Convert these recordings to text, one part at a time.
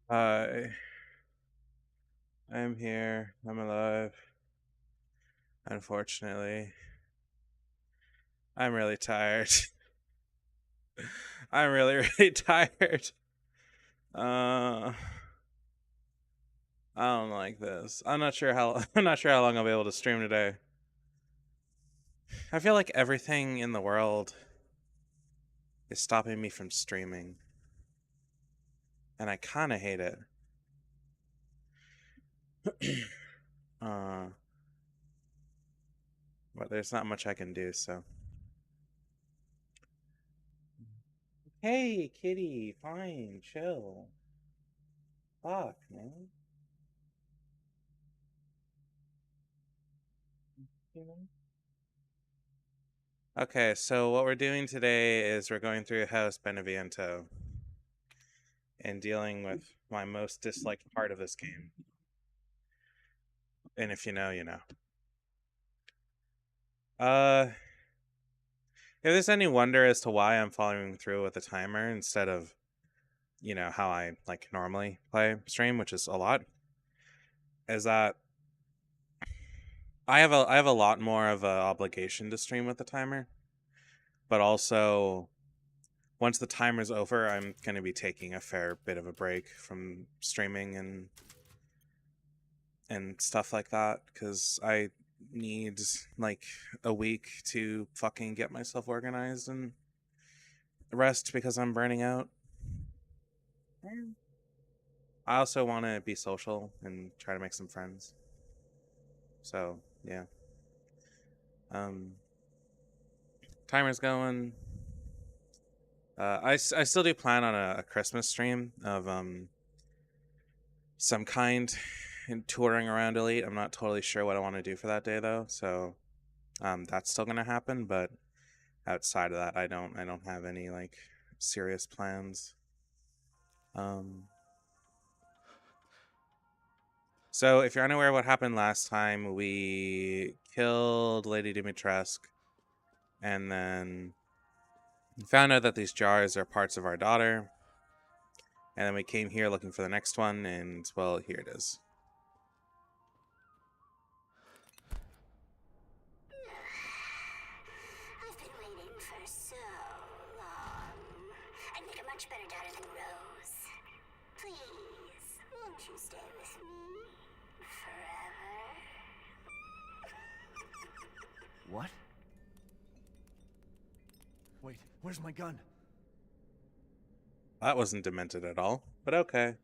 Hi, I'm here. I'm alive. Unfortunately, I'm really tired. I'm really, really tired. Uh, I don't like this. I'm not sure how. I'm not sure how long I'll be able to stream today. I feel like everything in the world is stopping me from streaming, and I kind of hate it. uh, but there's not much I can do. So, hey, kitty, fine, chill. Fuck, man. You know? Okay, so what we're doing today is we're going through House Beneviento and dealing with my most disliked part of this game. And if you know, you know. Uh, if there's any wonder as to why I'm following through with a timer instead of, how I like normally play stream, which is a lot, is that I have a lot more of a obligation to stream with the timer, but also once the timer's over, I'm going to be taking a fair bit of a break from streaming and stuff like that because I need like a week to fucking get myself organized and rest because I'm burning out. I also want to be social and try to make some friends. So, yeah. Um timer's going. I still do plan on a Christmas stream of some kind and touring around Elite. I'm not totally sure what I want to do for that day though. So, that's still going to happen, but outside of that, I don't have any like serious plans. Um, so if you're unaware of what happened last time, we killed Lady Dimitrescu and then found out that these jars are parts of our daughter. And then we came here looking for the next one, and well, here it is. I've been waiting for so long. I'd make a much better daughter than Rose. Please, won't you stay with me forever? What? Wait, where's my gun? That wasn't demented at all, but okay.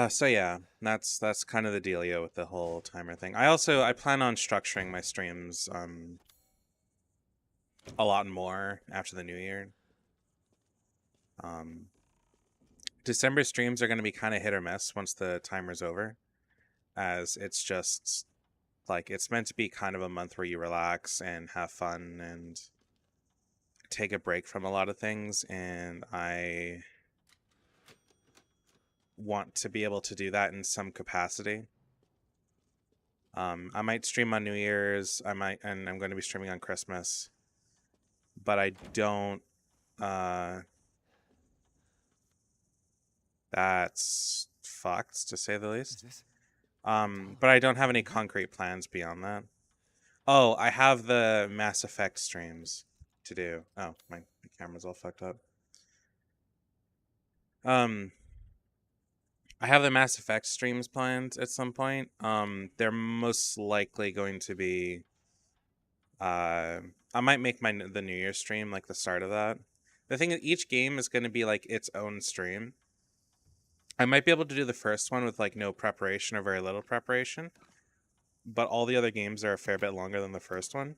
So yeah, that's kind of the dealio with the whole timer thing. I plan on structuring my streams a lot more after the new year. Um December streams are going to be kind of hit or miss once the timer's over, as it's just like it's meant to be kind of a month where you relax and have fun and take a break from a lot of things, and I want to be able to do that in some capacity. I might stream on New Year's, and I'm going to be streaming on Christmas, but I don't. Uh, that's fucked to say the Is least. this? But I don't have any concrete plans beyond that. Oh, I have the Mass Effect streams to do. Oh, my camera's all fucked up. Um, I have the Mass Effect streams planned at some point. They're most likely going to be. Uh, I might make the New Year stream like the start of that. The thing is, each game is going to be like its own stream. I might be able to do the first one with like no preparation or very little preparation, but all the other games are a fair bit longer than the first one.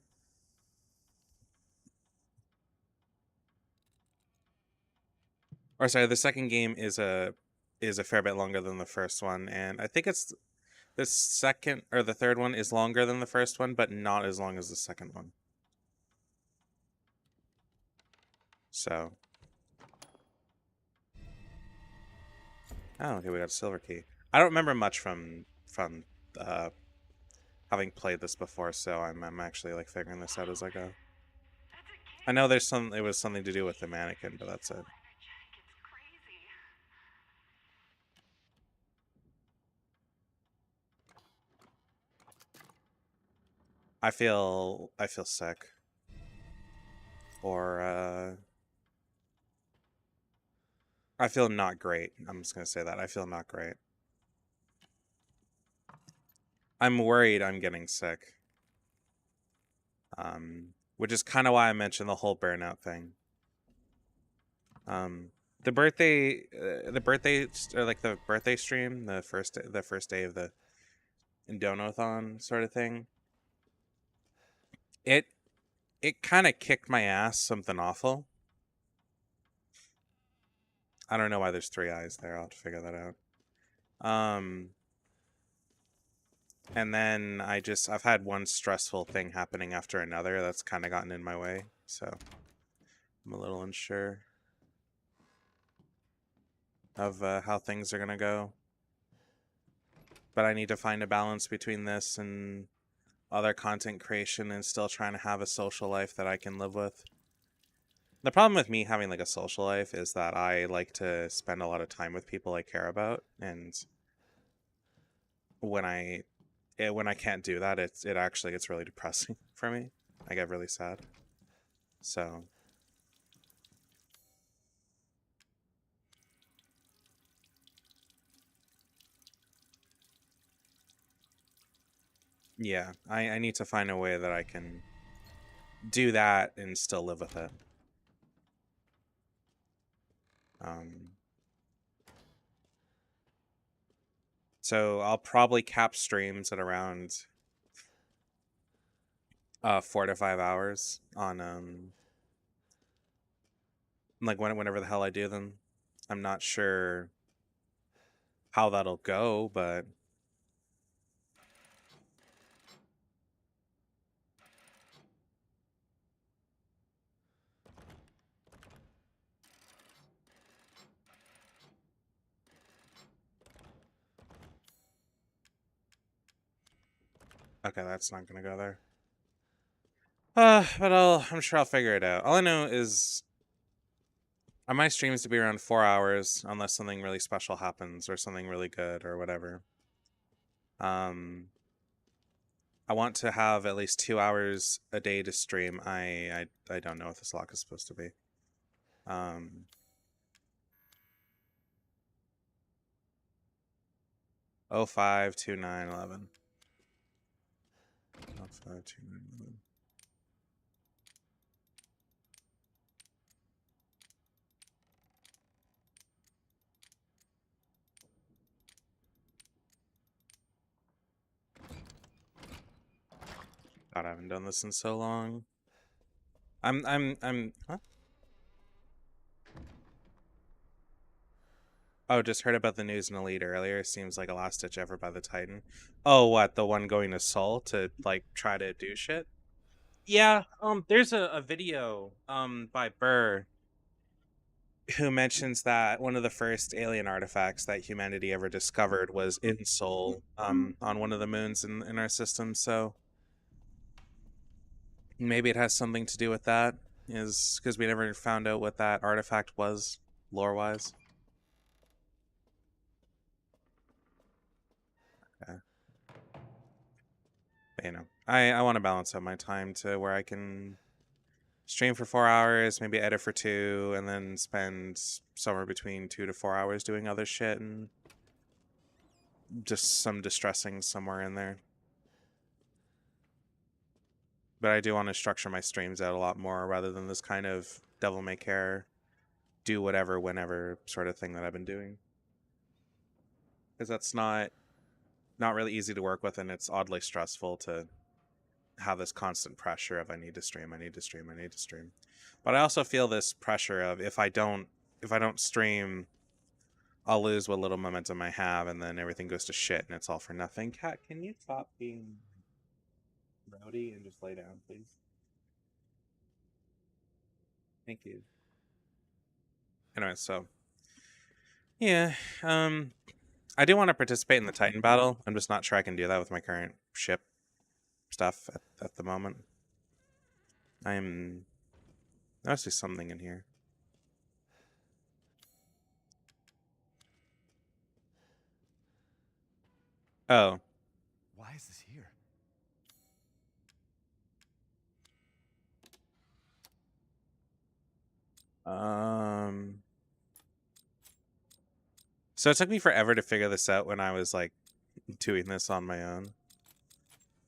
Or sorry, the second game is a fair bit longer than the first one, and I think it's the second or the third one is longer than the first one, but not as long as the second one. So, oh, okay, we got a silver key. I don't remember much from uh having played this before, so I'm actually like figuring this out as I go. I know there's some. It was something to do with the mannequin, but that's it. I feel sick. Or I feel not great. I'm just gonna say that. I feel not great. I'm worried I'm getting sick. Which is kind of why I mentioned the whole burnout thing. The birthday stream, the first day of the Indonothon sort of thing. It kind of kicked my ass something awful. I don't know why there's 3 eyes there. I'll have to figure that out. And then I've had one stressful thing happening after another that's kind of gotten in my way, so I'm a little unsure of how things are gonna go. But I need to find a balance between this and other content creation and still trying to have a social life that I can live with. The problem with me having like a social life is that I like to spend a lot of time with people I care about, and when I can't do that, it actually gets really depressing for me. I get really sad. So yeah, I need to find a way that I can do that and still live with it. So I'll probably cap streams at around 4 to 5 hours on like whenever the hell I do them. I'm not sure how that'll go, but okay, that's not gonna go there. But I'm sure I'll figure it out. All I know is on my streams to be around 4 hours unless something really special happens or something really good or whatever. I want to have at least 2 hours a day to stream. I don't know what this lock is supposed to be. 052911. 052911. God, I haven't done this in so long. Huh? Oh, just heard about the news in Elite earlier. Seems like a last ditch effort by the Titan. Oh, what? The one going to Seoul to like try to do shit? Yeah. There's a video by Burr who mentions that one of the first alien artifacts that humanity ever discovered was in Seoul, on one of the moons in our system. So maybe it has something to do with that. Is because we never found out what that artifact was, lore wise. Okay. But, you know, I want to balance out my time to where I can stream for 4 hours, maybe edit for 2, and then spend somewhere between 2 to 4 hours doing other shit and just some distressing somewhere in there. But I do want to structure my streams out a lot more rather than this kind of devil may care, do whatever, whenever sort of thing that I've been doing. Because that's not really easy to work with, and it's oddly stressful to have this constant pressure of I need to stream. But I also feel this pressure of if I don't stream, I'll lose what little momentum I have, and then everything goes to shit, and it's all for nothing. Cat, can you stop being rowdy and just lay down, please? Thank you. Anyway, so yeah, I do want to participate in the Titan battle. I'm just not sure I can do that with my current ship stuff at the moment. I'm There must be something in here. Oh. Why is this here? So it took me forever to figure this out when I was like doing this on my own.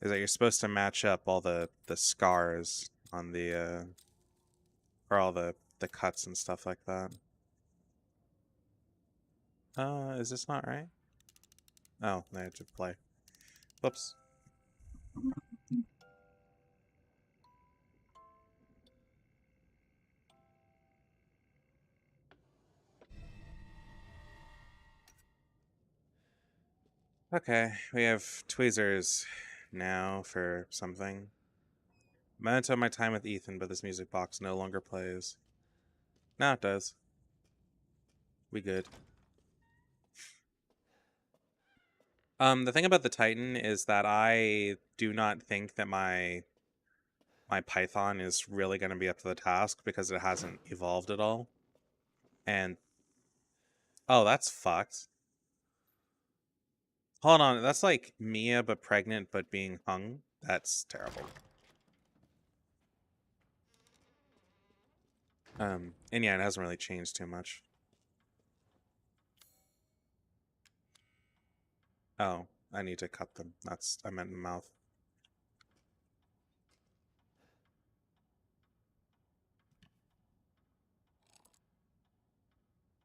Is that you're supposed to match up all the scars on the or all the cuts and stuff like that. Is this not right? Oh, I had to play. Whoops. Okay, we have tweezers now for something. Memento of my time with Ethan, but this music box no longer plays. Now it does. We good. The thing about the Titan is that I do not think that my Python is really going to be up to the task because it hasn't evolved at all. And oh, that's fucked. Hold on, that's like Mia but pregnant but being hung. That's terrible. And yeah, it hasn't really changed too much. Oh, I need to cut them. I meant in the mouth.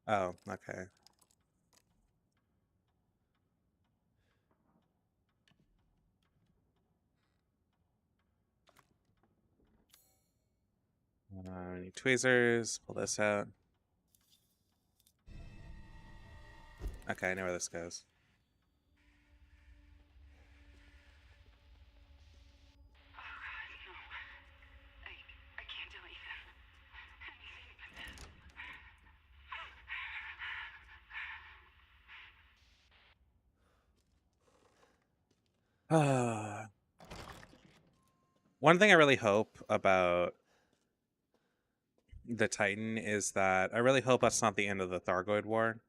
Oh, okay. I need tweezers. Pull this out. Okay, I know where this goes. I can't do anything. One thing I really hope about the Titan is that I really hope that's not the end of the Thargoid War.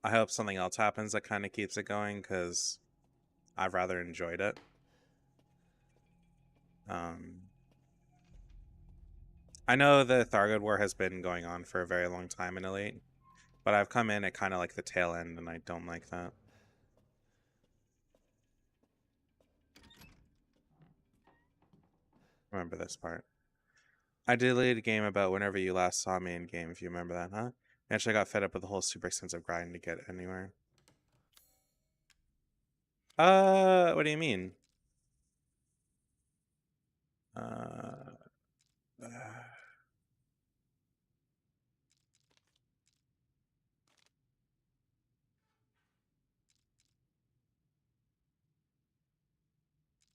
I hope something else happens that kind of keeps it going because I've rather enjoyed it. I know the Thargoid War has been going on for a very long time in Elite, but I've come in at kind of like the tail end, and I don't like that. Remember this part. I deleted a game about whenever you last saw me in game, if you remember that, huh? Eventually I got fed up with the whole super extensive grind to get anywhere. What do you mean? Uh,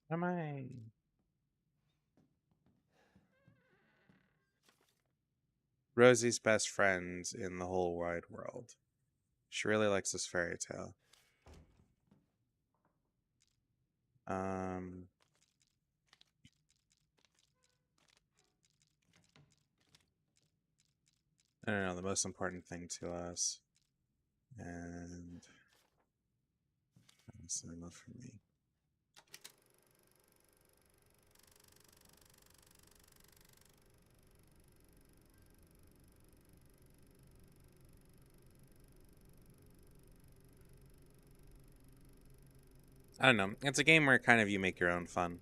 am I? Rosie's best friend in the whole wide world. She really likes this fairy tale. I don't know, the most important thing to us. And that's enough for me. I don't know. It's a game where kind of you make your own fun.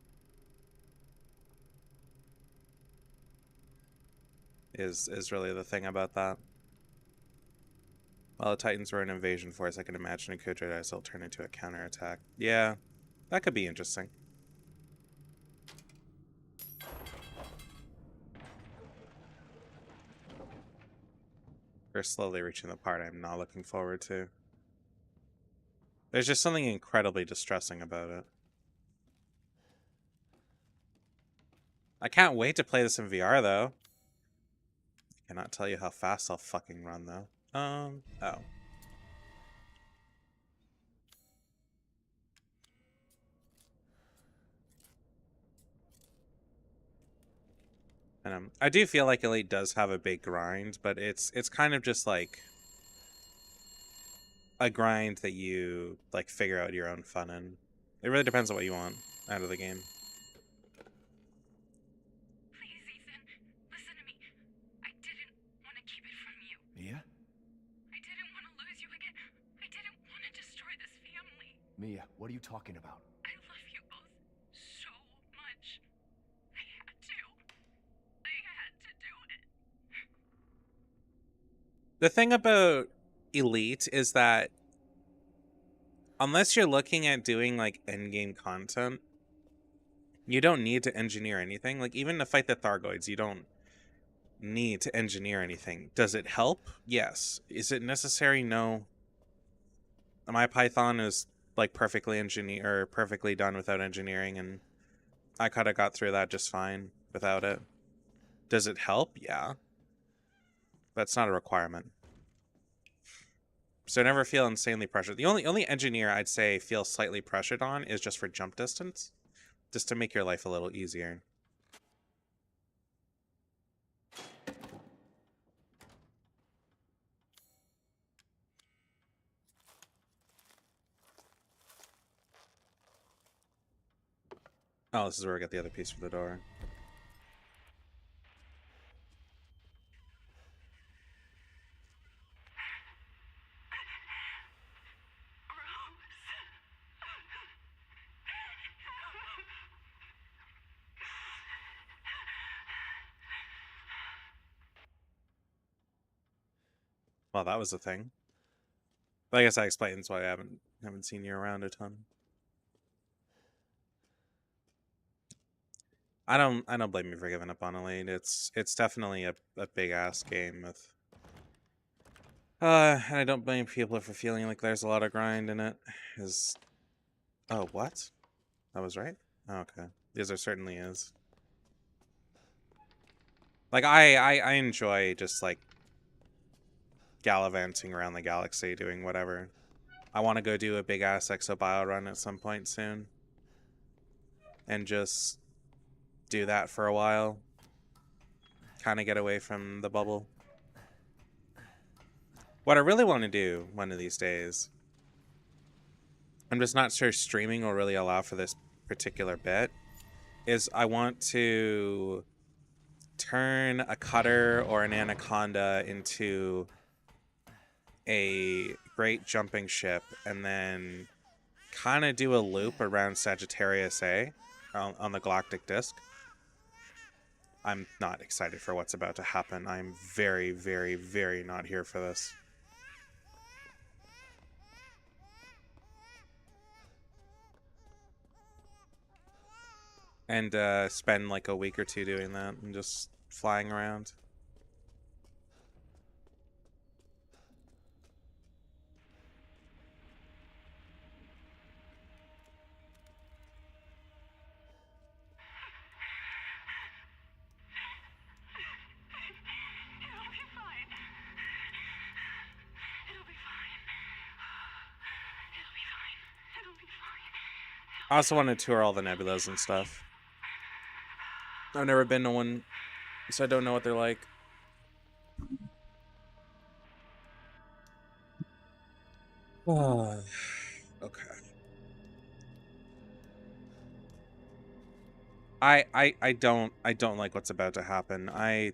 Is really the thing about that. While the Titans were an invasion force, I can imagine a Kudra will turn into a counterattack. Yeah, that could be interesting. We're slowly reaching the part I'm not looking forward to. There's just something incredibly distressing about it. I can't wait to play this in VR, though. I cannot tell you how fast I'll fucking run, though. Oh. I do feel like Elite does have a big grind, but it's kind of just like a grind that you like figure out your own fun in. It really depends on what you want out of the game. Please, Ethan, listen to me. I didn't want to keep it from you. Mia? I didn't want to lose you again. I didn't want to destroy this family. Mia, what are you talking about? I love you both so much. I had to. I had to do it. The thing about Elite is that unless you're looking at doing like endgame content, you don't need to engineer anything. Like even to fight the Thargoids, you don't need to engineer anything. Does it help? Yes. Is it necessary? No. My Python is like perfectly perfectly done without engineering, and I kind of got through that just fine without it. Does it help? Yeah. That's not a requirement. So never feel insanely pressured. The only engineer I'd say feel slightly pressured on is just for jump distance, just to make your life a little easier. Oh, this is where I got the other piece for the door. Well, that was a thing. But I guess that explains why I haven't seen you around a ton. I don't blame you for giving up on Elite. It's definitely a big ass game with and I don't blame people for feeling like there's a lot of grind in it. Oh, what? That was right? Oh, okay. Yes, there certainly is. Like I enjoy just like gallivanting around the galaxy doing whatever. I want to go do a big ass exobio run at some point soon. And just do that for a while. Kind of get away from the bubble. What I really want to do one of these days, I'm just not sure streaming will really allow for this particular bit, is I want to turn a cutter or an anaconda into a great jumping ship and then kind of do a loop around Sagittarius A on the galactic disk. I'm not excited for what's about to happen. I'm very, very, very not here for this. And spend like a week or two doing that and just flying around. It'll be fine. It'll be fine. It'll be fine. It'll be fine. I also want to tour all the nebulas and stuff. I've never been to one, so I don't know what they're like. Okay. I don't like what's about to happen. I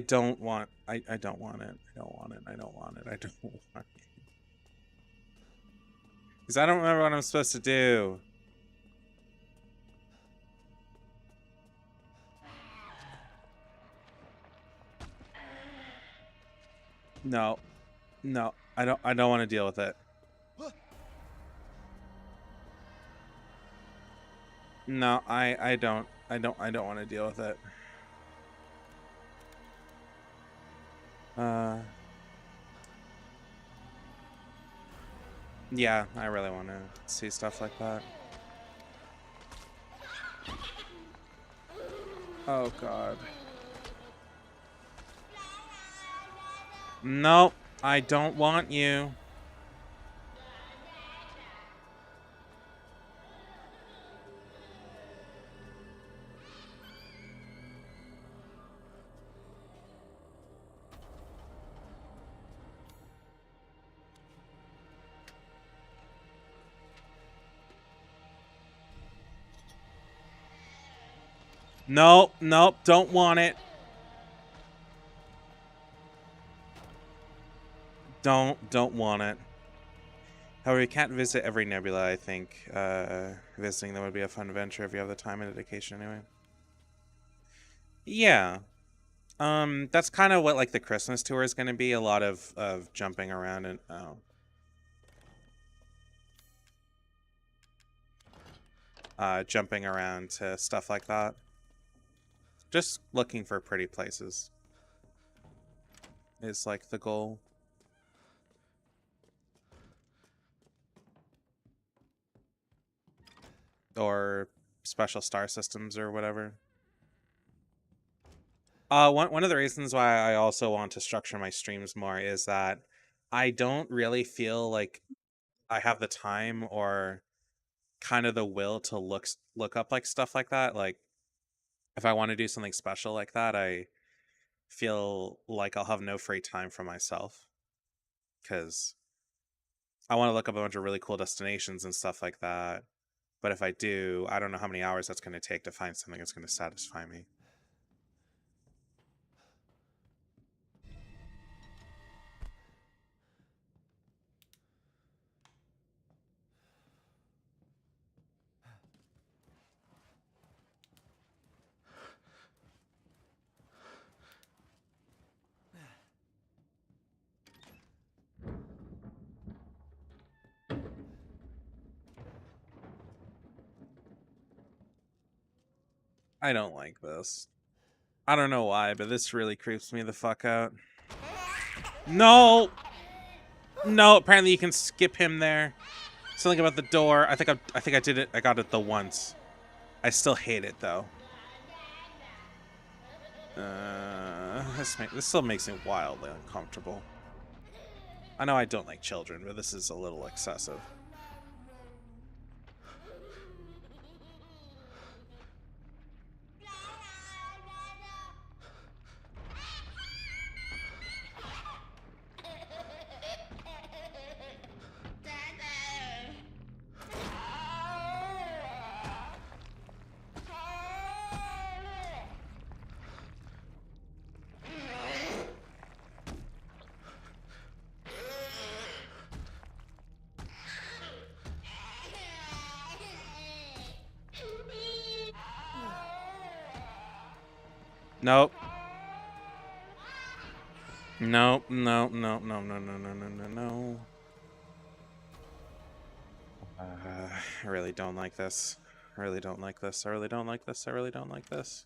don't want I don't want it. I don't want it. I don't want it. I don't want it. Because I don't remember what I'm supposed to do. No. No. I don't want to deal with it. No, I don't want to deal with it. Yeah, I really want to see stuff like that. Oh god. Nope, I don't want you. Nope, nope, don't want it. Don't want it. However, you can't visit every nebula, I think. Visiting them would be a fun venture if you have the time and dedication anyway. Yeah. That's kind of what like the Christmas tour is going to be, a lot of jumping around and jumping around to stuff like that. Just looking for pretty places is like the goal. Or special star systems or whatever. One of the reasons why I also want to structure my streams more is that I don't really feel like I have the time or kind of the will to look up like stuff like that. Like if I want to do something special like that, I feel like I'll have no free time for myself because I want to look up a bunch of really cool destinations and stuff like that. But if I do, I don't know how many hours that's going to take to find something that's going to satisfy me. I don't like this. I don't know why, but this really creeps me the fuck out. No! No, apparently you can skip him there. Something about the door. I think I did it. I got it the once. I still hate it though. This still makes me wildly uncomfortable. I know I don't like children, but this is a little excessive. Nope. No, no, no, no, no, no, no, no, no, no. I really don't like this. I really don't like this. I really don't like this. I really don't like this.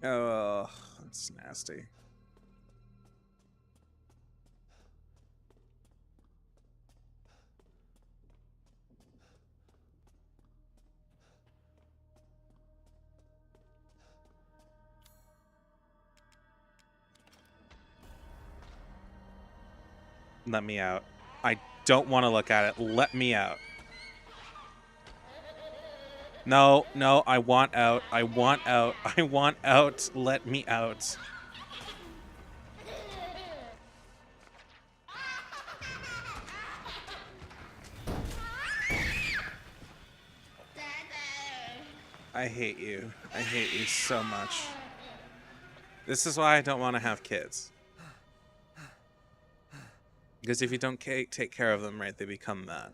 Oh, that's nasty. Let me out. I don't want to look at it. Let me out. No, no, I want out. I want out. I want out. Let me out. I hate you. I hate you so much. This is why I don't want to have kids. Because if you don't take care of them right, they become that.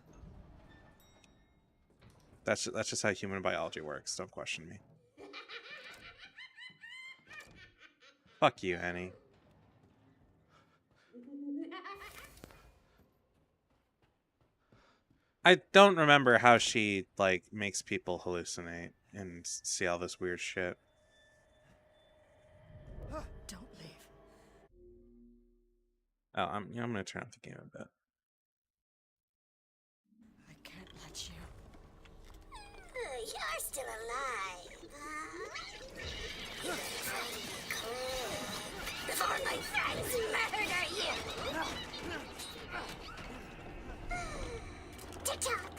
That's just how human biology works. Don't question me. Fuck you, Annie. I don't remember how she, like, makes people hallucinate and see all this weird shit. Don't leave. Oh, I'm gonna turn off the game a bit. I can't let you. You're still alive, huh? Before my friends murder you! TikTok!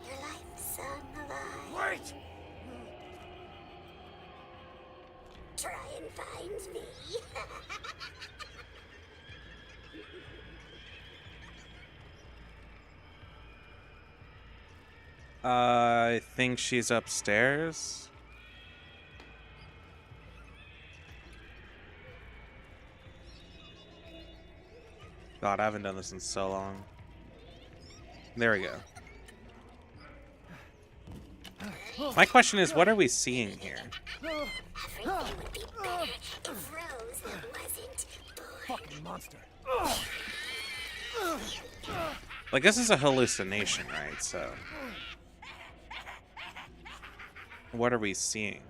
Your life's song alive. Wait! Try and find me. I think she's upstairs. God, I haven't done this in so long. There we go. My question is, what are we seeing here? Everything would be better if Rose wasn't born. Fucking monster. Like, this is a hallucination, right? So, what are we seeing?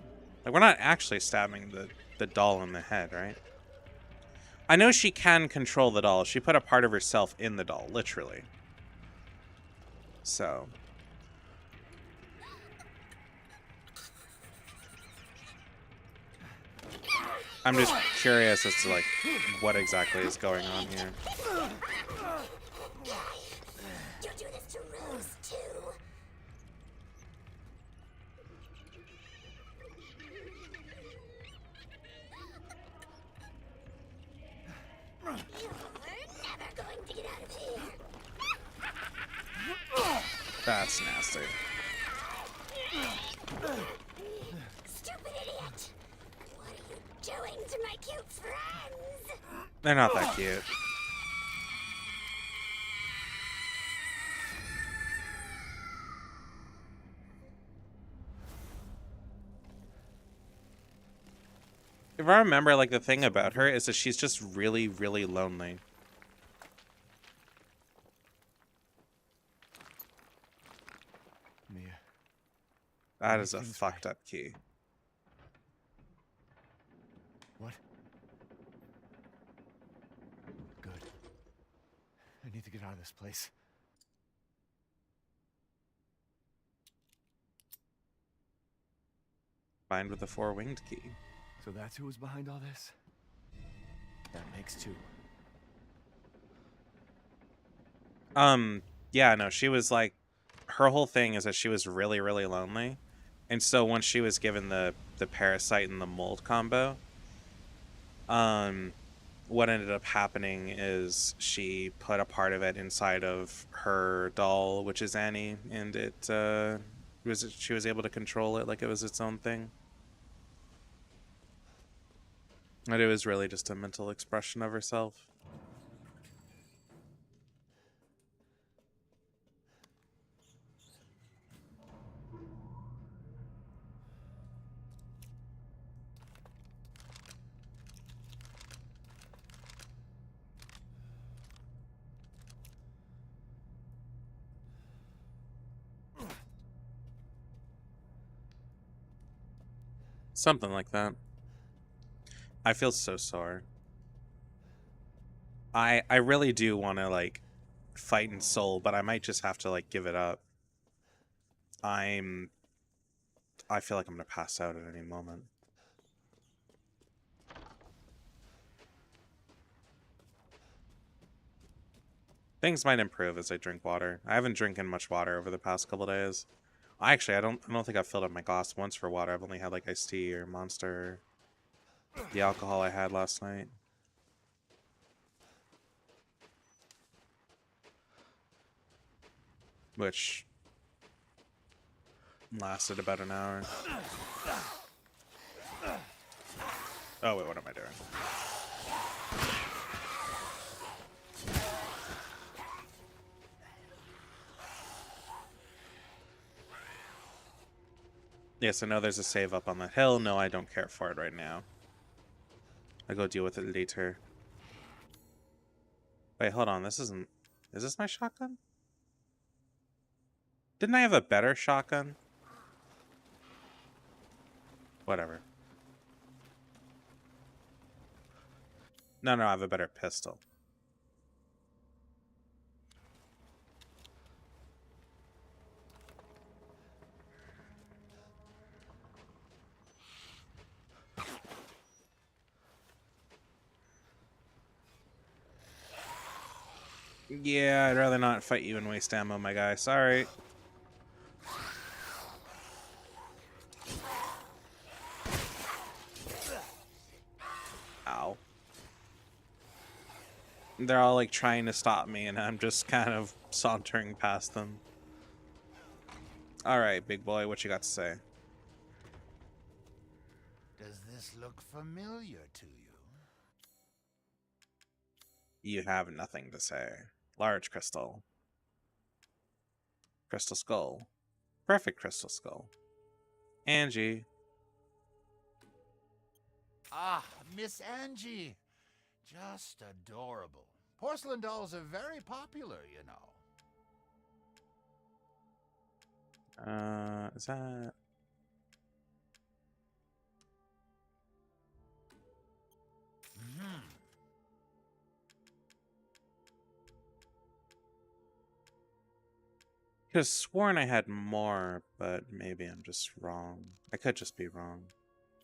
Like, we're not actually stabbing the doll in the head, right? I know she can control the doll. She put a part of herself in the doll, literally. So. I'm just curious as to, like, what exactly is going on here. You'll do this to Rose, too. You're never going to get out of here. That's nasty. Stupid idiot. What are you doing to my cute friends? They're not that cute. If I remember, like, the thing about her is that she's just really, really lonely. Mia. That is a Everything's fucked right. up key. What? Good. I need to get out of this place. Combined with the four-winged key. So that's who was behind all this? That makes two. Yeah, no, she was like, her whole thing is that she was really, really lonely. And so once she was given the parasite and the mold combo, what ended up happening is she put a part of it inside of her doll, which is Annie, and she was able to control it like it was its own thing. And it was really just a mental expression of herself. Something like that. I feel so sore. I really do want to, like, fight in soul, but I might just have to, like, give it up. I feel like I'm gonna pass out at any moment. Things might improve as I drink water. I haven't drinking much water over the past couple days. Actually, I don't think I've filled up my glass once for water. I've only had like iced tea or Monster, the alcohol I had last night. Which lasted about an hour. Oh wait, what am I doing? Yes, I know there's a save up on that hill. No, I don't care for it right now. I'll go deal with it later. Wait, hold on. This isn't... Is this my shotgun? Didn't I have a better shotgun? Whatever. No, I have a better pistol. Yeah, I'd rather not fight you and waste ammo, my guy. Sorry. Ow. They're all like trying to stop me and I'm just kind of sauntering past them. All right, big boy, what you got to say? Does this look familiar to you? You have nothing to say. Large crystal. Crystal skull. Perfect crystal skull. Angie. Ah, Miss Angie. Just adorable. Porcelain dolls are very popular, you know. Is that... Hmm. Could have sworn I had more, but maybe I'm just wrong. I could just be wrong.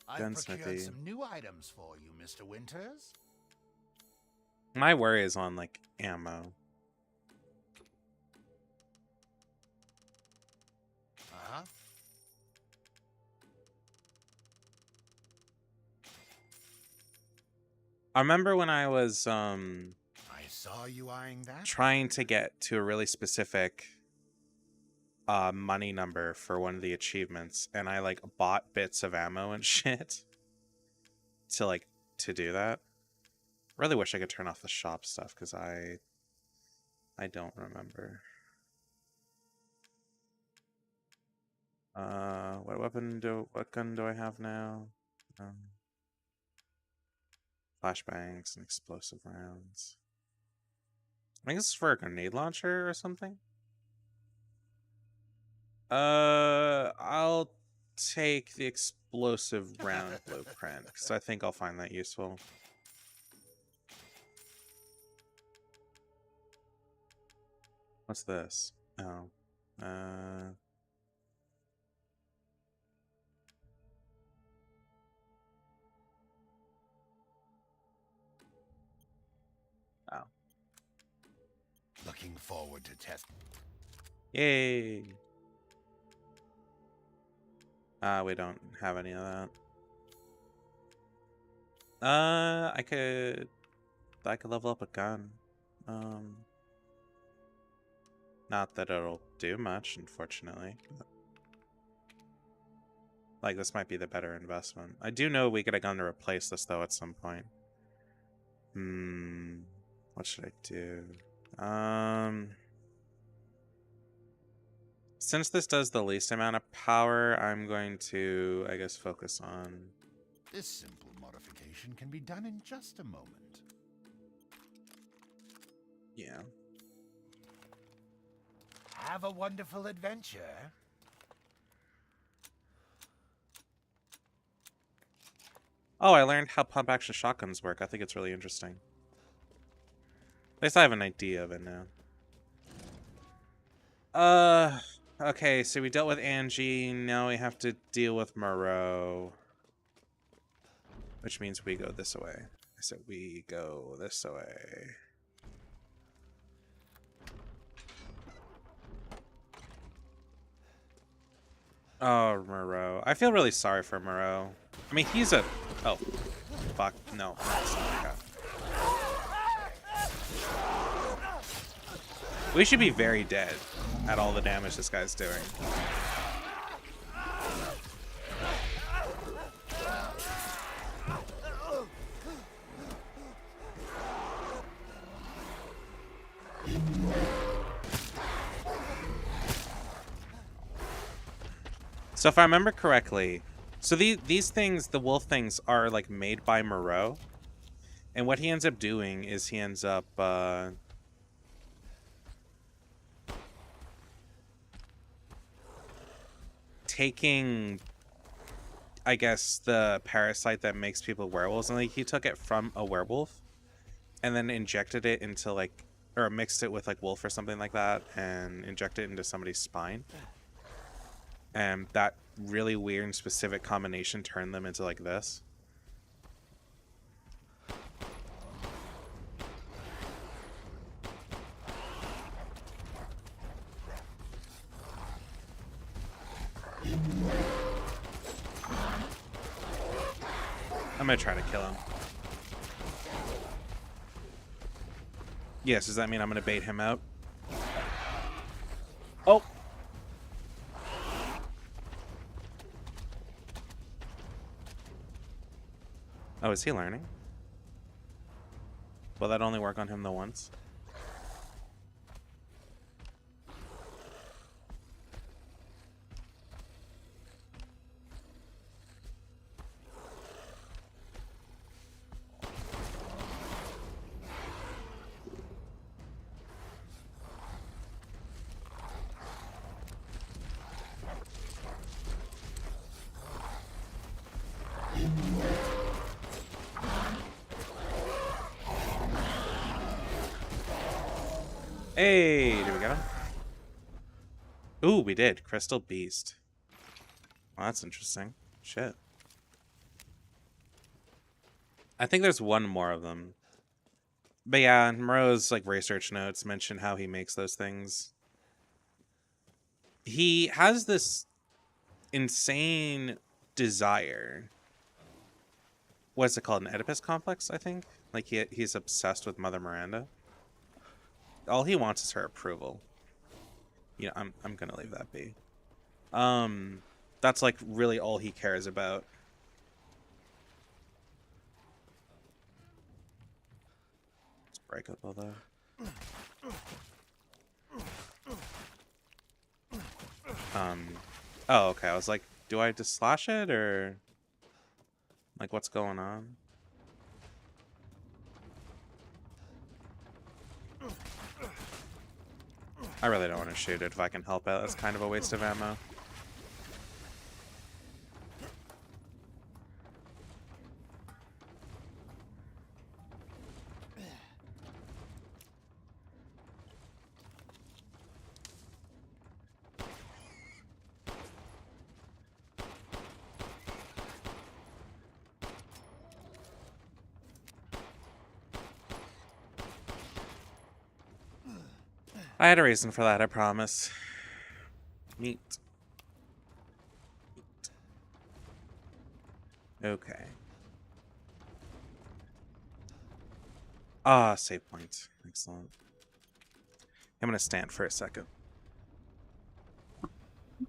I've procured Gunsmithy. some new items for you, Mr. Winters. My worry is on, like, ammo. Uh-huh. I remember when I was, I saw you eyeing that. trying to get to a really specific money number for one of the achievements, and I like bought bits of ammo and shit to do that. Really wish I could turn off the shop stuff because I don't remember. What gun do I have now? Flashbangs and explosive rounds. I think this is for a grenade launcher or something. I'll take the explosive round blueprint because I think I'll find that useful. What's this? Oh, oh, Looking forward to test. yay! We don't have any of that. I could level up a gun. Not that it'll do much, unfortunately. But, like, this might be the better investment. I do know we get a gun to replace this, though, at some point. What should I do? Since this does the least amount of power, I'm going to, I guess, focus on... This simple modification can be done in just a moment. Yeah. Have a wonderful adventure. Oh, I learned how pump-action shotguns work. I think it's really interesting. At least I have an idea of it now. Okay, so we dealt with Angie. Now we have to deal with Moreau. Which means we go this way. I said we go this way. Oh, Moreau. I feel really sorry for Moreau. I mean, he's a... Oh. Fuck. No. We should be very dead at all the damage this guy's doing. So if I remember correctly, so these things, the wolf things, are like made by Moreau, and what he ends up doing is he ends up taking, I guess, the parasite that makes people werewolves, and like he took it from a werewolf and then injected it into like, or mixed it with like wolf or something like that, and injected it into somebody's spine. And that really weird and specific combination turned them into like this. I'm gonna try to kill him. Yes, does that mean I'm gonna bait him out? Oh! Oh, is he learning? Will that only work on him the once? Hey, did we get him? Ooh, we did. Crystal Beast. Well, that's interesting. Shit. I think there's one more of them. But yeah, Moreau's like research notes mention how he makes those things. He has this insane desire. What's it called? An Oedipus complex, I think? Like he's obsessed with Mother Miranda. All he wants is her approval. You know, I'm gonna leave that be. That's like really all he cares about. Let's break up all that. Oh, okay. I was like, do I just slash it or like what's going on? I really don't want to shoot it if I can help it. That's kind of a waste of ammo. I had a reason for that, I promise. Neat. Okay. Ah, save point. Excellent. I'm gonna stand for a second.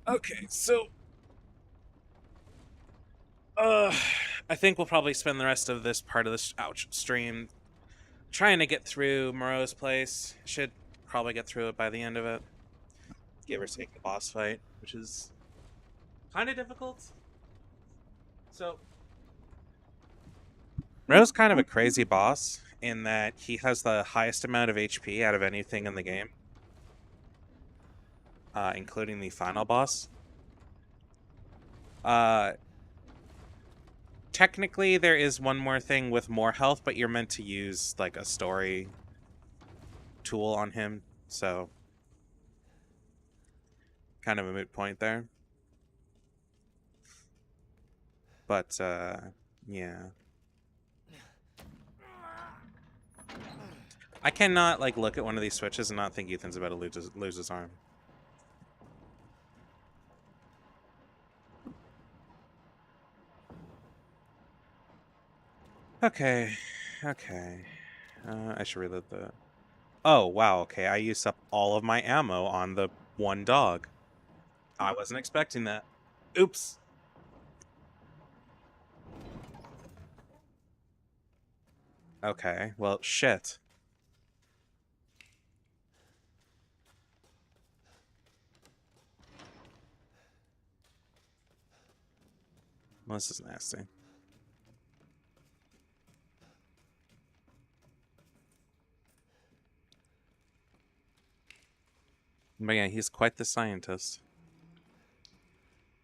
Okay, so I think we'll probably spend the rest of this part of this stream trying to get through Moreau's place. Should probably get through it by the end of it. Give or take the boss fight, which is kind of difficult. So Moreau's kind of a crazy boss in that he has the highest amount of HP out of anything in the game, including the final boss. Technically, there is one more thing with more health, but you're meant to use like a story tool on him, so kind of a moot point there. But yeah, I cannot like look at one of these switches and not think Ethan's about to lose his arm. Okay. I should reload the... Oh, wow, okay. I used up all of my ammo on the one dog. I wasn't expecting that. Oops. Okay, well, shit. Well, this is nasty. But yeah, he's quite the scientist.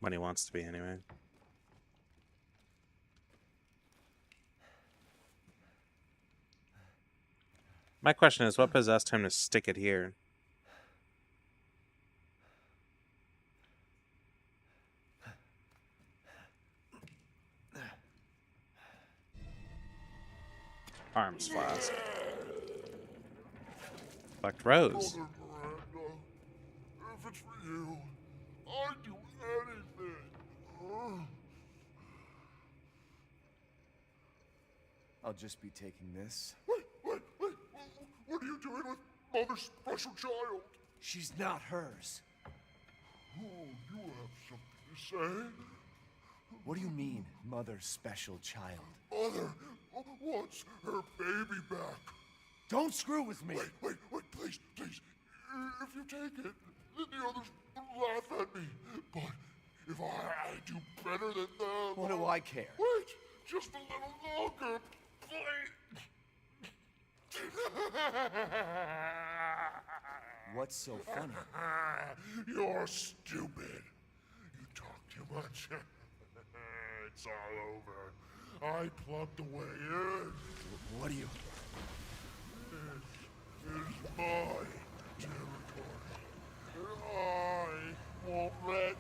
When he wants to be, anyway. My question is, what possessed him to stick it here? Arms flask. Collect Rose. Mother Miranda, if it's for you, I'd do anything. I'll just be taking this. Wait. What are you doing with Mother's special child? She's not hers. Oh, you have something to say? What do you mean, mother's special child? Mother wants her baby back. Don't screw with me! Wait, please. If you take it, then the others will laugh at me. But if I do better than them... What do I care? Wait, just a little longer, please. What's so funny? You're stupid. You talk too much. It's all over. I plugged the way in. What do you... This is my territory. I won't let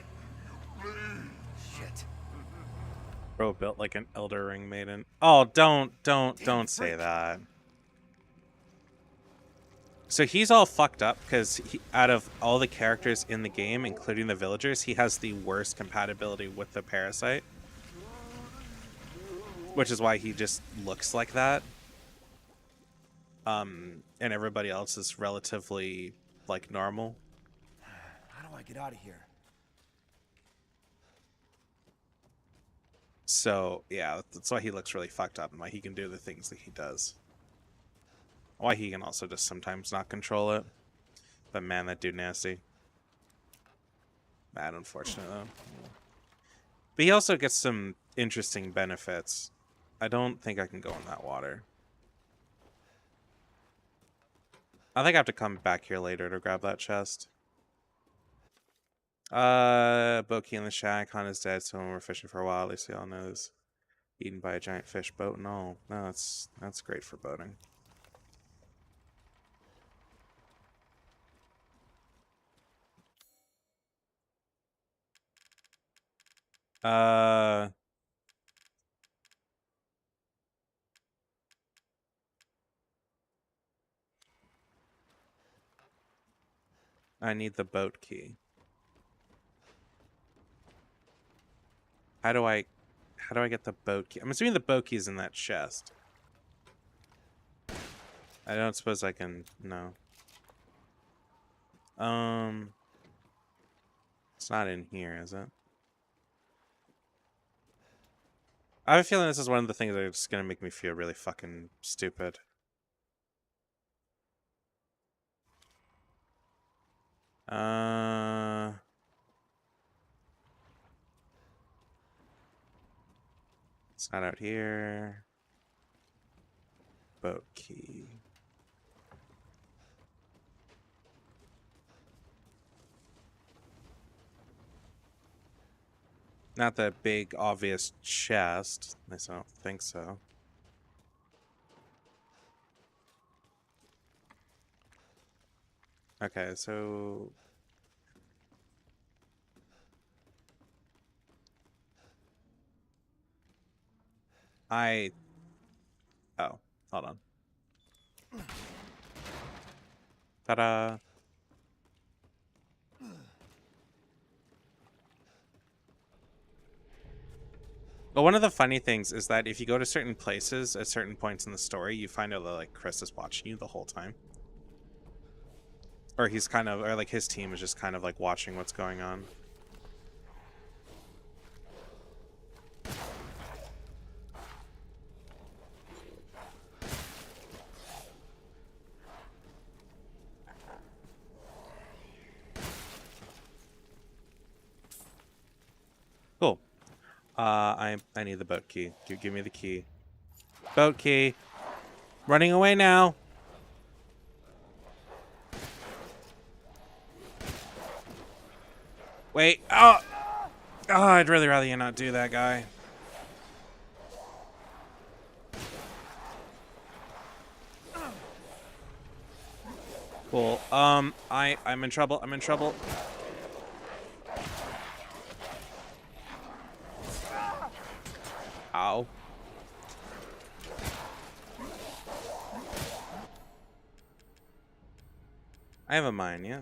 you leave. Shit. Bro built like an Elder Ring maiden. Oh, don't say freak. that. So he's all fucked up because out of all the characters in the game, including the villagers, he has the worst compatibility with the parasite. Which is why he just looks like that. And everybody else is relatively, like, normal. How do I get out of here? So, yeah, that's why he looks really fucked up and why he can do the things that he does. Why he can also just sometimes not control it. But man, that dude nasty. Bad, unfortunate, though. But he also gets some interesting benefits. I don't think I can go in that water. I think I have to come back here later to grab that chest. Boki in the shack. Han is dead, so when we're fishing for a while, at least we all know this. Eaten by a giant fish boat. No, that's great for boating. I need the boat key. How do I get the boat key? I'm assuming the boat key is in that chest. I don't suppose I can, no. It's not in here, is it? I have a feeling this is one of the things that are just gonna make me feel really fucking stupid. It's not out here. Boat key. Not that big, obvious chest. At least I don't think so. Okay, so... Oh, hold on. Ta-da! Well, one of the funny things is that if you go to certain places at certain points in the story, you find out that, like, Chris is watching you the whole time. Or he's kind of, or like his team is just kind of like watching what's going on. Cool. I need the boat key. Give me the key. Boat key. Running away now. Wait. Oh, I'd really rather you not do that, guy. Cool. I'm in trouble. I'm in trouble. Ow. I have a mine, yeah.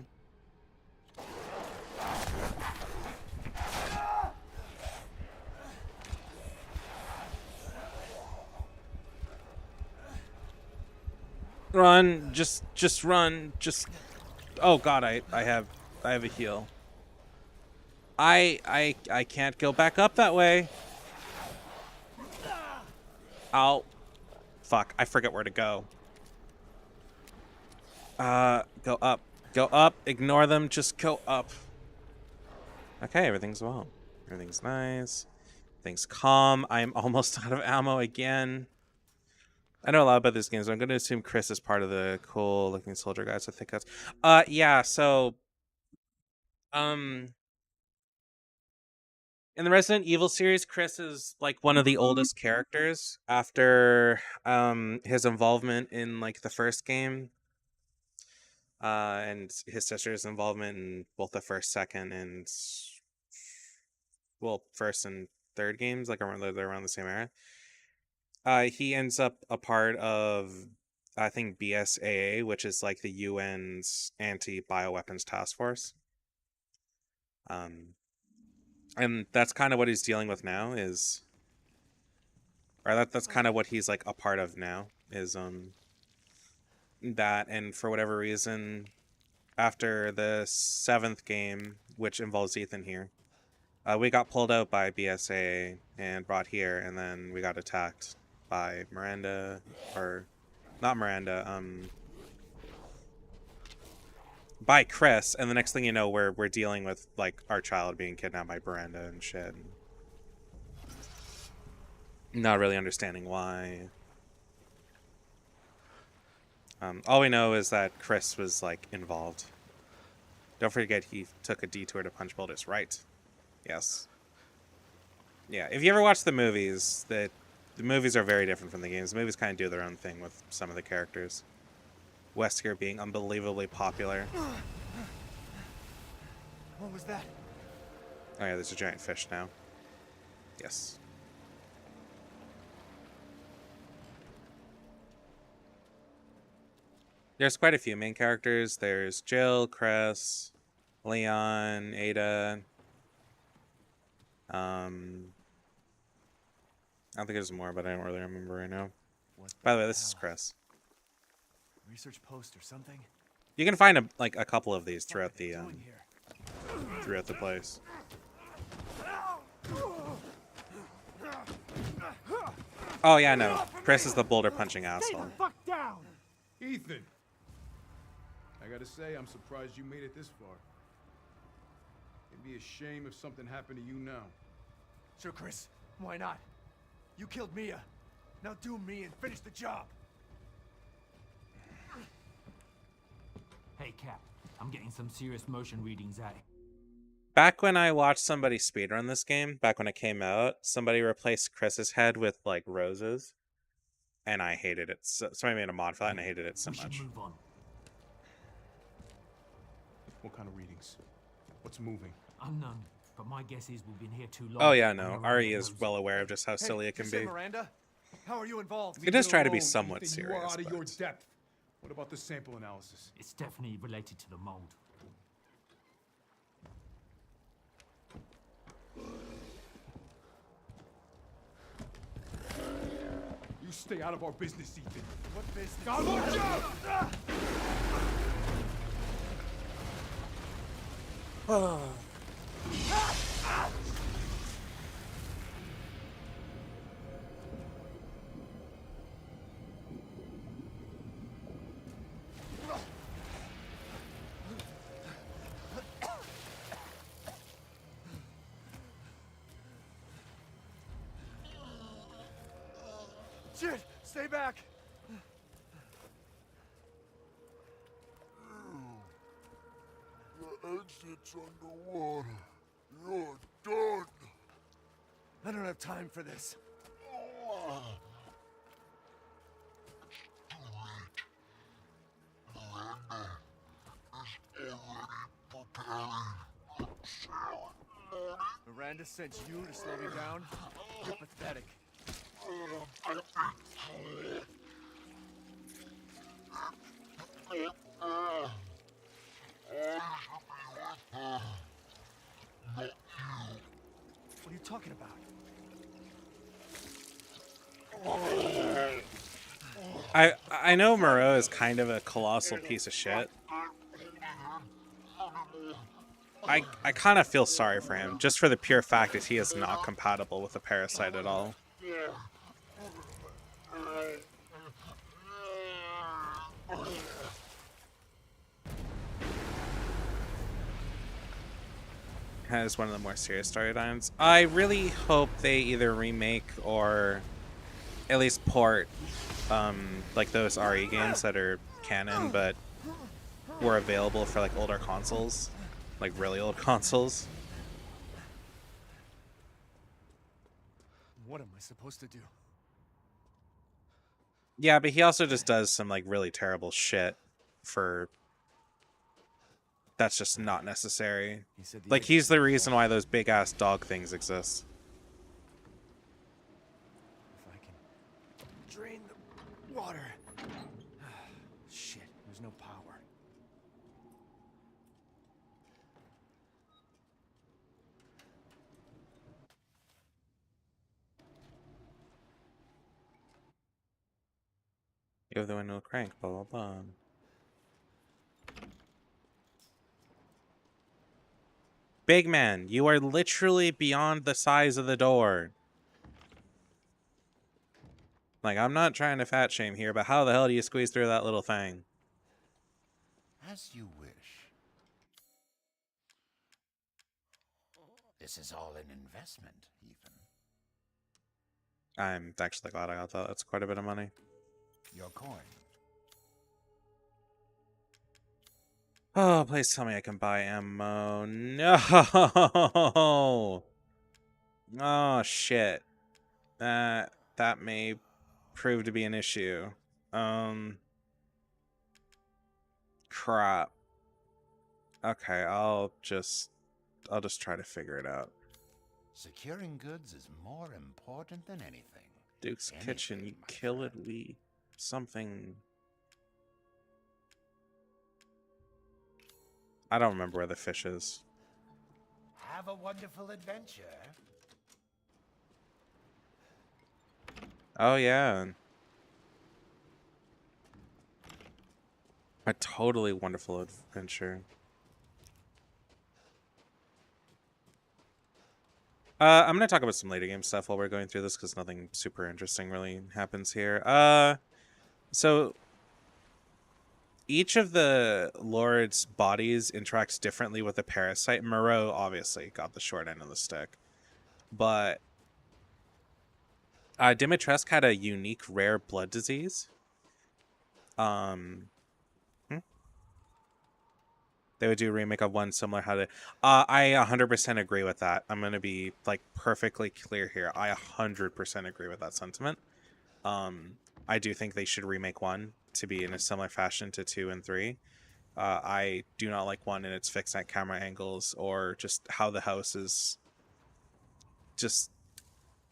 Run, just run, just. Oh God, I have a heal. I can't go back up that way. Ow. Fuck, I forget where to go. Go up. Go up. Ignore them. Just go up. Okay, everything's well. Everything's nice. Everything's calm. I'm almost out of ammo again. I know a lot about this game, so I'm going to assume Chris is part of the cool-looking soldier guys. I think that's... yeah, so... In the Resident Evil series, Chris is, like, one of the oldest characters after, his involvement in, like, the first game. And his sister's involvement in both the first, second, and... Well, first and third games, like, they're around the same era. He ends up a part of, I think, BSAA, which is like the UN's anti-bioweapons task force. And that's kind of what he's dealing with now is, or that's kind of what he's like a part of now is, that, and for whatever reason, after the 7th game, which involves Ethan here, we got pulled out by BSAA and brought here, and then we got attacked by Miranda, or not Miranda, by Chris, and the next thing you know, we're dealing with like our child being kidnapped by Miranda and shit. Not really understanding why. All we know is that Chris was like involved. Don't forget he took a detour to punch Boulders, right? Yes. Yeah, if you ever watch the movies, the movies are very different from the games. The movies kind of do their own thing with some of the characters. Wesker being unbelievably popular. What was that? Oh yeah, there's a giant fish now. Yes. There's quite a few main characters. There's Jill, Chris, Leon, Ada. I don't think there's more, but I don't really remember right now. By the way, this is Chris. Research post or something? You can find a couple of these throughout the Doing here? throughout the place. Oh yeah, no. Chris is the boulder punching asshole. Fuck down! Ethan! I gotta say, I'm surprised you made it this far. It'd be a shame if something happened to you now. Sure, Chris. Why not? You killed Mia. Now do me and finish the job. Hey, Cap. I'm getting some serious motion readings at it. Back when I watched somebody speedrun this game, back when it came out, somebody replaced Chris's head with like roses, and I hated it. Somebody made a mod for that, and I hated it so We should much. move on. What kind of readings? What's moving? Unknown, but my guess is we've been here too long. Oh yeah, and no. we're around Ari the is roses. well aware of just how silly it you can said be. Miranda? How are you involved? It does try to be Leave it alone, somewhat Ethan. You serious. are out of your but- depth. What about the sample analysis? It's definitely related to the mold. You stay out of our business, Ethan. What business? God, watch out! Shit! Stay back! The exit's underwater. You're done. I don't have time for this. Miranda sent you to slow me down? You're pathetic. What are you talking about? I know Moreau is kind of a colossal piece of shit. I kind of feel sorry for him, just for the pure fact that he is not compatible with a parasite at all. That is one of the more serious storylines. I really hope they either remake or at least port like those RE games that are canon but were available for like older consoles, like really old consoles. What am I supposed to do? Yeah, but he also just does some like really terrible shit for that's just not necessary. He said the Like, exit he's the was reason that. why those big ass dog things exist. If I can drain the water. Shit, there's no power. You have the window crank, blah blah blah. Big man, you are literally beyond the size of the door. Like, I'm not trying to fat shame here, but how the hell do you squeeze through that little thing? As you wish. This is all an investment, Ethan. I'm actually glad I got that. That's quite a bit of money. Your coin. Oh, please tell me I can buy ammo. No! Oh, shit. That may prove to be an issue. Crap. Okay, I'll just try to figure it out. Securing goods is more important than anything. Duke's Kitchen, you Anything, my kill it, friend. we... something... I don't remember where the fish is. Have a wonderful adventure. Oh, yeah. A totally wonderful adventure. I'm going to talk about some later game stuff while we're going through this, because nothing super interesting really happens here. So each of the Lord's bodies interacts differently with the parasite. Moreau obviously got the short end of the stick. But Dimitrescu had a unique rare blood disease. They would do a remake of one similar how to... I 100% agree with that. I'm going to be like perfectly clear here. I 100% agree with that sentiment. I do think they should remake one to be in a similar fashion to 2 and 3. I do not like one in its fixed at camera angles or just how the house is.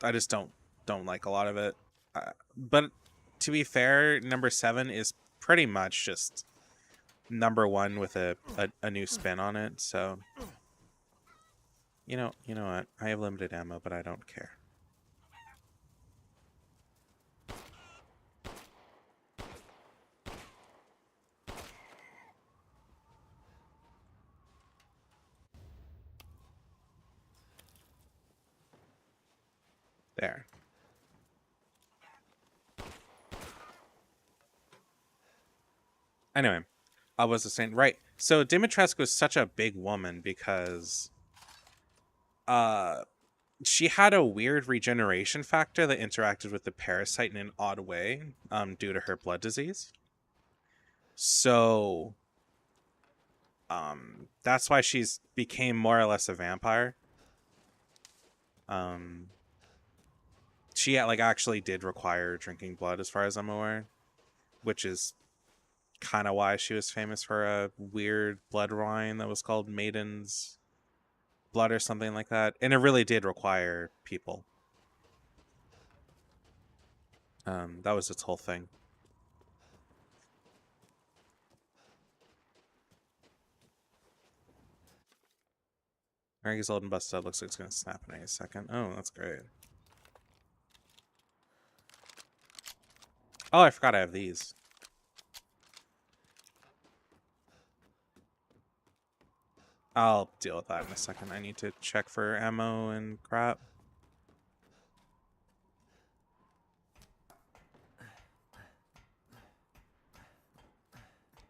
I just don't like a lot of it. But to be fair, number 7 is pretty much just number 1 with a new spin on it. So you know what? I have limited ammo, but I don't care. There. Anyway, I was saying, right. So Dimitrescu was such a big woman because she had a weird regeneration factor that interacted with the parasite in an odd way due to her blood disease. So that's why she's became more or less a vampire. She like actually did require drinking blood as far as I'm aware, which is kind of why she was famous for a weird blood wine that was called Maiden's Blood or something like that. And it really did require people. That was its whole thing. Mary's old and busted up. Looks like it's going to snap in a second. Oh, that's great. Oh, I forgot I have these. I'll deal with that in a second. I need to check for ammo and crap.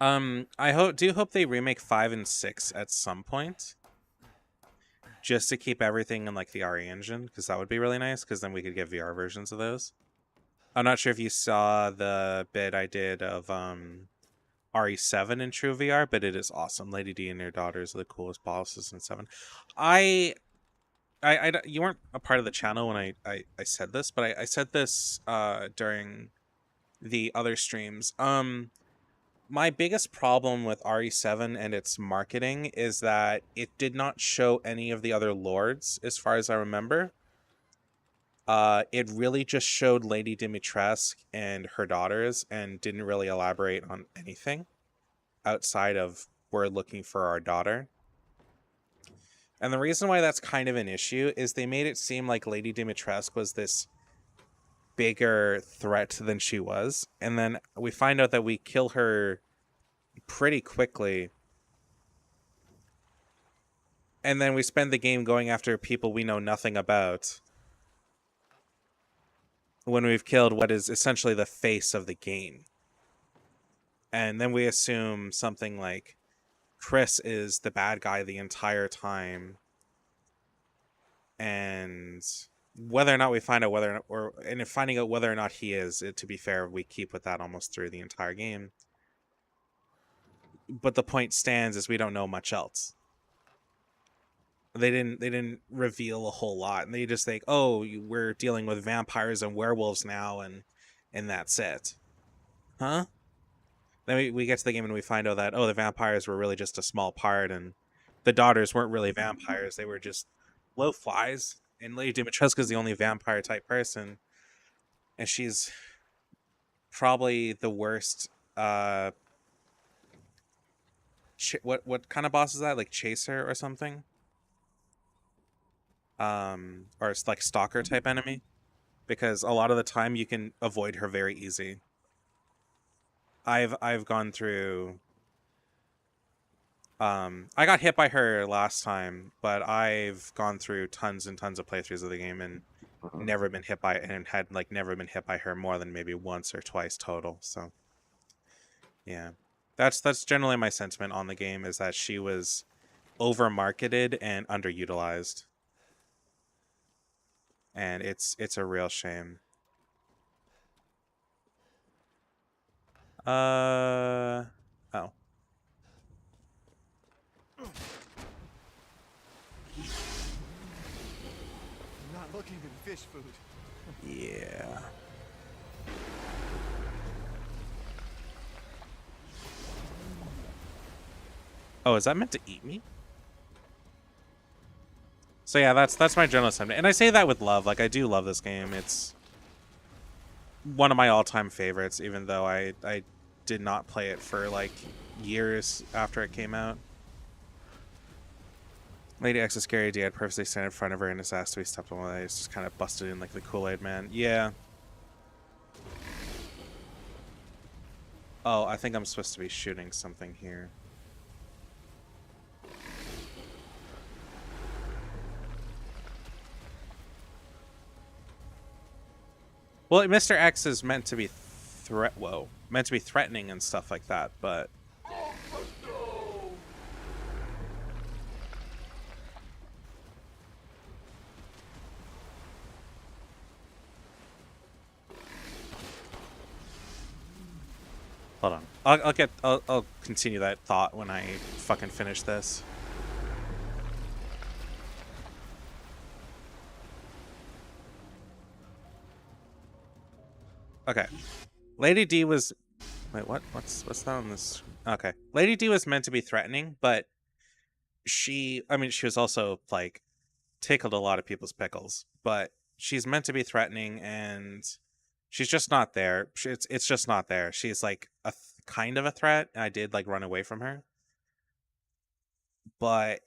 I do hope they remake 5 and 6 at some point. Just to keep everything in like the RE engine, because that would be really nice, because then we could get VR versions of those. I'm not sure if you saw the bit I did of RE7 in true VR, but it is awesome. Lady D and her daughters are the coolest bosses in 7. You weren't a part of the channel when I said this, but I said this during the other streams. My biggest problem with RE7 and its marketing is that it did not show any of the other lords, as far as I remember. It really just showed Lady Dimitrescu and her daughters and didn't really elaborate on anything outside of we're looking for our daughter. And the reason why that's kind of an issue is they made it seem like Lady Dimitrescu was this bigger threat than she was, and then we find out that we kill her pretty quickly, and then we spend the game going after people we know nothing about when we've killed what is essentially the face of the game. And then we assume something like Chris is the bad guy the entire time, and whether or not we find out finding out whether or not he is, to be fair, we keep with that almost through the entire game. But the point stands is we don't know much else. They didn't reveal a whole lot, and they just think, oh, we're dealing with vampires and werewolves now, and that's it. Huh? Then we get to the game and we find out that, oh, the vampires were really just a small part, and the daughters weren't really vampires. They were just blowflies. And Lady Dimitrescu is the only vampire type person, and she's probably the worst. What kind of boss is that? Like chaser or something? Or it's like stalker type enemy, because a lot of the time you can avoid her very easy. I've gone through. I got hit by her last time, but I've gone through tons and tons of playthroughs of the game and never been hit by it, and had like never been hit by her more than maybe once or twice total. So yeah, that's generally my sentiment on the game, is that she was over marketed and underutilized, and it's a real shame. Oh. I'm not looking at fish food. Yeah. Oh, is that meant to eat me? So yeah, that's my general sentiment. And I say that with love. Like, I do love this game. It's one of my all-time favorites, even though I did not play it for like years after it came out. Lady X is scary. Dad purposely stand in front of her and is asked to be stepped on. It's just kind of busted in like the Kool-Aid man. Yeah. Oh, I think I'm supposed to be shooting something here. Well, Mr. X is meant to be meant to be threatening and stuff like that, but hold on. I'll continue that thought when I fucking finish this. Okay. Lady D was... Wait, what? What's that on this? Okay. Lady D was meant to be threatening, but she was also, like, tickled a lot of people's pickles. But she's meant to be threatening, and she's just not there. It's just not there. She's, like, a kind of a threat, and I did, like, run away from her. But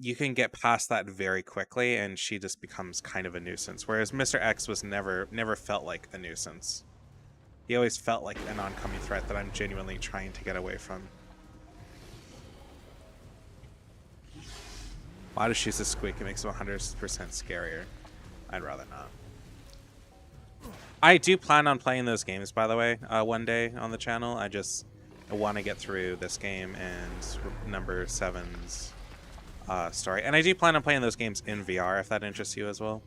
you can get past that very quickly, and she just becomes kind of a nuisance. Whereas Mr. X was never felt like a nuisance. He always felt like an oncoming threat that I'm genuinely trying to get away from. Why does Shoes squeak? It makes him 100% scarier. I'd rather not. I do plan on playing those games, by the way, one day on the channel. I want to get through this game and number 7's story. And I do plan on playing those games in VR, if that interests you as well.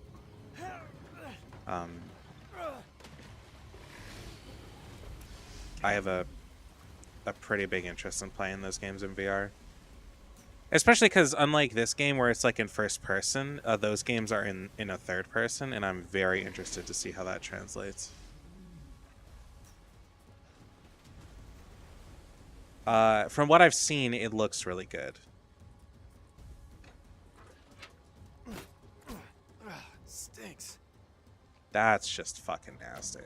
I have a pretty big interest in playing those games in VR. Especially because unlike this game where it's like in first person, those games are in a third person, and I'm very interested to see how that translates. From what I've seen, it looks really good. Stinks. That's just fucking nasty.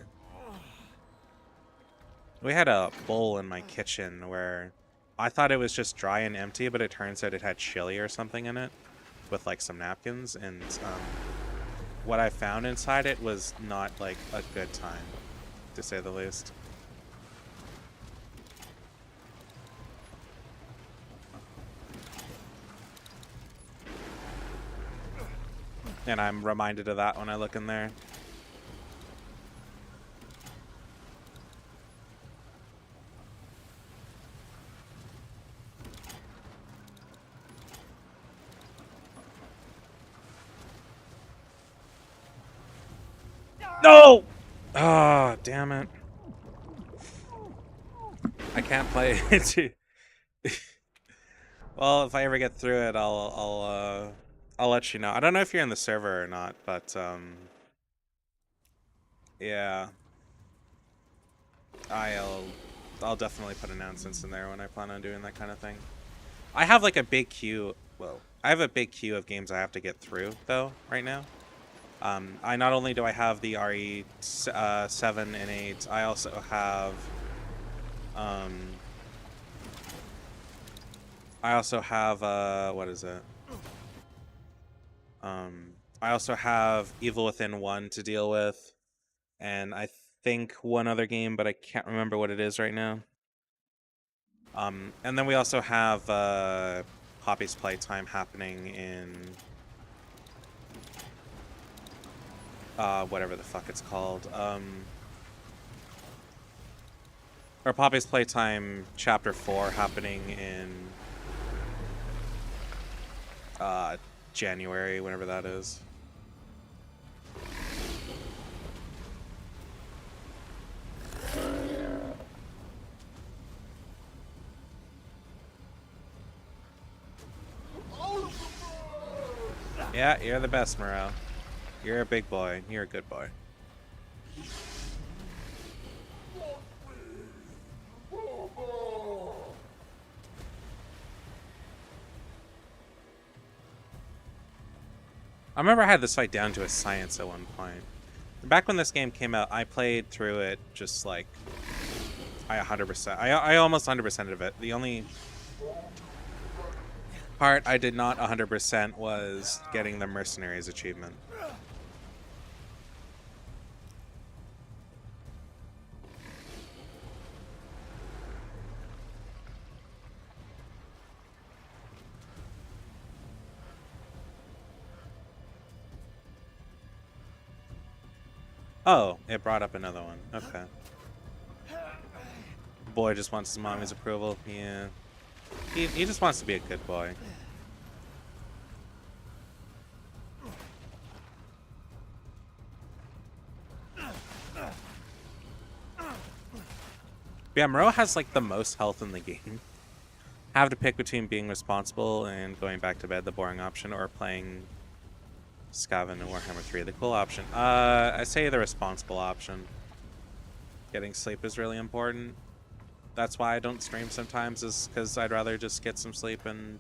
We had a bowl in my kitchen where I thought it was just dry and empty, but it turns out it had chili or something in it with like some napkins, and what I found inside it was not like a good time, to say the least. And I'm reminded of that when I look in there. No! Oh, damn it. I can't play it. Well, if I ever get through it, I'll let you know. I don't know if you're in the server or not, but yeah. I'll definitely put announcements in there when I plan on doing that kind of thing. I have like a big queue. Well, I have a big queue of games I have to get through though right now. I not only do I have the RE 7 and 8, I also have what is it? I also have Evil Within 1 to deal with, and I think one other game, but I can't remember what it is right now. And then we also have Poppy's Playtime happening in whatever the fuck it's called. Or Poppy's Playtime Chapter 4 happening in January, whenever that is. Yeah, you're the best, Morel. You're a big boy. You're a good boy. I remember I had this fight down to a science at one point. Back when this game came out, I played through it just like I 100%. I almost 100%ed of it. The only part I did not 100% was getting the Mercenaries achievement. Oh, it brought up another one. Okay. Boy just wants his mommy's approval. Yeah. He just wants to be a good boy. Yeah, Moreau has like the most health in the game. Have to pick between being responsible and going back to bed, the boring option, or playing Skaven and Warhammer 3, the cool option. I say the responsible option. Getting sleep is really important. That's why I don't stream sometimes, is because I'd rather just get some sleep and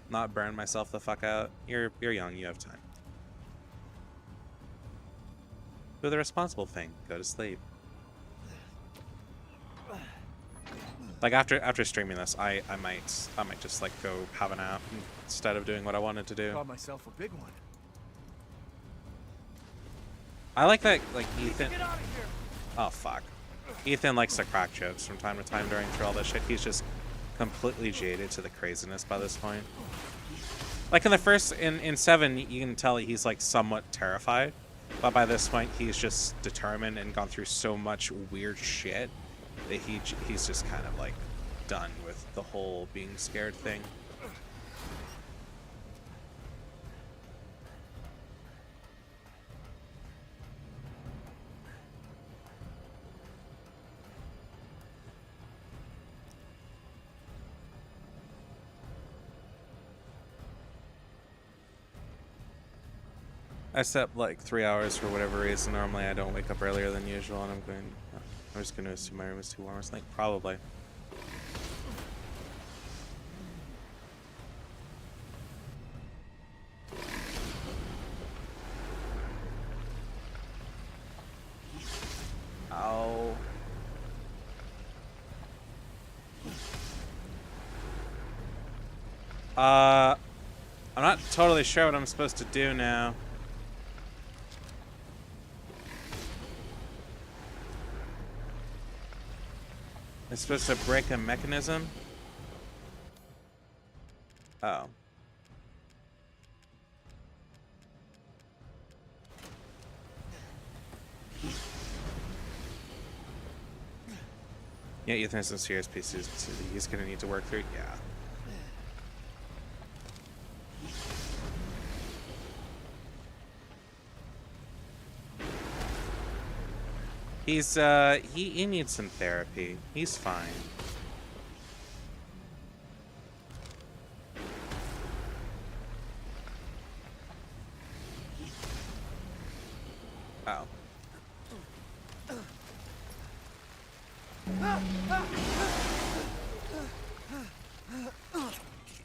not burn myself the fuck out. You're young, you have time. Do the responsible thing. Go to sleep. Like after streaming this, I might just like go have a nap instead of doing what I wanted to do. Caught myself a big one. I like that, like Ethan. Oh fuck. Ethan likes to crack jokes from time to time through all this shit. He's just completely jaded to the craziness by this point. Like in the first in 7, you can tell he's like somewhat terrified, but by this point he's just determined and gone through so much weird shit that he's just kind of like done with the whole being scared thing. I slept like 3 hours for whatever reason. Normally I don't wake up earlier than usual, and I'm just going to assume my room is too warm. It's like probably. Ow. I'm not totally sure what I'm supposed to do now. I'm supposed to break a mechanism? Oh. Yeah, Ethan has some serious pieces he's gonna need to work through. Yeah. He's he needs some therapy. He's fine. Oh.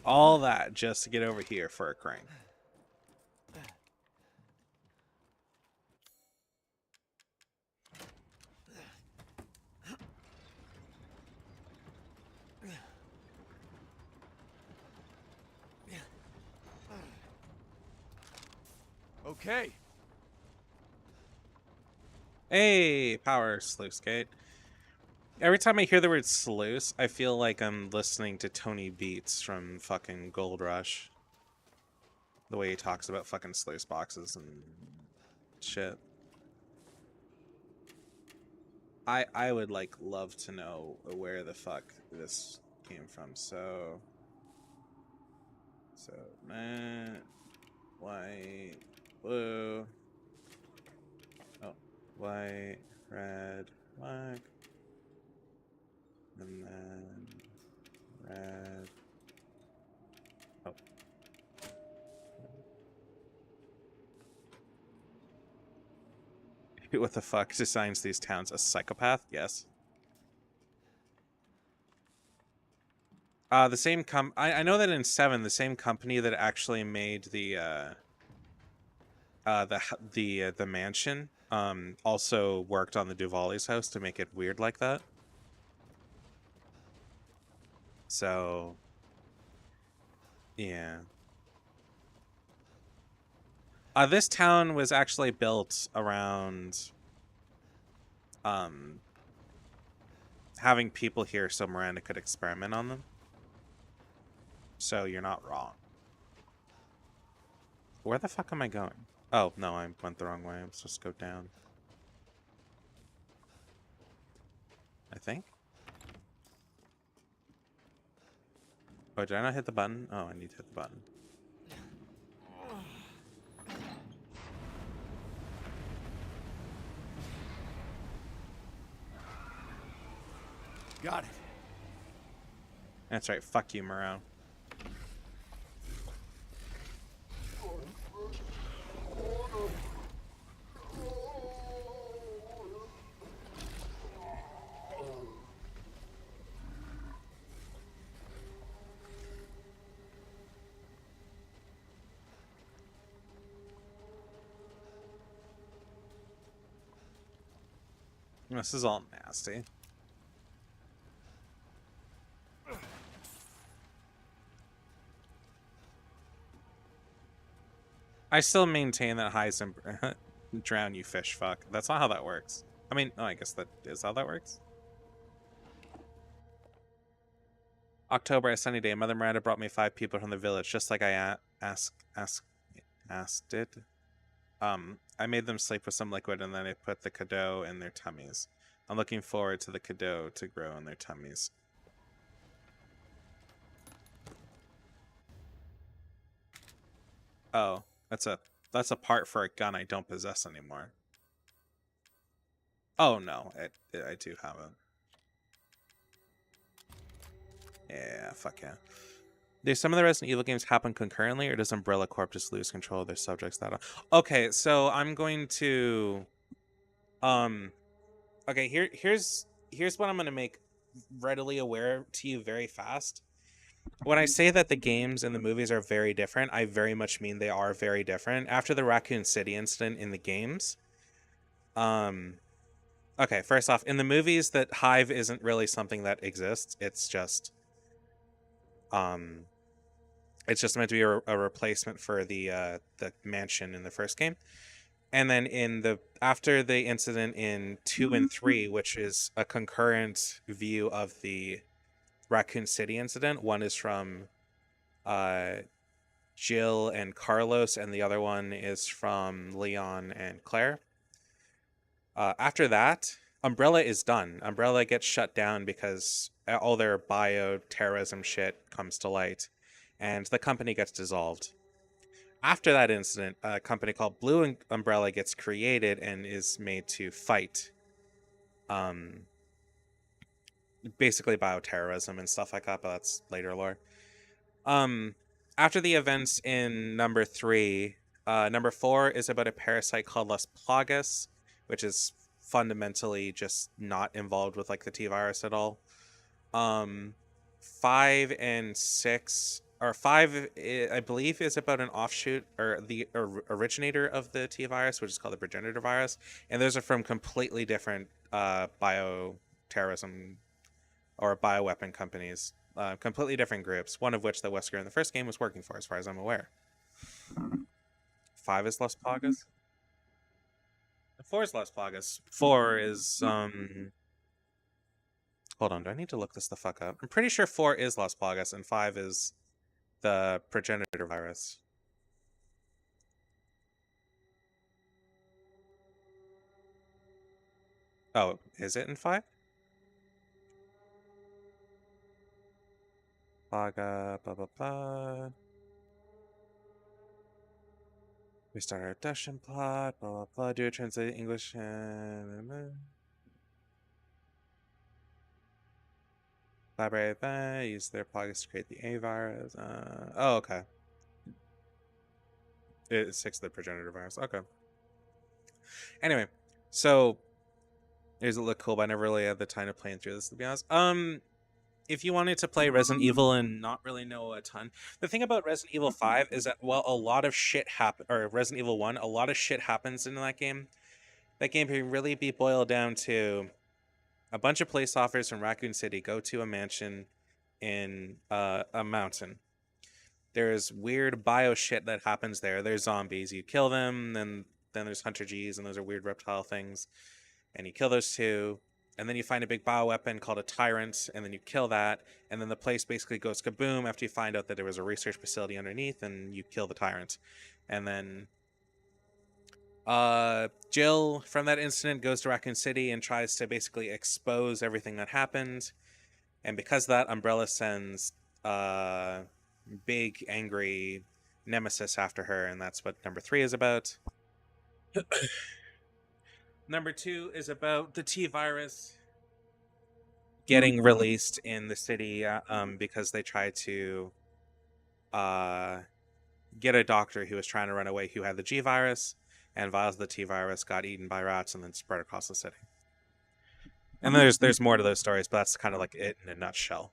All that just to get over here for a crank. Okay. Hey, power sluice gate. Every time I hear the word sluice, I feel like I'm listening to Tony Beats from fucking Gold Rush. The way he talks about fucking sluice boxes and shit. I would like love to know where the fuck this came from. So matte, white, blue. Oh, white, red, black. And then red. Oh. What the fuck assigns these towns a psychopath? Yes. The same I know that in 7, the same company that actually made the mansion also worked on the Duvali's house to make it weird like that. So yeah. This town was actually built around having people here so Miranda could experiment on them. So you're not wrong. Where the fuck am I going? Oh, no, I went the wrong way. I'm supposed to go down. I think. Oh, did I not hit the button? Oh, I need to hit the button. Got it. That's right. Fuck you, Moreau. This is all nasty. I still maintain that Heisenberg drown you fish fuck. That's not how that works. I mean, oh, I guess that is how that works. October, a sunny day. Mother Miranda brought me 5 people from the village, just like I asked it. I made them sleep with some liquid, and then I put the cadeau in their tummies. I'm looking forward to the cadeau to grow in their tummies. Oh, that's a part for a gun I don't possess anymore. Oh no, I do have it. Yeah, fuck yeah. Do some of the Resident Evil games happen concurrently, or does Umbrella Corp just lose control of their subjects that Okay, so I'm going to okay, here's what I'm gonna make readily aware to you very fast. When I say that the games and the movies are very different, I very much mean they are very different. After the Raccoon City incident in the games, okay, first off, in the movies, that Hive isn't really something that exists. It's just meant to be a replacement for the mansion in the first game. And then after the incident in 2 and 3, which is a concurrent view of the Raccoon City incident, one is from Jill and Carlos, and the other one is from Leon and Claire. After that, Umbrella is done. Umbrella gets shut down because all their bioterrorism shit comes to light, and the company gets dissolved. After that incident, a company called Blue Umbrella gets created and is made to fight basically bioterrorism and stuff like that, but that's later lore. After the events in number 3, number 4 is about a parasite called Las Plagas, which is fundamentally just not involved with like the T-virus at all. 5 and 6, or 5, I believe, is about an offshoot or the originator of the T-virus, which is called the progenitor virus, and those are from completely different bioterrorism or bioweapon companies, completely different groups, one of which the Wesker in the first game was working for, as far as I'm aware. 5 is Las Plagas? 4 is Las Plagas. 4 is, hold on, do I need to look this the fuck up? I'm pretty sure 4 is Las Plagas, and 5 is the progenitor virus. Oh, is it in 5? Plaga, blah, blah, blah. We start our abduction plot, blah, blah, blah. Do a translate English and... Collaborate with that. Use their plugins to create the A virus. Oh, okay. It's 6, the progenitor virus. Okay. Anyway, so... Does it look cool, but I never really had the time to play through this, to be honest. If you wanted to play Resident Evil and not really know a ton, the thing about Resident Evil 5 is that, well, a lot of shit or Resident Evil 1, a lot of shit happens in that game. That game can really be boiled down to a bunch of police officers from Raccoon City go to a mansion in a mountain. There's weird bio shit that happens there. There's zombies. You kill them, then there's Hunter G's, and those are weird reptile things. And you kill those two. And then you find a big bioweapon called a Tyrant, and then you kill that, and then the place basically goes kaboom after you find out that there was a research facility underneath, and you kill the Tyrant. And then Jill, from that incident, goes to Raccoon City and tries to basically expose everything that happened. And because of that, Umbrella sends big, angry nemesis after her, and that's what number 3 is about. Number 2 is about the T-virus getting released in the city because they tried to get a doctor who was trying to run away who had the G-virus, and vials of the T-virus got eaten by rats and then spread across the city. And there's more to those stories, but that's kind of like it in a nutshell.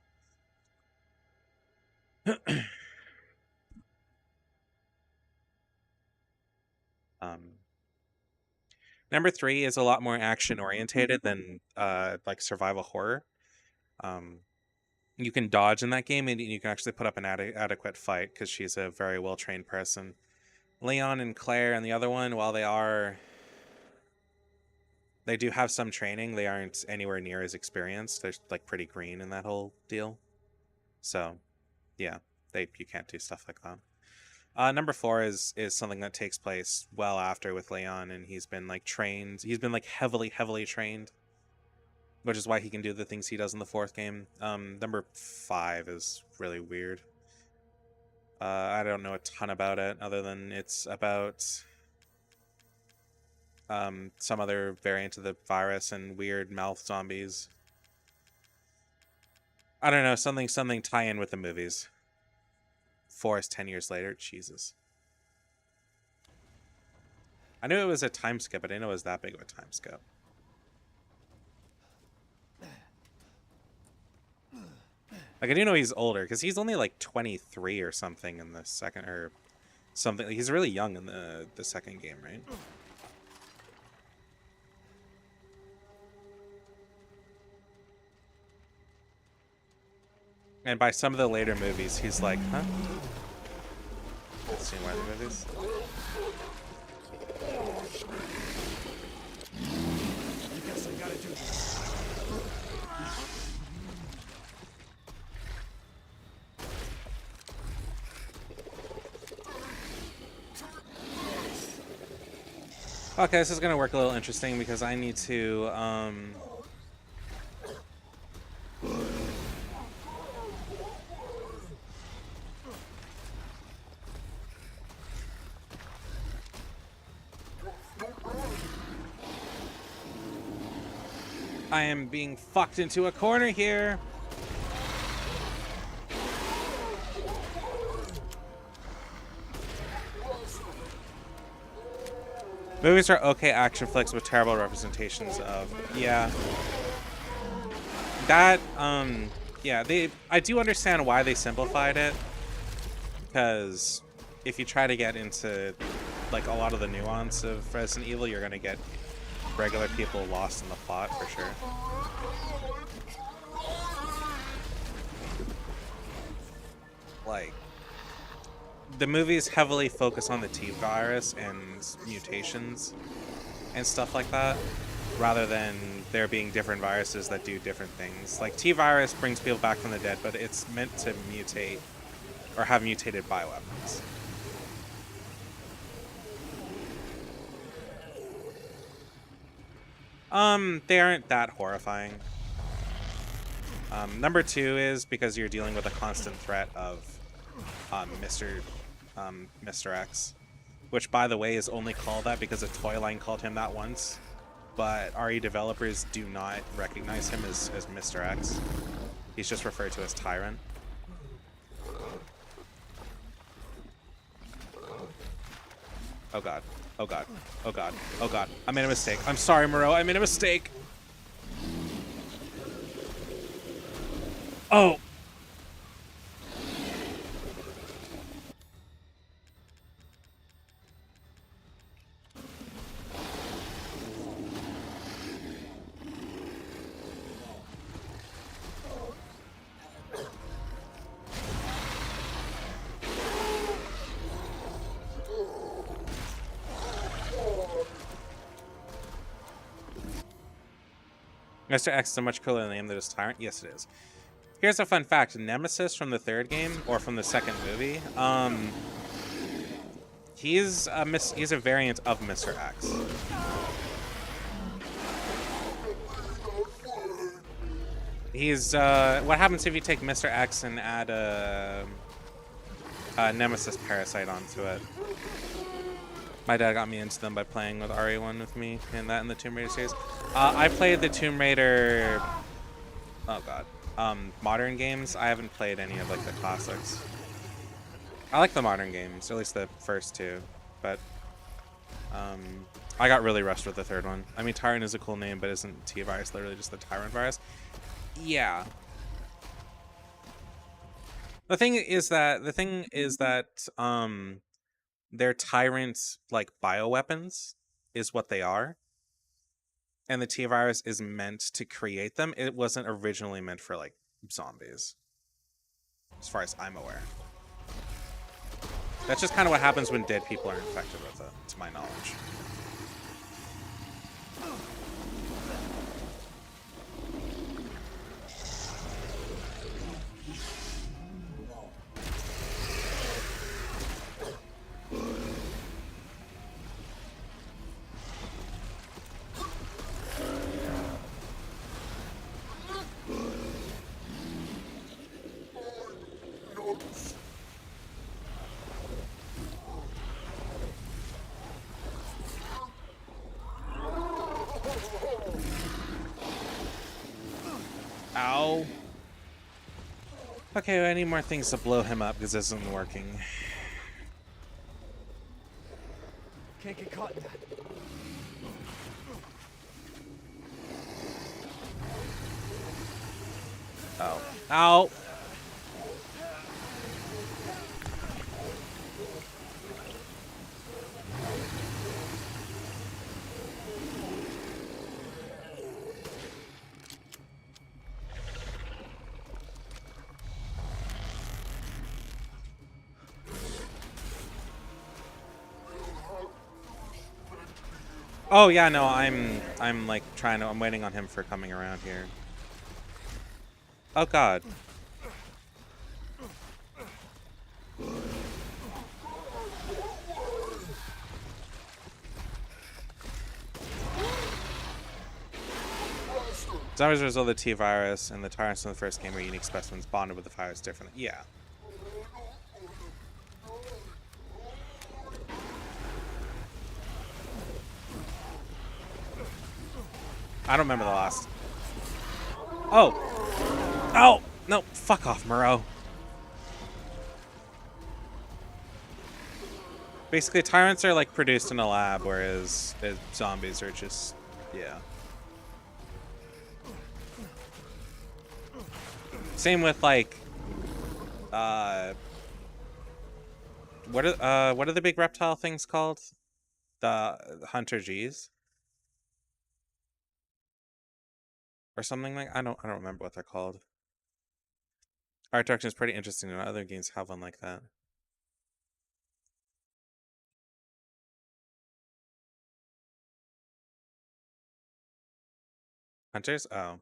Number 3 is a lot more action orientated than like survival horror. You can dodge in that game, and you can actually put up an adequate fight because she's a very well trained person. Leon and Claire and the other one, while they do have some training, they aren't anywhere near as experienced. They're like pretty green in that whole deal. So, yeah, you can't do stuff like that. Number 4 is something that takes place well after with Leon, and he's been like trained. He's been like heavily trained, which is why he can do the things he does in the 4th game. Number 5 is really weird. I don't know a ton about it, other than it's about some other variant of the virus and weird mouth zombies. I don't know, something tie in with the movies. 4 is 10 years later. Jesus. I knew it was a time skip, but I didn't know it was that big of a time skip. Like, I do know he's older, because he's only like 23 or something in the second, or something. He's really young in the second game, right? And by some of the later movies, he's like, huh? Seen one of the movies? I guess I gotta do this. Okay, this is gonna work a little interesting because I need to I am being fucked into a corner here. Movies are okay action flicks with terrible representations of, yeah. That, yeah, I do understand why they simplified it, because if you try to get into, like, a lot of the nuance of Resident Evil, you're gonna get regular people lost in the plot, for sure. Like, the movies heavily focus on the T-virus and mutations and stuff like that, rather than there being different viruses that do different things. Like, T-virus brings people back from the dead, but it's meant to mutate or have mutated bioweapons. They aren't that horrifying. Number 2 is because you're dealing with a constant threat of Mr. X, which, by the way, is only called that because a toy line called him that once, but RE developers do not recognize him as Mr. X. He's just referred to as Tyrant. Oh god. Oh god. Oh god. Oh god. I made a mistake. I'm sorry, Moreau. I made a mistake. Oh! Mr. X is a much cooler name than just Tyrant. Yes, it is. Here's a fun fact. Nemesis from the 3rd game, or from the 2nd movie, he's a variant of Mr. X. He's, what happens if you take Mr. X and add a Nemesis parasite onto it? My dad got me into them by playing with RE1 with me, and that in the Tomb Raider series. I played the Tomb Raider, oh god, modern games. I haven't played any of like the classics. I like the modern games, at least the first 2, but I got really rushed with the 3rd one. I mean, Tyrant is a cool name, but isn't T-virus literally just the Tyrant virus? Yeah. The thing is that their Tyrant, like, bioweapons is what they are. And the T-virus is meant to create them. It wasn't originally meant for, like, zombies. As far as I'm aware. That's just kind of what happens when dead people are infected with it, to my knowledge. Okay, I need more things to blow him up because this isn't working. Can't get caught in that. Oh. Ow! Oh yeah, no, I'm like I'm waiting on him for coming around here. Oh god. Zombies result of the T-virus, and the tyrants in the first game were unique specimens bonded with the virus differently. Yeah. I don't remember the last. Oh! Oh! No, fuck off, Moreau. Basically, tyrants are like produced in a lab, whereas zombies are just, yeah. Same with like, what are the big reptile things called? The Hunter G's? Or something like, I don't remember what they're called. Art direction is pretty interesting, and other games have one like that. Hunters? Oh.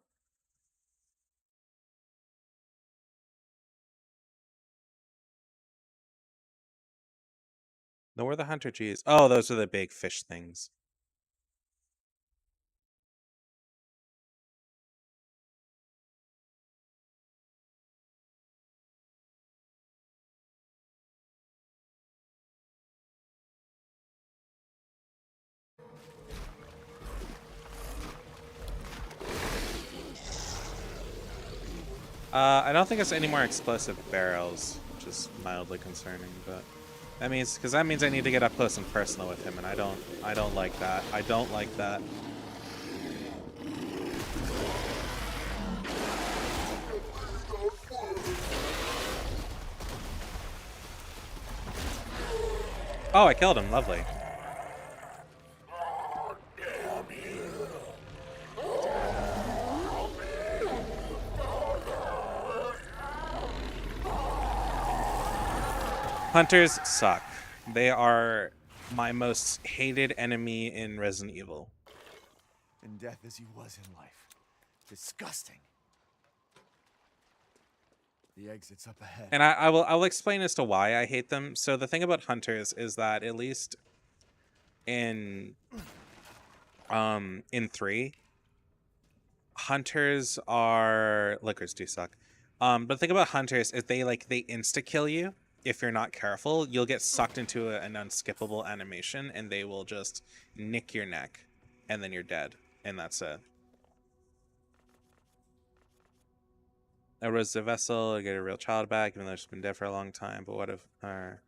No, where are the Hunter G's? Oh, those are the big fish things. I don't think it's any more explosive barrels, which is mildly concerning, but that means I need to get up close and personal with him, and I don't like that. I don't like that. Oh, I killed him. Lovely. Hunters suck. They are my most hated enemy in Resident Evil. In death as he was in life. Disgusting. The exit's up ahead. And I'll explain as to why I hate them. So the thing about hunters is that at least in 3, hunters are lickers do suck. But the thing about hunters is they insta kill you. If you're not careful, you'll get sucked into an unskippable animation, and they will just nick your neck, and then you're dead, and that's it. I rose the vessel, I get a real child back, even though she's been dead for a long time. But what if a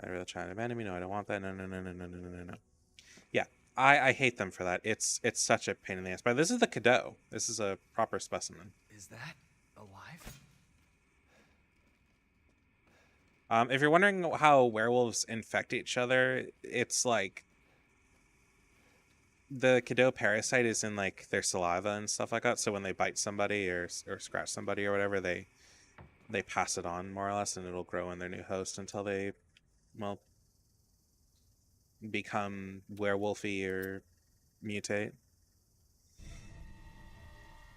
real child abandoned me? No, I don't want that. No. Yeah, I hate them for that. It's such a pain in the ass. But this is the Cadeau. This is a proper specimen. Is that alive? If you're wondering how werewolves infect each other, it's like the Cadeau parasite is in like their saliva and stuff like that. So when they bite somebody or scratch somebody or whatever, they pass it on more or less, and it'll grow in their new host until they, well, become werewolfy or mutate.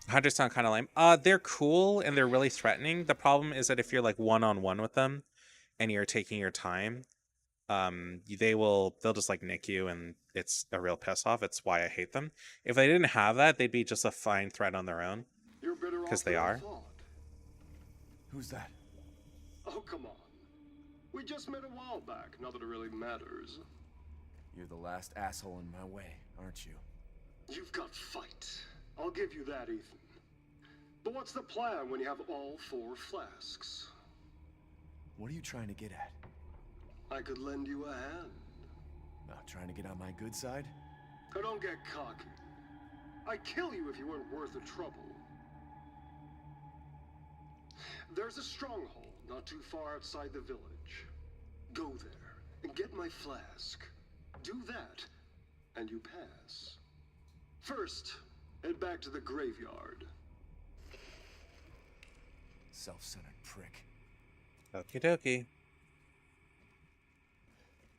Hunters sound kind of lame. They're cool and they're really threatening. The problem is that if you're like one-on-one with them and you're taking your time, they'll just like nick you, and it's a real piss off. It's why I hate them. If they didn't have that, they'd be just a fine threat on their own. Because they are. Who's that? Oh, come on. We just met a while back, not that it really matters. You're the last asshole in my way, aren't you? You've got fight. I'll give you that, Ethan. But what's the plan when you have all 4 flasks? What are you trying to get at? I could lend you a hand. Not trying to get on my good side? Now don't get cocky. I'd kill you if you weren't worth the trouble. There's a stronghold not too far outside the village. Go there and get my flask. Do that, and you pass. First, head back to the graveyard. Self-centered prick. Okie dokie.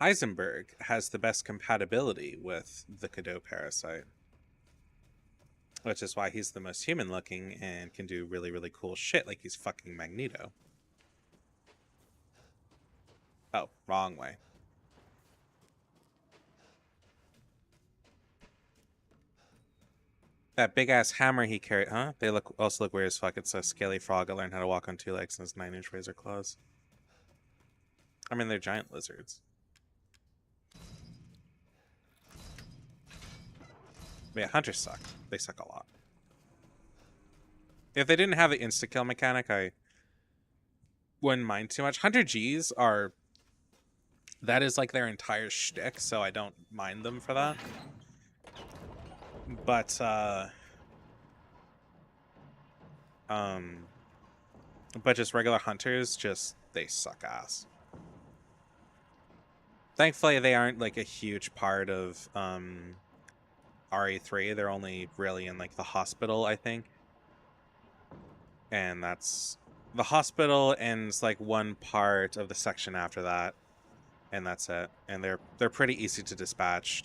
Heisenberg has the best compatibility with the Cadeau parasite, which is why he's the most human looking and can do really, really cool shit like he's fucking Magneto. Oh, wrong way. That big ass hammer he carried, huh? They also look weird as fuck. It's a scaly frog that learned how to walk on 2 legs and has 9-inch razor claws. I mean, they're giant lizards. But yeah, hunters suck. They suck a lot. If they didn't have the insta-kill mechanic, I wouldn't mind too much. Hunter Gs are... That is like their entire shtick, so I don't mind them for that. But just regular hunters, they suck ass. Thankfully, they aren't like a huge part of RE3. They're only really in like the hospital, I think. And that's the hospital ends like one part of the section after that. And that's it. And they're pretty easy to dispatch.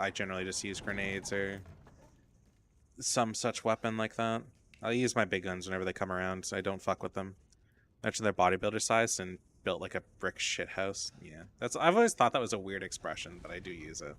I generally just use grenades or some such weapon like that. I'll use my big guns whenever they come around, so I don't fuck with them. Imagine they're bodybuilder sized and built like a brick shit house. Yeah. I've always thought that was a weird expression, but I do use it.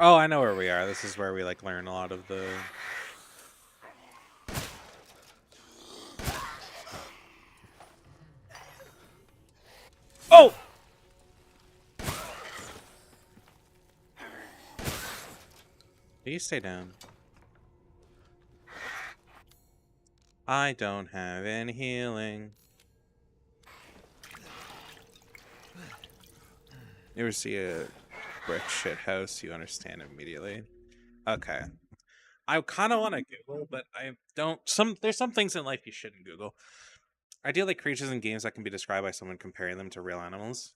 Oh, I know where we are. This is where we like learn a lot of the... Oh! You stay down. I don't have any healing. You ever see a brick shit house, you understand immediately. Okay. I kind of want to Google, but I don't. There's some things in life you shouldn't Google. Ideally, creatures in games that can be described by someone comparing them to real animals.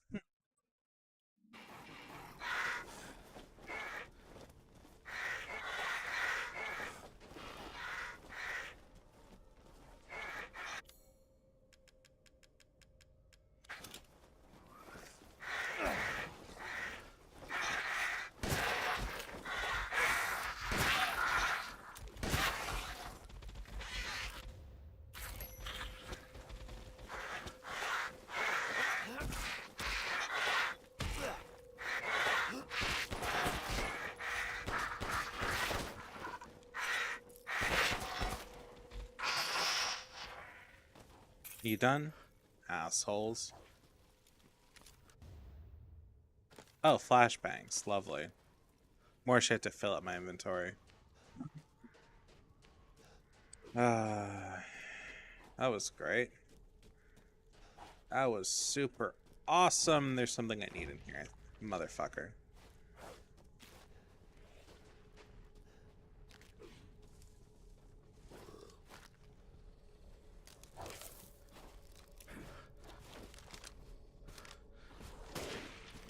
You done? Assholes. Oh, flashbangs. Lovely. More shit to fill up my inventory. That was great. That was super awesome. There's something I need in here. Motherfucker.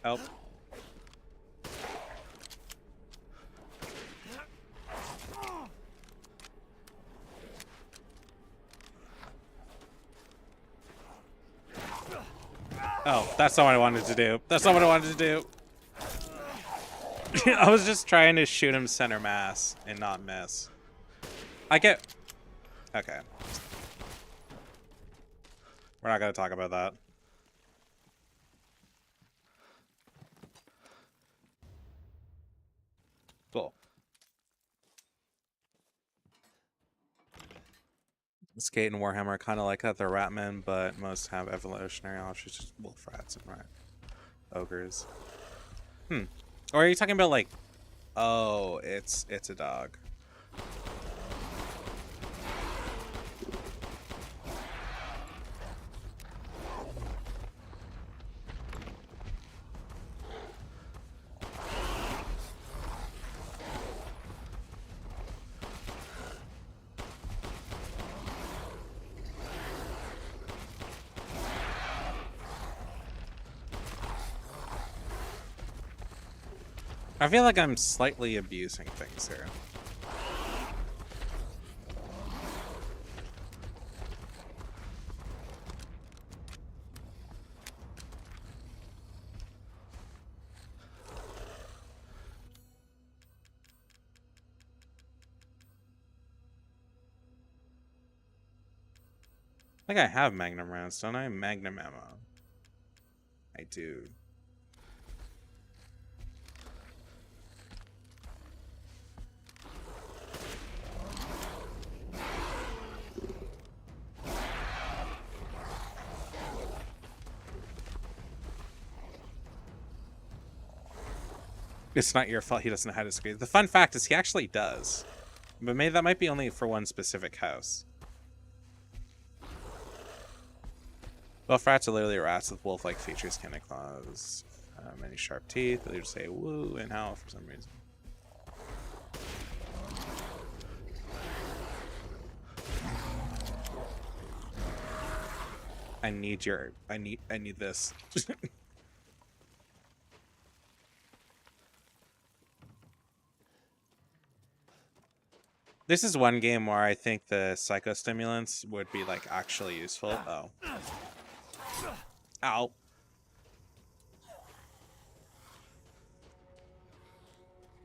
Help. Oh, that's not what I wanted to do. That's not what I wanted to do. I was just trying to shoot him center mass and not miss. I get... Okay. We're not going to talk about that. Cool. Skate and Warhammer are kind of like that. They're Ratmen, but most have evolutionary options, just wolf rats and ogres. Or are you talking about like... Oh, it's a dog. I feel like I'm slightly abusing things here. I think I have Magnum rounds, don't I? Magnum ammo. I do. It's not your fault he doesn't know how to scream. The fun fact is he actually does. But maybe that might be only for one specific house. Wolf rats are literally rats with wolf-like features, cannon claws, many sharp teeth. They just say woo and howl for some reason. I need this. This is one game where I think the psychostimulants would be like actually useful. Oh. Ow.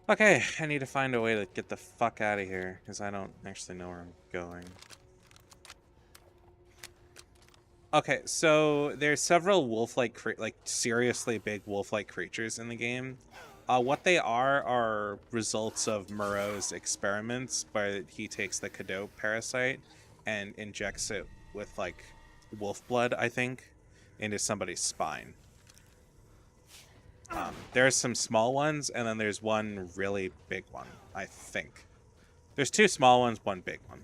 Okay, I need to find a way to get the fuck out of here because I don't actually know where I'm going. Okay, so there's several wolf-like, like seriously big wolf-like creatures in the game. What they are results of Moreau's experiments, where he takes the Cadeau parasite and injects it with like wolf blood, I think, into somebody's spine. There's some small ones, and then there's one really big one, I think. There's two small ones, one big one.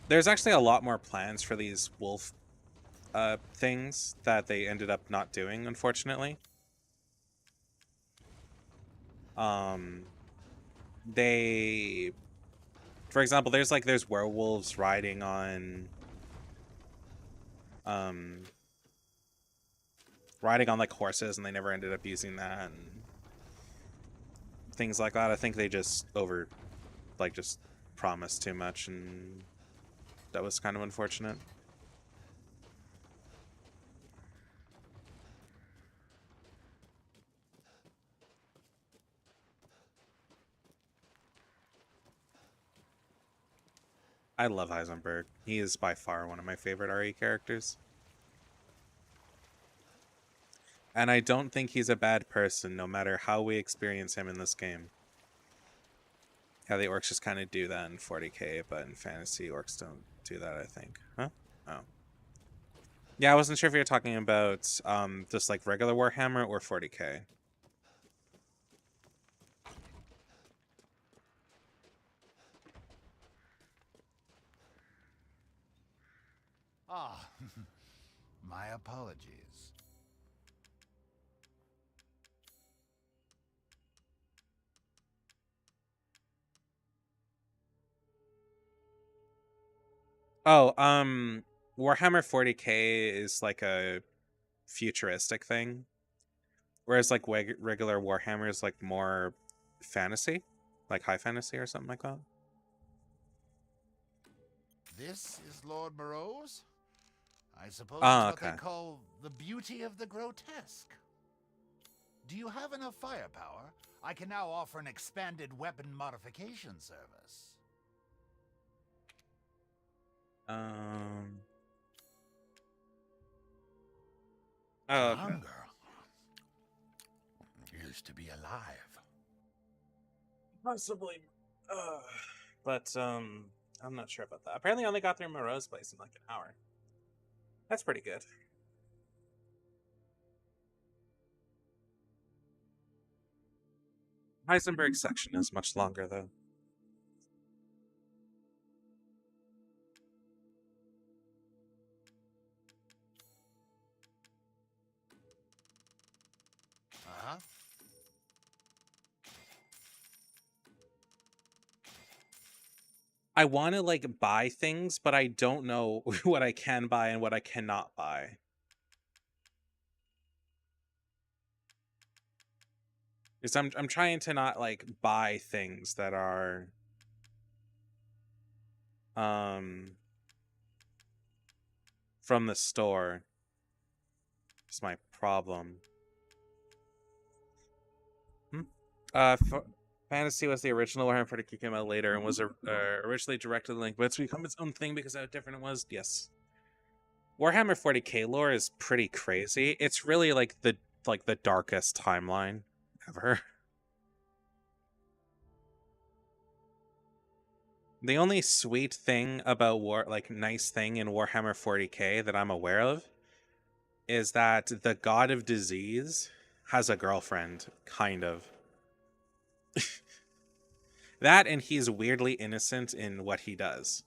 There's actually a lot more plans for these wolf things that they ended up not doing, unfortunately. They, for example, there's werewolves riding on like horses, and they never ended up using that and things like that. I think they just just promised too much, and that was kind of unfortunate. I love Heisenberg. He is by far one of my favorite RE characters. And I don't think he's a bad person, no matter how we experience him in this game. Yeah, the orcs just kind of do that in 40k, but in fantasy, orcs don't do that, I think. Huh? Oh. Yeah, I wasn't sure if you were talking about just like regular Warhammer or 40k. Ah, my apologies. Oh, Warhammer 40k is like a futuristic thing, whereas like regular Warhammer is like more fantasy, like high fantasy or something like that. This is Lord Moreau's? I suppose Oh, that's what okay. they call the beauty of the grotesque. Do you have enough firepower? I can now offer an expanded weapon modification service. Oh, okay. Hunger used to be alive. Possibly. But I'm not sure about that. Apparently, I only got through Moreau's place in like an hour. That's pretty good. Heisenberg's section is much longer though. Uh-huh. I want to like buy things, but I don't know what I can buy and what I cannot buy. Because I'm trying to not like buy things that are from the store. It's my problem. Fantasy was the original. Warhammer 40K came out later and was originally directed link, but it's become its own thing because of how different it was. Yes. Warhammer 40K lore is pretty crazy. It's really like the darkest timeline ever. The only sweet thing about nice thing in Warhammer 40K that I'm aware of is that the god of disease has a girlfriend, kind of. That, and he's weirdly innocent in what he does.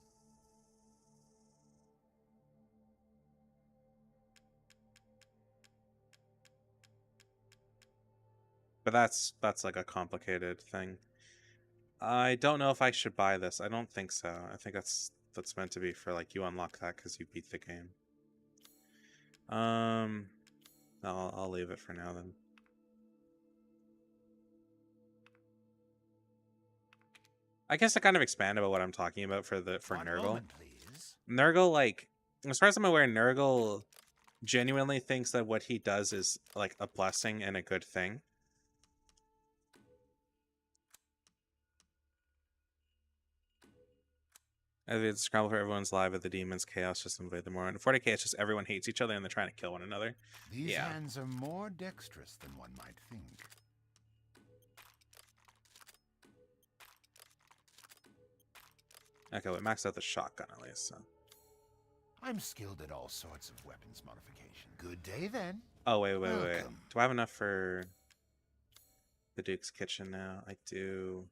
But that's like a complicated thing. I don't know if I should buy this. I don't think so. I think that's meant to be for like you unlock that because you beat the game. I'll leave it for now then. I guess I kind of expand about what I'm talking about for Nurgle. Moment, please. Nurgle, like, as far as I'm aware, Nurgle genuinely thinks that what he does is like a blessing and a good thing. It's scramble for everyone's live at the demons. Chaos just invade the more. In 40K, it's just everyone hates each other and they're trying to kill one another. These hands are more dexterous than one might think. Okay, we maxed out the shotgun at least. So. I'm skilled at all sorts of weapons modification. Good day then. Oh wait. Do I have enough for the Duke's Kitchen now? I do.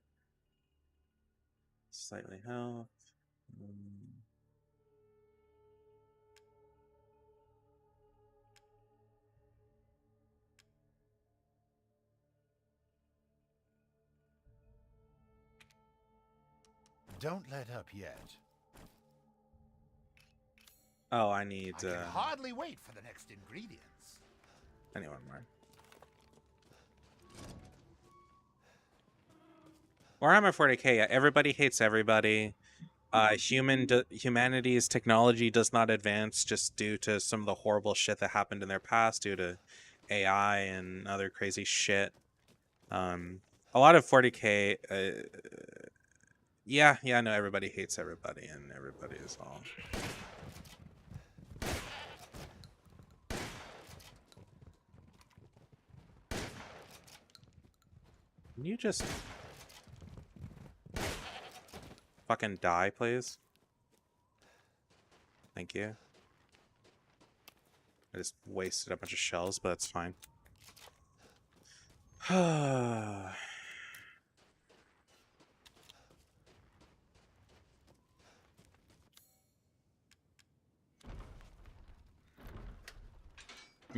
Slightly health. Don't let up yet. Oh, I need. I can hardly wait for the next ingredients. I need one more. Warhammer 40K, yeah, everybody hates everybody. Humanity's technology does not advance just due to some of the horrible shit that happened in their past due to AI and other crazy shit. A lot of 40K, no, everybody hates everybody and everybody is all... Can you just fucking die, please? Thank you. I just wasted a bunch of shells, but that's fine.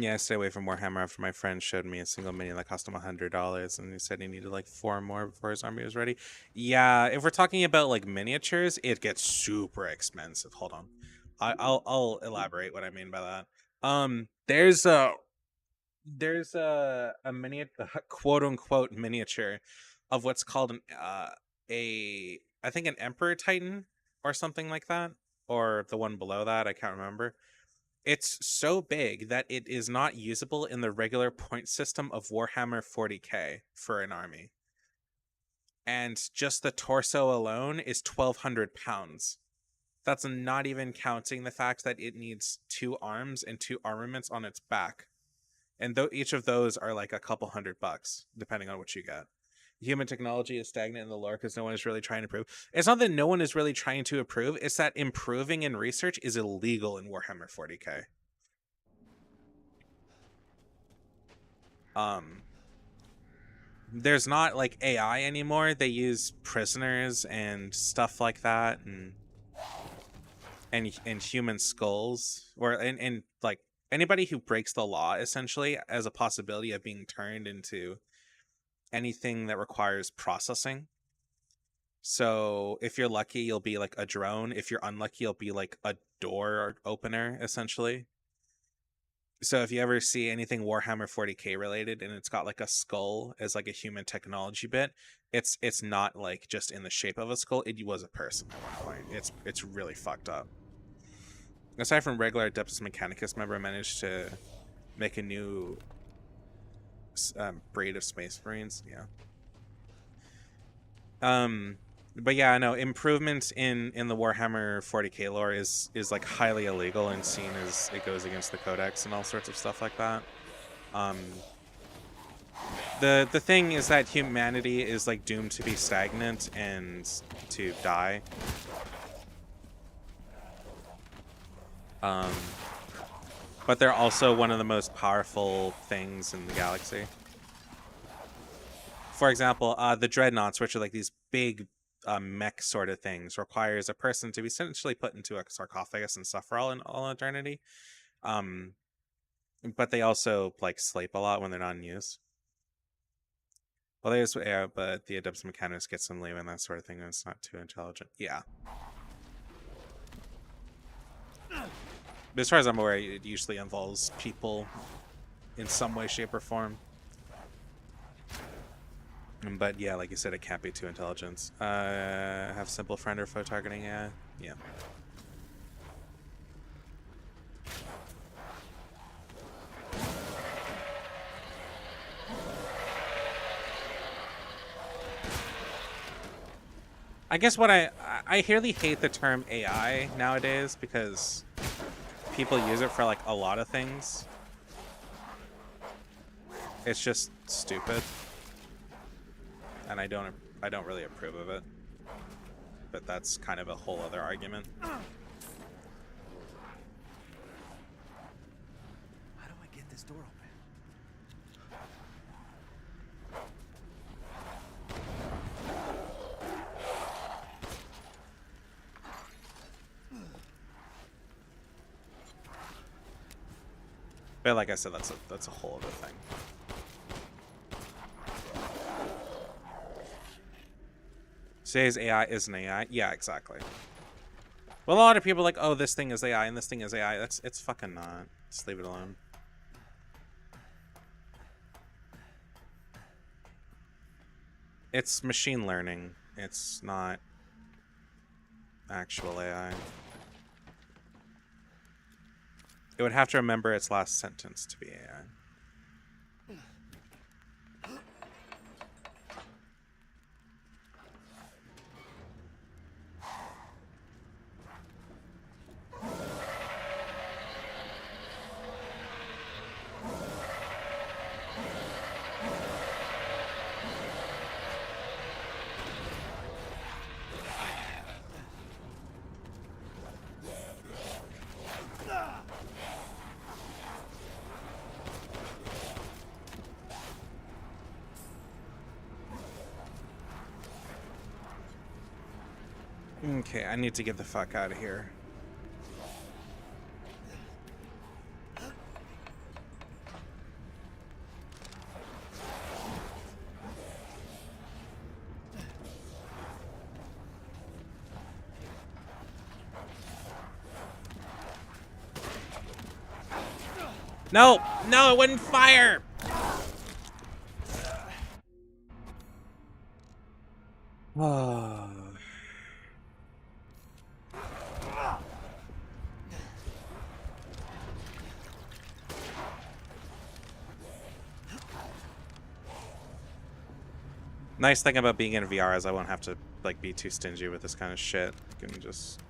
Yeah, I stay away from Warhammer after my friend showed me a single minion that cost him $100, and he said he needed like 4 more before his army was ready. Yeah, if we're talking about like miniatures, it gets super expensive. Hold on, I'll elaborate what I mean by that. There's a quote unquote miniature of what's called I think an Emperor Titan or something like that, or the one below that, I can't remember. It's so big that it is not usable in the regular point system of Warhammer 40k for an army. And just the torso alone is 1,200 pounds. That's not even counting the fact that it needs 2 arms and 2 armaments on its back. And though each of those are like a couple $100, depending on what you get. Human technology is stagnant in the lore because no one is really trying to improve. It's not that no one is really trying to improve, it's that improving in research is illegal in Warhammer 40k. There's not like AI anymore. They use prisoners and stuff like that, and human skulls, or and like anybody who breaks the law essentially as a possibility of being turned into anything that requires processing. So if you're lucky, you'll be like a drone. If you're unlucky, you'll be like a door opener essentially. So if you ever see anything Warhammer 40k related and it's got like a skull as like a human technology bit, it's not like just in the shape of a skull. It was a person at one point. It's really fucked up. Aside from regular Adeptus Mechanicus member, managed to make a new breed of Space Marines. Yeah. But yeah, I know improvements in the Warhammer 40k lore is like highly illegal and seen as it goes against the codex and all sorts of stuff like that. The thing is that humanity is like doomed to be stagnant and to die. But they're also one of the most powerful things in the galaxy. For example, the dreadnoughts, which are like these big mech sort of things, requires a person to be essentially put into a sarcophagus and suffer all eternity. But they also like sleep a lot when they're not in use. Well, there's but the Adeptus Mechanicus gets some leave and that sort of thing, and it's not too intelligent. Yeah. But as far as I'm aware, it usually involves people in some way, shape, or form. But yeah, like you said, it can't be too intelligent. Have simple friend or foe targeting, yeah. I guess what I really hate the term AI nowadays because people use it for like a lot of things. It's just stupid. And I don't really approve of it. But that's kind of a whole other argument. How do I get this door open? But like I said, that's a whole other thing. Today's AI isn't AI. Yeah, exactly. Well, a lot of people are like, oh, this thing is AI and this thing is AI. It's fucking not. Just leave it alone. It's machine learning. It's not actual AI. It would have to remember its last sentence to be AI. Okay, I need to get the fuck out of here. No! No, it wouldn't fire! Oh. Nice thing about being in VR is I won't have to like be too stingy with this kind of shit. You can just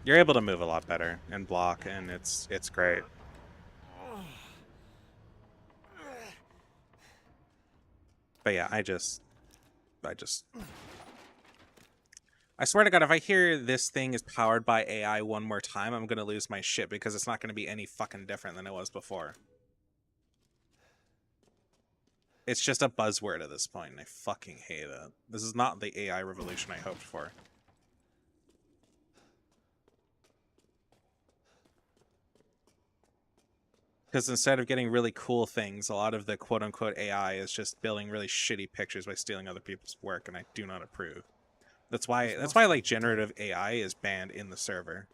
you're able to move a lot better and block, and it's great. But yeah, I swear to God, if I hear this thing is powered by AI one more time, I'm gonna lose my shit because it's not gonna be any fucking different than it was before. It's just a buzzword at this point, and I fucking hate it. This is not the AI revolution I hoped for. Because instead of getting really cool things, a lot of the quote-unquote AI is just building really shitty pictures by stealing other people's work, and I do not approve. That's why like generative AI is banned in the server.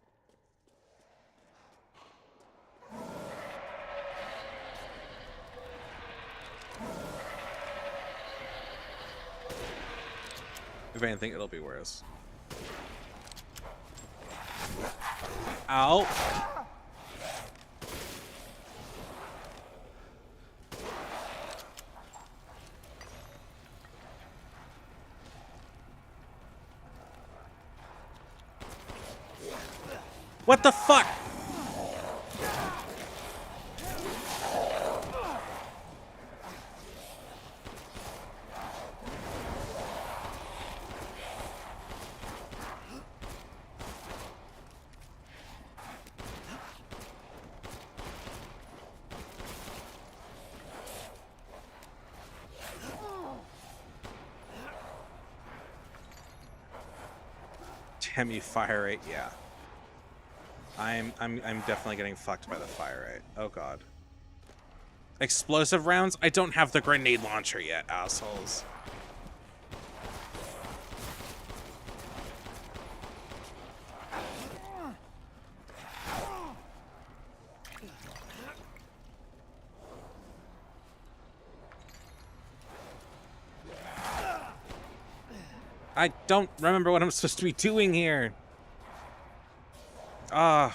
If anything, it'll be worse. Ow! What the fuck? Damn you, fire rate, yeah. I'm definitely getting fucked by the fire rate. Oh god. Explosive rounds? I don't have the grenade launcher yet, assholes. I don't remember what I'm supposed to be doing here. Thought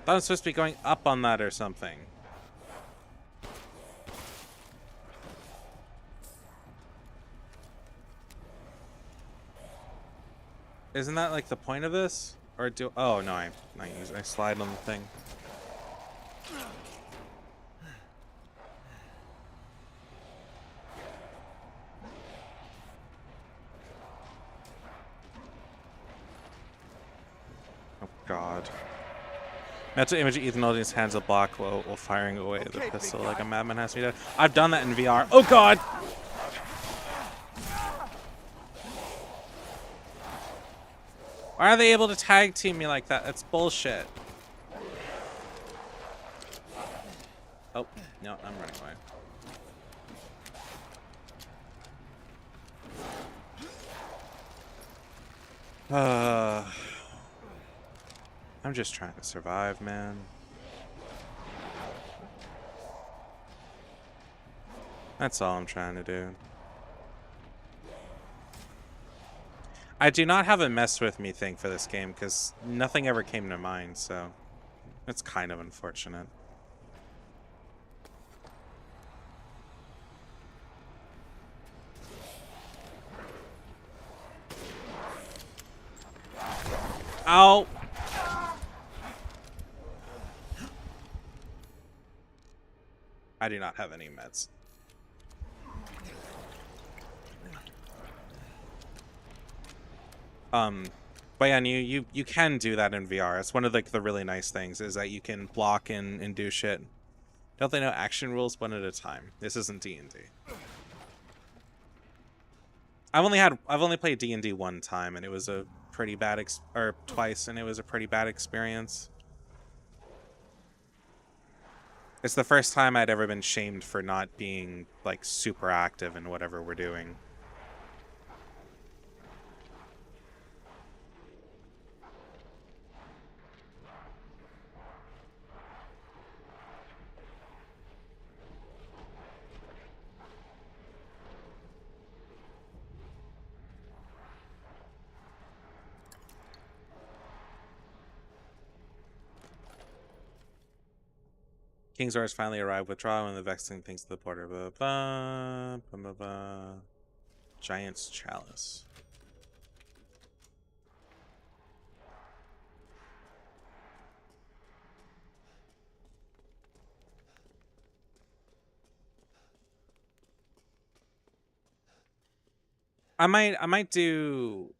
I was supposed to be going up on that or something. Isn't that like the point of this? Or do oh no, I slide on the thing. Oh god. Mental image of Ethan holding his hands a block while firing away the pistol like a madman has to be done. I've done that in VR. Oh god! Why are they able to tag team me like that? That's bullshit. Oh, no, I'm running away. I'm just trying to survive, man. That's all I'm trying to do. I do not have a mess with me thing for this game because nothing ever came to mind, so it's kind of unfortunate. Ow! I do not have any meds. But yeah, and you can do that in VR. It's one of the really nice things is that you can block and do shit. Don't they know action rules one at a time? This isn't D&D. I've only played D&D one time, and it was a pretty bad or twice, and it was a pretty bad experience. It's the first time I'd ever been shamed for not being like super active in whatever we're doing. King's orders finally arrive. Withdraw when the vexing things to the porter. Blah, blah, blah, blah, blah. Giant's Chalice. I might do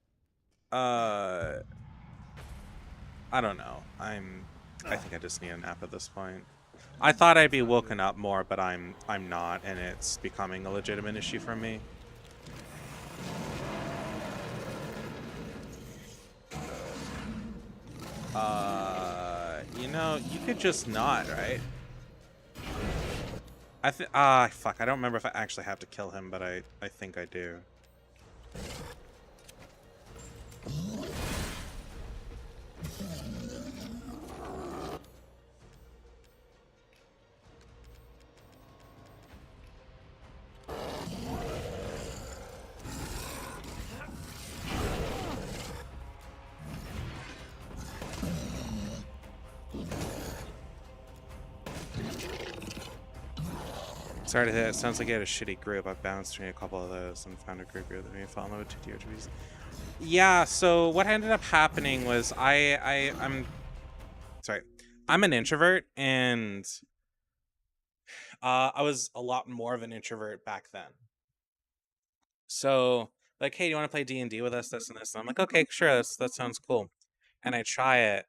I don't know. I think I just need a nap at this point. I thought I'd be woken up more, but I'm not, and it's becoming a legitimate issue for me. You know, you could just not, right? Fuck, I don't remember if I actually have to kill him, but I think I do. Sorry to hear. It sounds like you had a shitty group. I bounced between a couple of those and found a group that made me fall in love with 2D RGBs. Yeah, so what ended up happening was I'm an introvert, and I was a lot more of an introvert back then. So, like, hey, do you want to play D&D with us, this and this? And I'm like, okay, sure, that sounds cool. And I try it,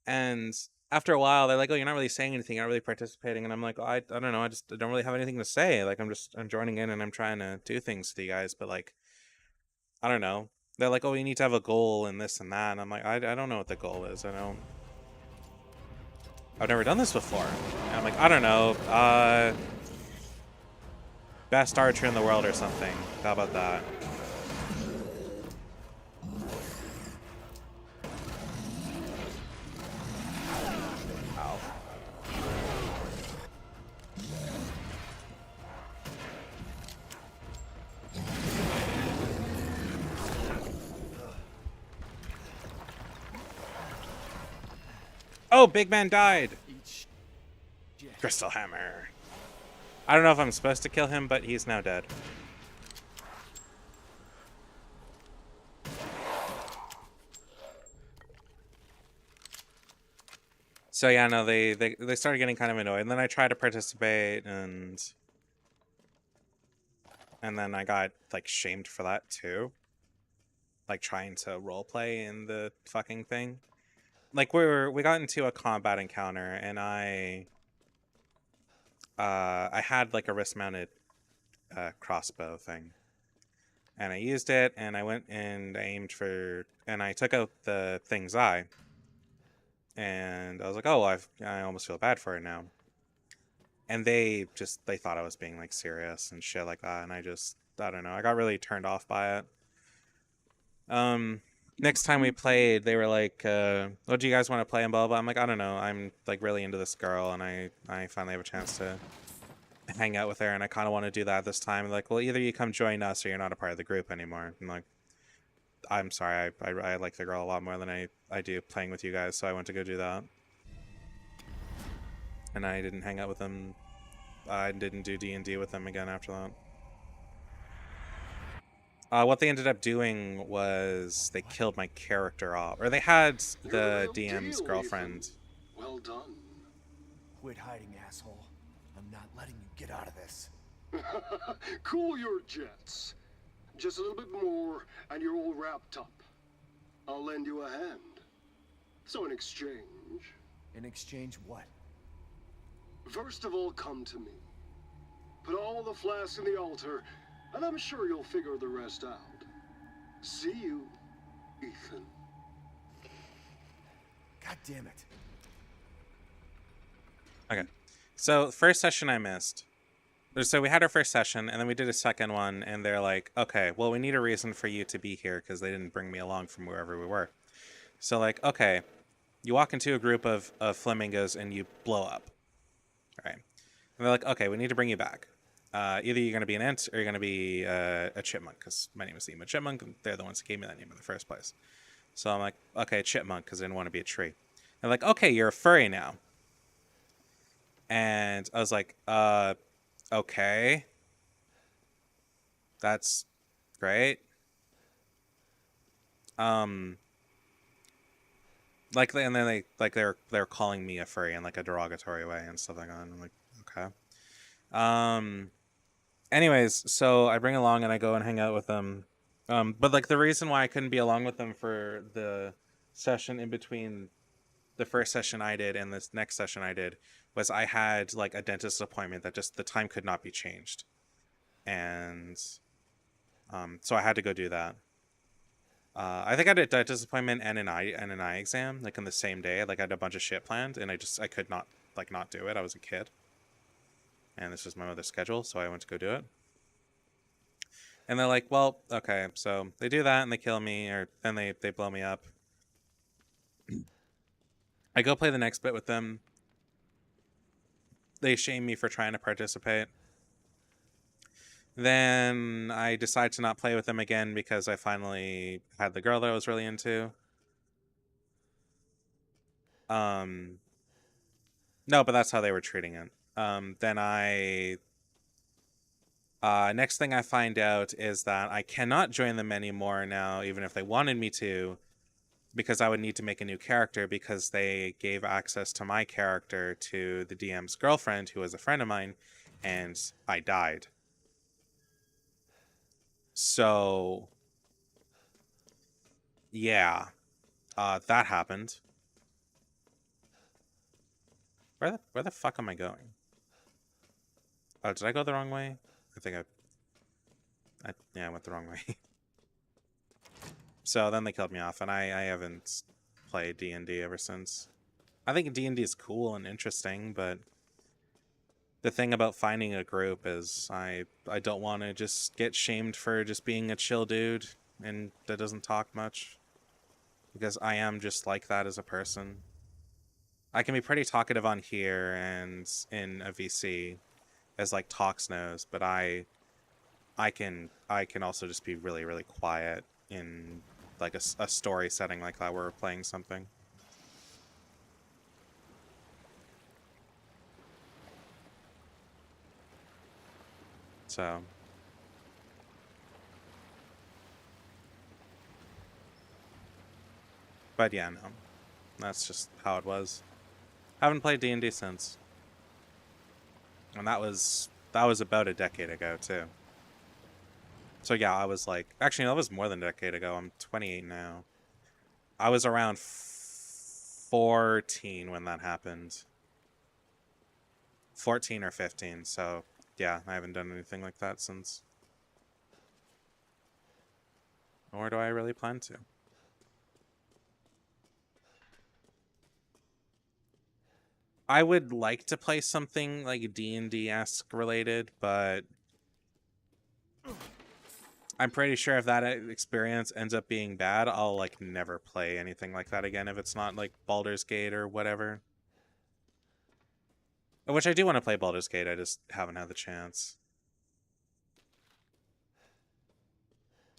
and after a while, they're like, oh, you're not really saying anything, you're not really participating. And I'm like, I don't know, I don't really have anything to say. Like, I'm joining in and I'm trying to do things with you guys, but like, I don't know. They're like, oh, you need to have a goal and this and that. And I'm like, I don't know what the goal is. I've never done this before. And I'm like, I don't know. Best archer in the world or something. How about that? Ow. Oh, big man died. Crystal Hammer. I don't know if I'm supposed to kill him, but he's now dead. So yeah, no, they started getting kind of annoyed, and then I tried to participate, and then I got like shamed for that too. Like trying to roleplay in the fucking thing. Like we got into a combat encounter, and I had like a wrist-mounted crossbow thing, and I used it, and I went and I aimed for, and I took out the thing's eye, and I was like, oh, I almost feel bad for it now. And they thought I was being like serious and shit like that, and I don't know, I got really turned off by it. Next time we played, they were like, oh, do you guys want to play, and blah blah. I'm like, I don't know, I'm like really into this girl, and I finally have a chance to hang out with her, and I kind of want to do that this time. Like, well, either you come join us or you're not a part of the group anymore. I'm like, I'm sorry, I like the girl a lot more than I do playing with you guys, so I went to go do that. And I didn't hang out with them. I didn't do D&D with them again after that. What they ended up doing was they killed my character off. Or they had the DM's girlfriend. Well done. Quit hiding, asshole. I'm not letting you get out of this. Cool your jets. Just a little bit more, and you're all wrapped up. I'll lend you a hand. So in exchange... In exchange what? First of all, come to me. Put all the flasks in the altar, and I'm sure you'll figure the rest out. See you, Ethan. God damn it. Okay. So, first session I missed. So we had our first session, and then we did a second one, and they're like, okay, well, we need a reason for you to be here, because they didn't bring me along from wherever we were. So, like, okay, you walk into a group of flamingos, and you blow up. All right. And they're like, okay, we need to bring you back. Either you're going to be an ant, or you're going to be a chipmunk, because my name is Ema Chipmunk, and they're the ones who gave me that name in the first place. So I'm like, okay, chipmunk, because I didn't want to be a tree. They're like, okay, you're a furry now. And I was like, okay. That's great. Like, and then they're calling me a furry in like a derogatory way and stuff like that. And I'm like, okay. Anyways, so I bring along and I go and hang out with them. But like the reason why I couldn't be along with them for the session in between the first session I did and this next session I did was I had like a dentist appointment that just the time could not be changed. And so I had to go do that. I think I did a dentist appointment and an eye exam like on the same day. Like I had a bunch of shit planned and I could not not do it. I was a kid. And this was my mother's schedule, so I went to go do it. And they're like, well, okay, so they do that and they kill me, or then they blow me up. I go play the next bit with them. They shame me for trying to participate. Then I decide to not play with them again because I finally had the girl that I was really into. No, but that's how they were treating it. Then next thing I find out is that I cannot join them anymore now, even if they wanted me to, because I would need to make a new character because they gave access to my character to the DM's girlfriend, who was a friend of mine, and I died. So, yeah, that happened. Where the fuck am I going? Oh, did I go the wrong way? I think I went the wrong way. So then they killed me off, and I haven't played D&D ever since. I think D&D is cool and interesting, but the thing about finding a group is I don't want to just get shamed for just being a chill dude and that doesn't talk much, because I am just like that as a person. I can be pretty talkative on here and in a VC as like Talks knows, but I can also just be really, really quiet in like a story setting like that where we're playing something. So but yeah, no. That's just how it was. Haven't played D&D since. And that was about a decade ago too. So yeah, I was like, actually, that was more than a decade ago. I'm 28 now. I was around 14 when that happened. 14 or 15, so yeah, I haven't done anything like that since. Nor do I really plan to. I would like to play something like D&D-esque related, but I'm pretty sure if that experience ends up being bad, I'll like never play anything like that again if it's not like Baldur's Gate or whatever. Which I do want to play Baldur's Gate, I just haven't had the chance.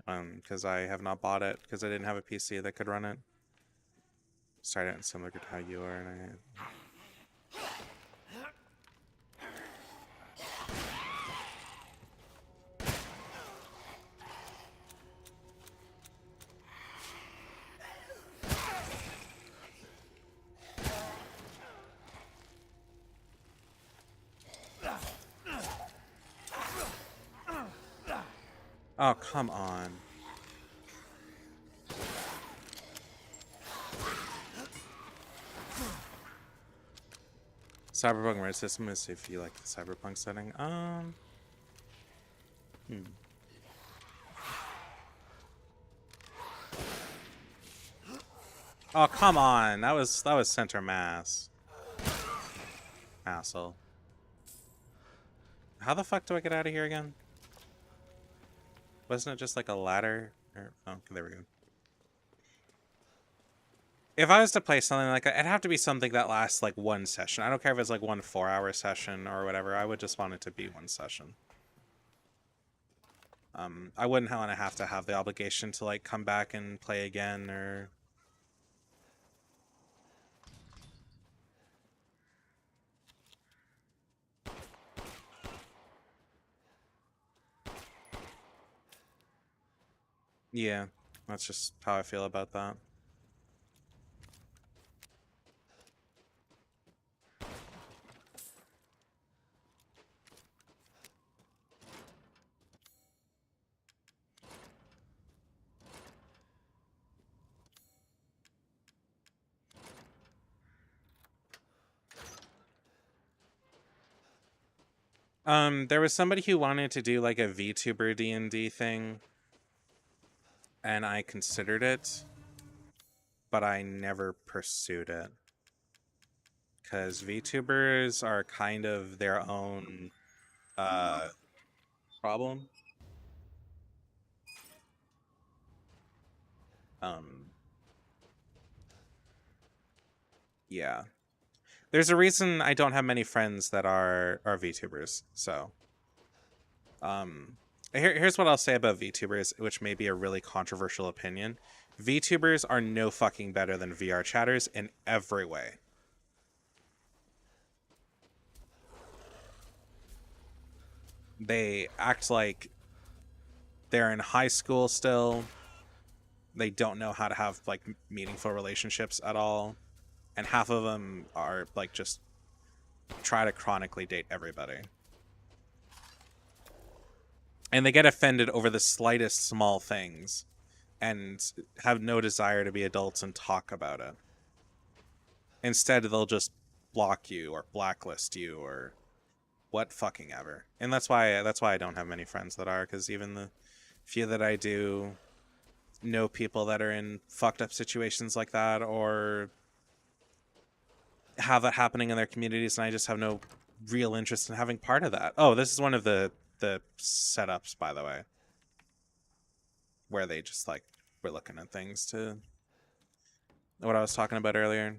Because I have not bought it, because I didn't have a PC that could run it. Started out similar to how you are, and oh, come on. Cyberpunk Red System is if you like the Cyberpunk setting. Oh, come on. That was center mass. Asshole. How the fuck do I get out of here again? Wasn't it just like a ladder? Or, oh, there we go. If I was to play something like that, it'd have to be something that lasts like one session. I don't care if it's like 1 4-hour session or whatever. I would just want it to be one session. I wouldn't want to have the obligation to like come back and play again or... Yeah, that's just how I feel about that. There was somebody who wanted to do like a VTuber D&D thing, and I considered it, but I never pursued it. Because VTubers are kind of their own problem. Yeah. There's a reason I don't have many friends that are VTubers, so here's what I'll say about VTubers, which may be a really controversial opinion. VTubers are no fucking better than VR chatters in every way. They act like they're in high school still. They don't know how to have like meaningful relationships at all. And half of them are like just try to chronically date everybody. And they get offended over the slightest small things and have no desire to be adults and talk about it. Instead, they'll just block you or blacklist you or what fucking ever. And that's why I don't have many friends that are, because even the few that I do know people that are in fucked up situations like that or have that happening in their communities, and I just have no real interest in having part of that. Oh, this is one of the setups, by the way, where they just like were looking at things to what I was talking about earlier.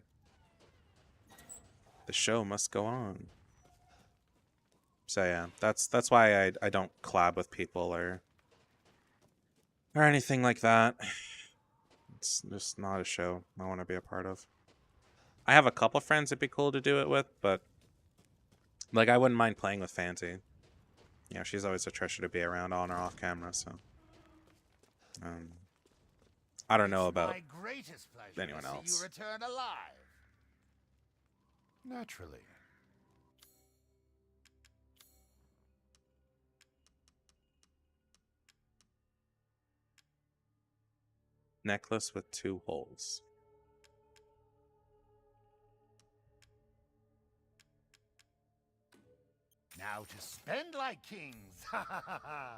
The show must go on. So yeah, that's why I don't collab with people or anything like that. It's just not a show I want to be a part of. I have a couple friends it'd be cool to do it with, but like I wouldn't mind playing with Fancy. You know, she's always a treasure to be around on or off camera, so I don't know about anyone else. You return alive. Naturally. Necklace with 2 holes. Now to spend like kings. Ha ha ha ha.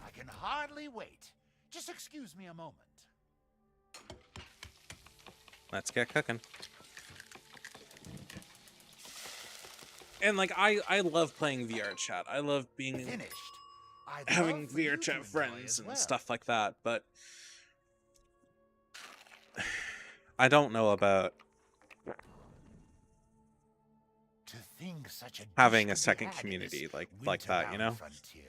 I can hardly wait. Just excuse me a moment. Let's get cooking. And like I love playing VR chat. I love being Finished. having VR chat friends and stuff like that, but I don't know about To think such a having dish a could be second had in community this like that, you know? winter-bound frontier.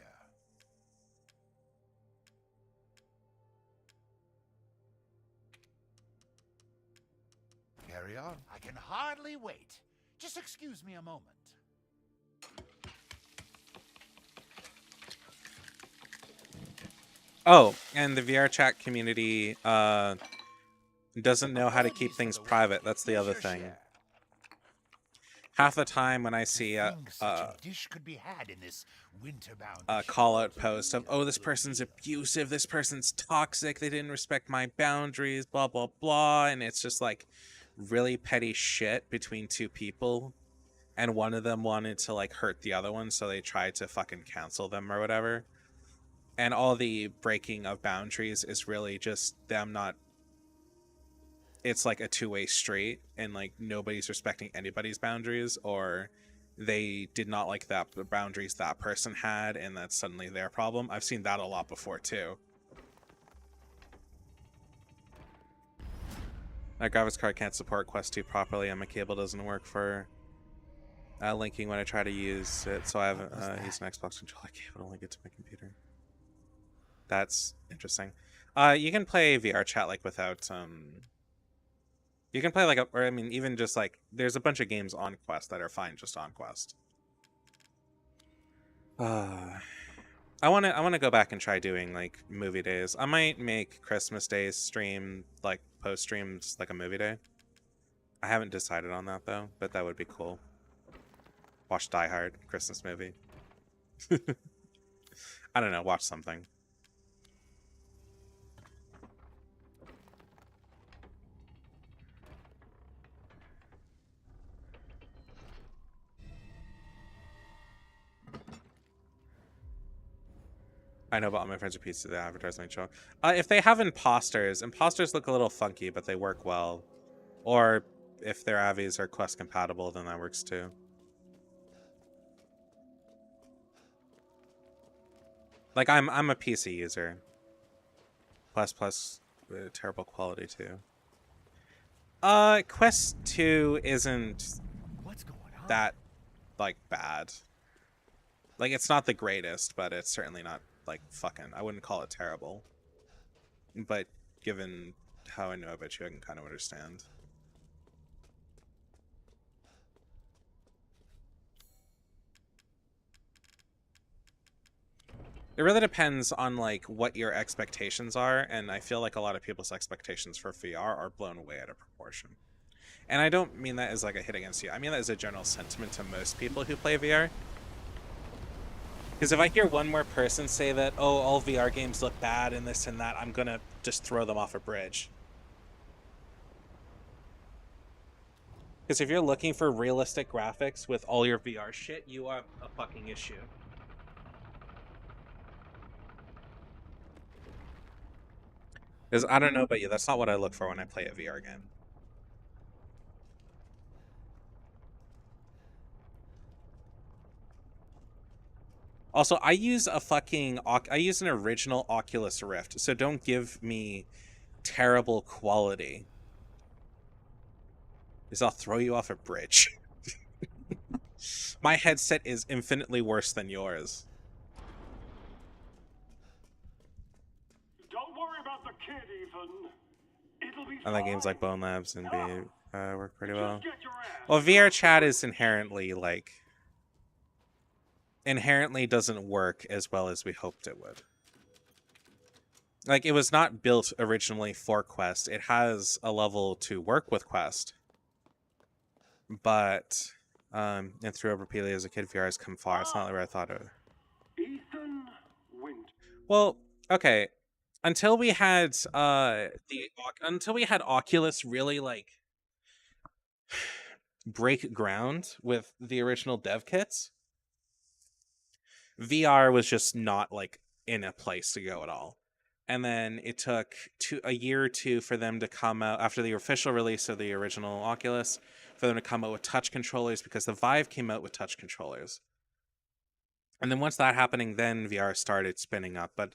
Carry on. I can hardly wait. Just excuse me a moment. Oh, and the VR chat community doesn't know how to keep things private. That's the other thing. Half the time when I see a Dish could be had in this winter-bound call out post of, oh, this person's abusive, this person's toxic, they didn't respect my boundaries, blah blah blah, and it's just like really petty shit between two people, and one of them wanted to like hurt the other one, so they tried to fucking cancel them or whatever. And all the breaking of boundaries is really just them not, it's like a two-way street, and like nobody's respecting anybody's boundaries, or they did not like that the boundaries that person had, and that's suddenly their problem. I've seen that a lot before too. My graphics card can't support Quest 2 properly, and my cable doesn't work for linking when I try to use it, so I haven't used an Xbox controller cable to link it to my computer. That's interesting. You can play VR chat like without you can play like or I mean even just like there's a bunch of games on Quest that are fine just on Quest. I wanna go back and try doing like movie days. I might make Christmas Days stream like post streams like a movie day. I haven't decided on that though, but that would be cool. Watch Die Hard, Christmas movie. I don't know, watch something. I know, but all my friends are pieces of the advertisement show. If they have imposters look a little funky, but they work well. Or if their avies are quest compatible, then that works too. Like I'm a PC user. Plus terrible quality too. Quest 2 isn't that like bad. Like it's not the greatest, but it's certainly not like fucking, I wouldn't call it terrible. But given how I know about you, I can kind of understand. It really depends on like what your expectations are, and I feel like a lot of people's expectations for VR are blown away out of proportion. And I don't mean that as like a hit against you. I mean that as a general sentiment to most people who play VR. Because if I hear one more person say that, oh, all VR games look bad and this and that, I'm gonna just throw them off a bridge. Because if you're looking for realistic graphics with all your VR shit, you have a fucking issue. Because I don't know about you, that's not what I look for when I play a VR game. Also, I use an original Oculus Rift, so don't give me terrible quality. Because I'll throw you off a bridge. My headset is infinitely worse than yours. Don't worry about the kid, Ethan. It'll be I like games like Bone Labs and work pretty well. Just get your ass. Well, VR chat is inherently doesn't work as well as we hoped it would. Like, it was not built originally for Quest. It has a level to work with Quest. But, and through repeatedly as a kid, VR has come far. It's not where I thought it would. Ethan Wint. Well, okay. Until we had Oculus really like break ground with the original dev kits, VR was just not like in a place to go at all. And then it took a year or two for them to come out after the official release of the original Oculus, for them to come out with touch controllers, because the Vive came out with touch controllers. And then once that happening, then VR started spinning up. But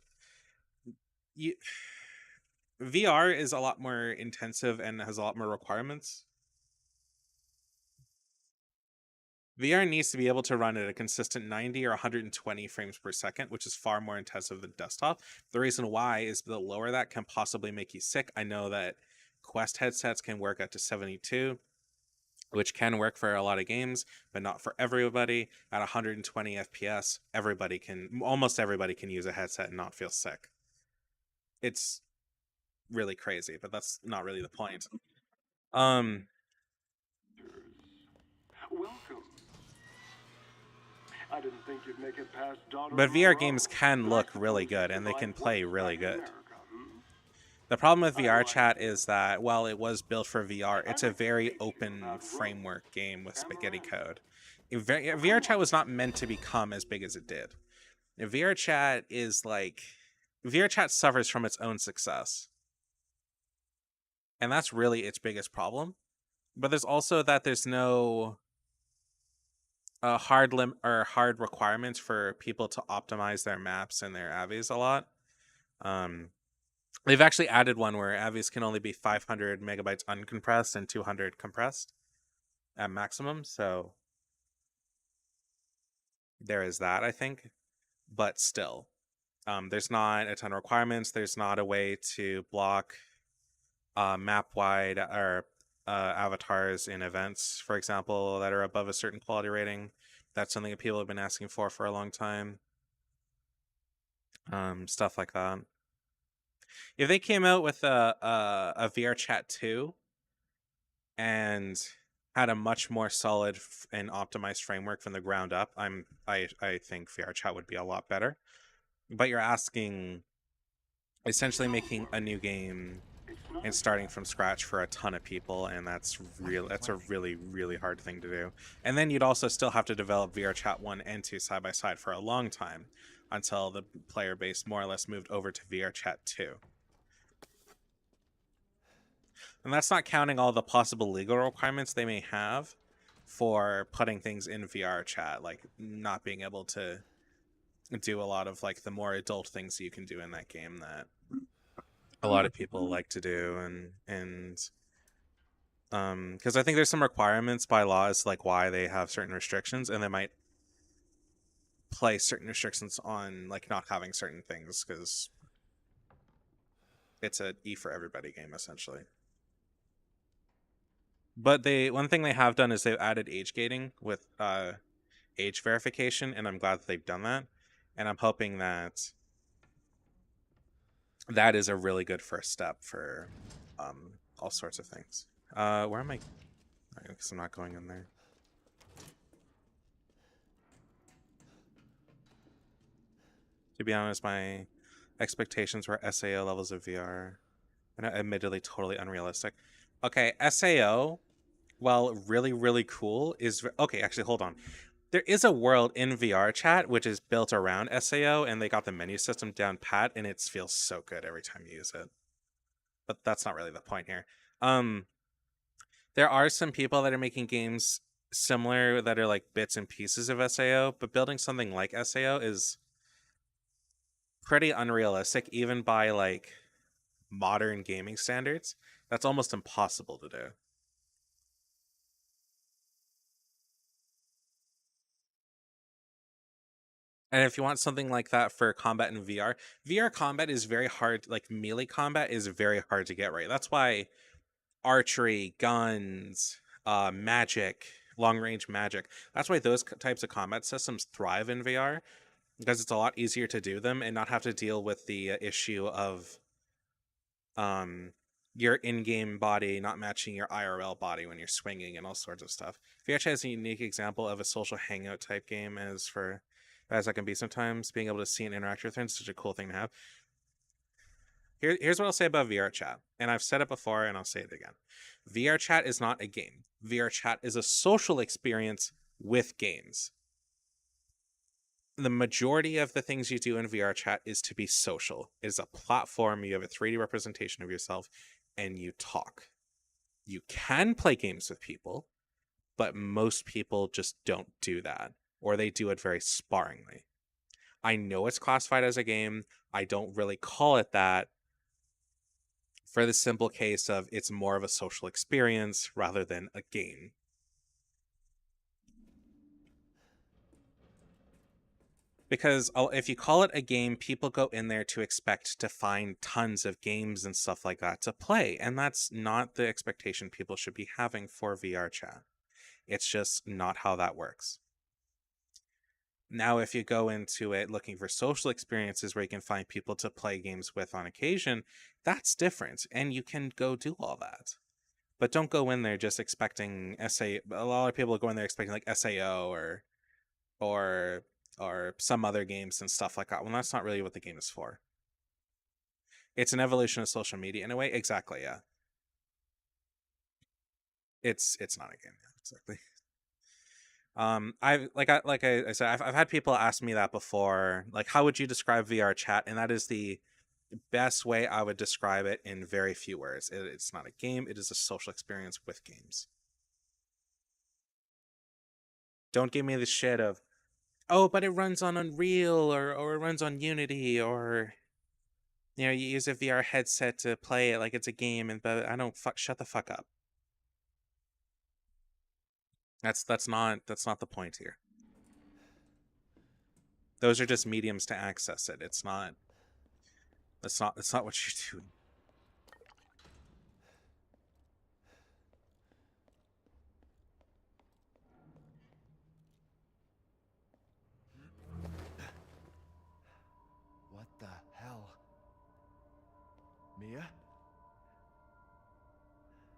VR is a lot more intensive and has a lot more requirements. VR needs to be able to run at a consistent 90 or 120 frames per second, which is far more intensive than desktop. The reason why is the lower that can possibly make you sick. I know that Quest headsets can work up to 72, which can work for a lot of games, but not for everybody. At 120 FPS, almost everybody can use a headset and not feel sick. It's really crazy, but that's not really the point. Welcome. I didn't think you'd make it past daughter. But VR games can look really good, and they can play really good. The problem with VR chat is that while it was built for VR, it's a very open framework game with spaghetti code. VR chat was not meant to become as big as it did. VR chat suffers from its own success. And that's really its biggest problem. But there's also that there's no hard requirements for people to optimize their maps and their avies a lot. They've actually added one where avies can only be 500 megabytes uncompressed and 200 compressed at maximum. So there is that, I think. But still, there's not a ton of requirements. There's not a way to block map-wide or avatars in events, for example, that are above a certain quality rating. That's something that people have been asking for a long time. stuff like that. If they came out with a VR Chat 2 and had a much more solid and optimized framework from the ground up, I think VR Chat would be a lot better. But you're asking, essentially making a new game and starting from scratch for a ton of people, and that's a really, really hard thing to do. And then you'd also still have to develop VR Chat 1 and 2 side by side for a long time until the player base more or less moved over to VR Chat 2. And that's not counting all the possible legal requirements they may have for putting things in VR Chat, like not being able to do a lot of like the more adult things you can do in that game that a lot of people like to do, and because I think there's some requirements by laws like why they have certain restrictions, and they might place certain restrictions on like not having certain things because it's a E for everybody game essentially. But one thing they have done is they've added age gating with age verification, and I'm glad that they've done that, and I'm hoping that that is a really good first step for all sorts of things. Where am I? Because I'm not going in there. To be honest, my expectations were SAO levels of VR. And admittedly totally unrealistic. Okay, SAO, while really, really cool, is... Okay, actually, hold on. There is a world in VR Chat which is built around SAO, and they got the menu system down pat, and it feels so good every time you use it. But that's not really the point here. There are some people that are making games similar that are like bits and pieces of SAO, but building something like SAO is pretty unrealistic, even by like modern gaming standards. That's almost impossible to do. And if you want something like that for combat in VR, VR combat is very hard. Like melee combat is very hard to get right. That's why archery, guns, magic, long range magic, that's why those types of combat systems thrive in VR, because it's a lot easier to do them and not have to deal with the issue of your in-game body not matching your IRL body when you're swinging and all sorts of stuff. VR Chat is a unique example of a social hangout type game, as that can be sometimes. Being able to see and interact with friends is such a cool thing to have. Here's what I'll say about VR Chat, and I've said it before and I'll say it again. VR Chat is not a game. VR Chat is a social experience with games. The majority of the things you do in VR Chat is to be social. It is a platform. You have a 3D representation of yourself and you talk. You can play games with people, but most people just don't do that, or they do it very sparingly. I know it's classified as a game. I don't really call it that for the simple case of it's more of a social experience rather than a game. Because if you call it a game, people go in there to expect to find tons of games and stuff like that to play. And that's not the expectation people should be having for VR Chat. It's just not how that works. Now, if you go into it looking for social experiences where you can find people to play games with on occasion, that's different. And you can go do all that. But don't go in there just expecting A lot of people go in there expecting like SAO or some other games and stuff like that. Well, that's not really what the game is for. It's an evolution of social media in a way. Exactly, yeah. It's not a game, yeah, exactly. I said, I've had people ask me that before. Like, how would you describe VR Chat? And that is the best way I would describe it in very few words. It's not a game. It is a social experience with games. Don't give me the shit of, oh, but it runs on Unreal or it runs on Unity, or you know, you use a VR headset to play it like it's a game, and but I don't shut the fuck up. That's not the point here. Those are just mediums to access it. It's not what you're doing. What the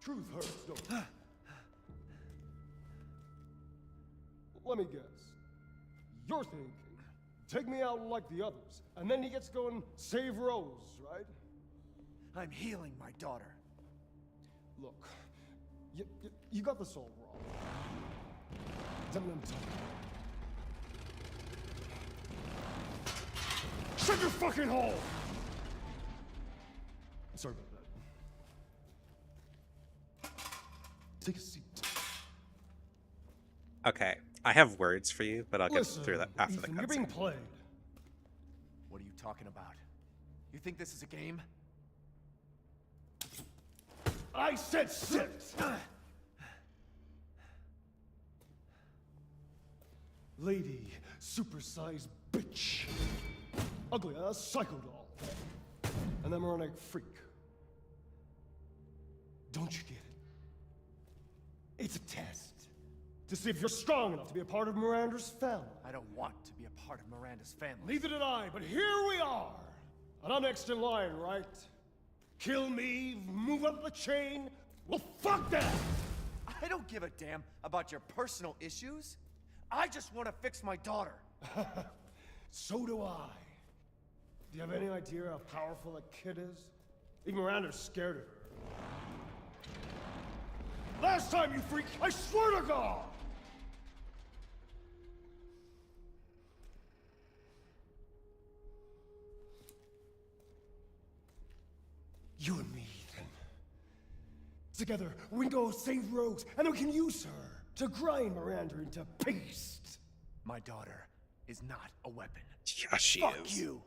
Truth hurts, don't it? Let me guess. You're thinking, take me out like the others, and then he gets going save Rose, right? I'm healing my daughter. Look, you got this all wrong. Let me tell you. Shut your fucking hole! Sorry about that. Take a seat. Okay, I have words for you, but I'll get Listen, through that after Ethan, the you're being cutscene. played. What are you talking about? You think this is a game? I said sit! Lady, supersized bitch. Ugly ass psycho doll. An emeronic freak. Don't you get it? It's a test. To see if you're strong enough to be a part of Miranda's family. I don't want to be a part of Miranda's family. Neither did I, but here we are. And I'm next in line, right? Kill me, move up the chain. Well, fuck that! I don't give a damn about your personal issues. I just want to fix my daughter. So do I. Do you have any idea how powerful that kid is? Even Miranda's scared of her. Last time, you freak, I swear to God! You and me, Ethan. Together, we can go save Rose, and we can use her to grind Miranda into paste. My daughter is not a weapon. Yeah, she Fuck is. you.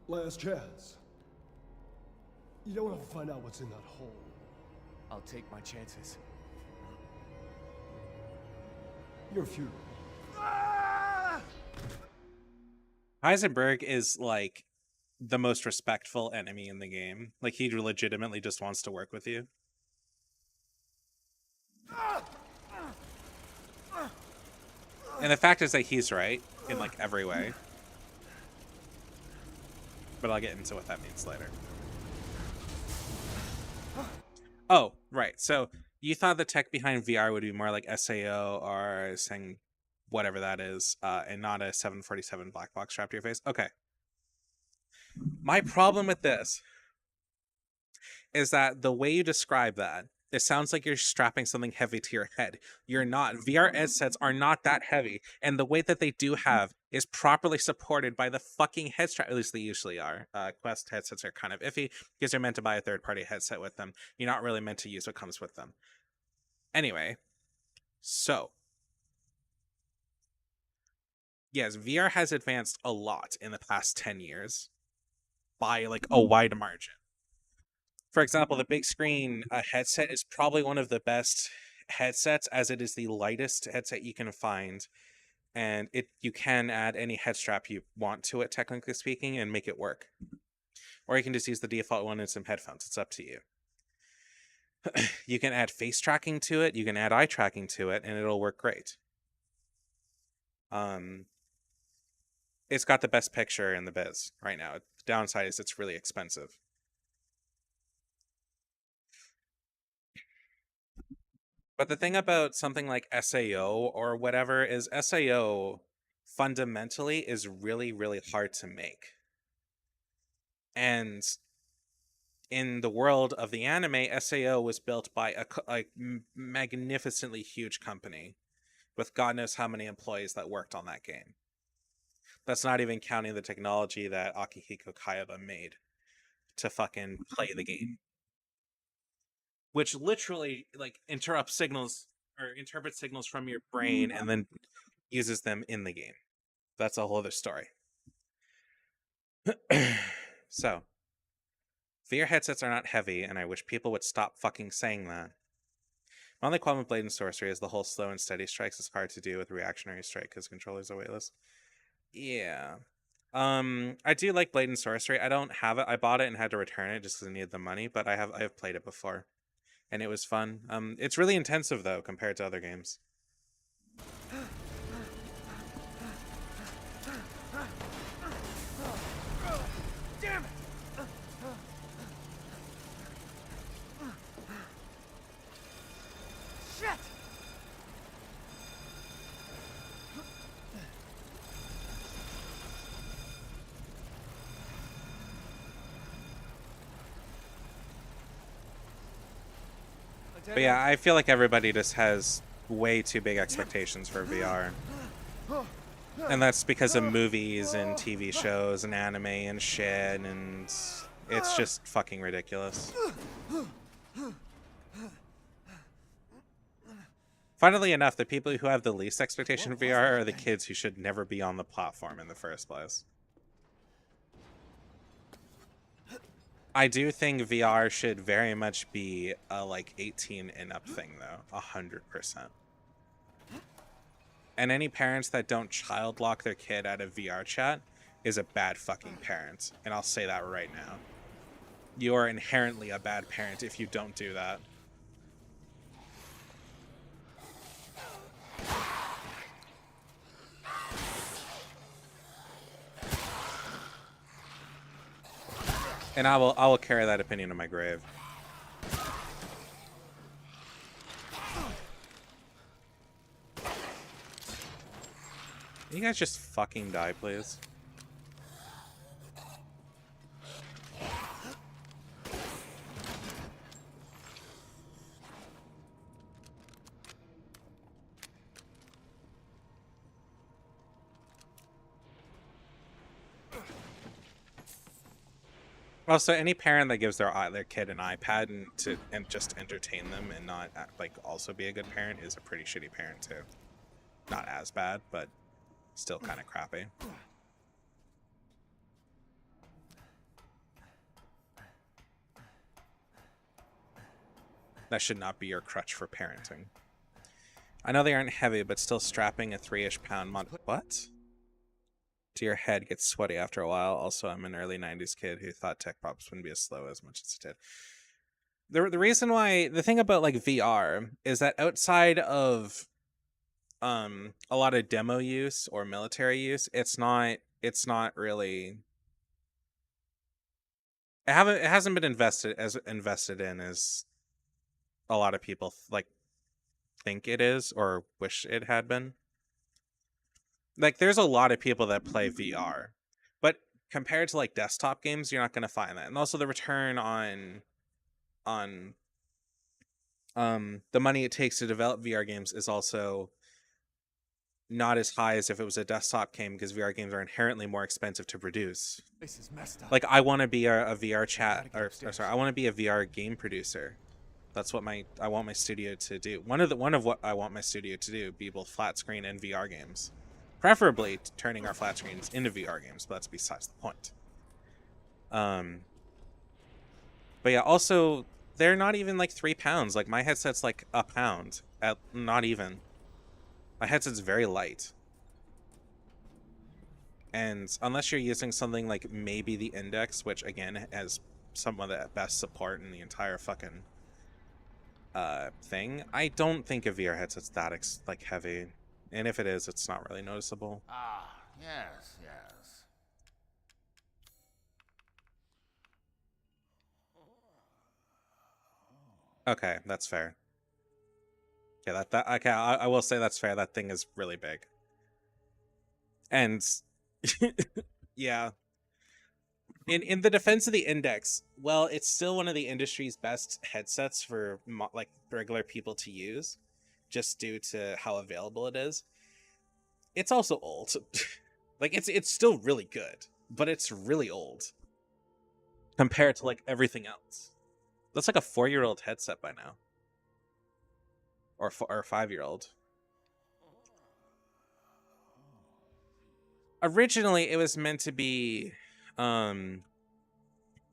Last chance. You don't want to find out what's in that hole. I'll take my chances. You're futile. Heisenberg is like the most respectful enemy in the game. Like, he legitimately just wants to work with you. And the fact is that he's right in like every way. But I'll get into what that means later. Oh, right. So you thought the tech behind VR would be more like SAO or saying whatever that is, and not a 747 black box strapped to your face? Okay. My problem with this is that the way you describe that, it sounds like you're strapping something heavy to your head. You're not. VR headsets are not that heavy. And the weight that they do have is properly supported by the fucking head strap. At least they usually are. Quest headsets are kind of iffy because you're meant to buy a third-party headset with them. You're not really meant to use what comes with them. Anyway, so yes, VR has advanced a lot in the past 10 years by like a wide margin. For example, the big screen headset is probably one of the best headsets, as it is the lightest headset you can find, and you can add any head strap you want to it, technically speaking, and make it work. Or you can just use the default one and some headphones. It's up to you. You can add face tracking to it, you can add eye tracking to it, and it'll work great. It's got the best picture in the biz right now. The downside is it's really expensive. But the thing about something like SAO or whatever is SAO fundamentally is really, really hard to make. And in the world of the anime, SAO was built by a magnificently huge company with God knows how many employees that worked on that game. That's not even counting the technology that Akihiko Kayaba made to fucking play the game. Which literally like interprets signals from your brain and then uses them in the game. That's a whole other story. So, VR headsets are not heavy, and I wish people would stop fucking saying that. My only qualm with Blade and Sorcery is the whole slow and steady strikes is hard to do with reactionary strike because controllers are weightless. Yeah. I do like Blade and Sorcery. I don't have it. I bought it and had to return it just because I needed the money, but I have played it before. And it was fun. It's really intensive, though, compared to other games. But yeah, I feel like everybody just has way too big expectations for VR. And that's because of movies and TV shows and anime and shit, and it's just fucking ridiculous. Funnily enough, the people who have the least expectation of VR are the kids who should never be on the platform in the first place. I do think VR should very much be a like 18 and up thing though, 100%. And any parents that don't child lock their kid out of VR chat is a bad fucking parent. And I'll say that right now. You are inherently a bad parent if you don't do that. And I will carry that opinion to my grave. Can you guys just fucking die, please? Also, any parent that gives their kid an iPad and just entertain them and not like also be a good parent is a pretty shitty parent too. Not as bad, but still kind of crappy. That should not be your crutch for parenting. I know they aren't heavy, but still strapping a 3-ish pound mod. What? To your head gets sweaty after a while. Also, I'm an early 90s kid who thought tech props wouldn't be as slow as much as it did. The reason why, the thing about like VR is that outside of a lot of demo use or military use, it's not really, it hasn't been invested in as a lot of people like think it is or wish it had been. Like, there's a lot of people that play VR, but compared to like desktop games, you're not going to find that. And also the return on the money it takes to develop VR games is also not as high as if it was a desktop game, because VR games are inherently more expensive to produce. This is messed up. Like, I want to be a VR chat, or sorry, I want to be a VR game producer. That's what I want my studio to do. One of what I want my studio to do be both flat screen and VR games. Preferably turning our flat screens into VR games, but that's besides the point. But yeah, also, they're not even like 3 pounds. Like, my headset's like a pound. Not even. My headset's very light. And unless you're using something like maybe the Index, which again has some of the best support in the entire fucking thing, I don't think a VR headset's that like heavy. And if it is, it's not really noticeable. Ah, yes, yes. Okay, that's fair. Yeah, okay, I will say that's fair. That thing is really big. And yeah. In the defense of the Index, well, it's still one of the industry's best headsets for like regular people to use, just due to how available it is. It's also old. Like, it's still really good, but it's really old compared to like everything else. That's like a 4-year-old headset by now, or a 5-year-old. Originally, it was meant to be, there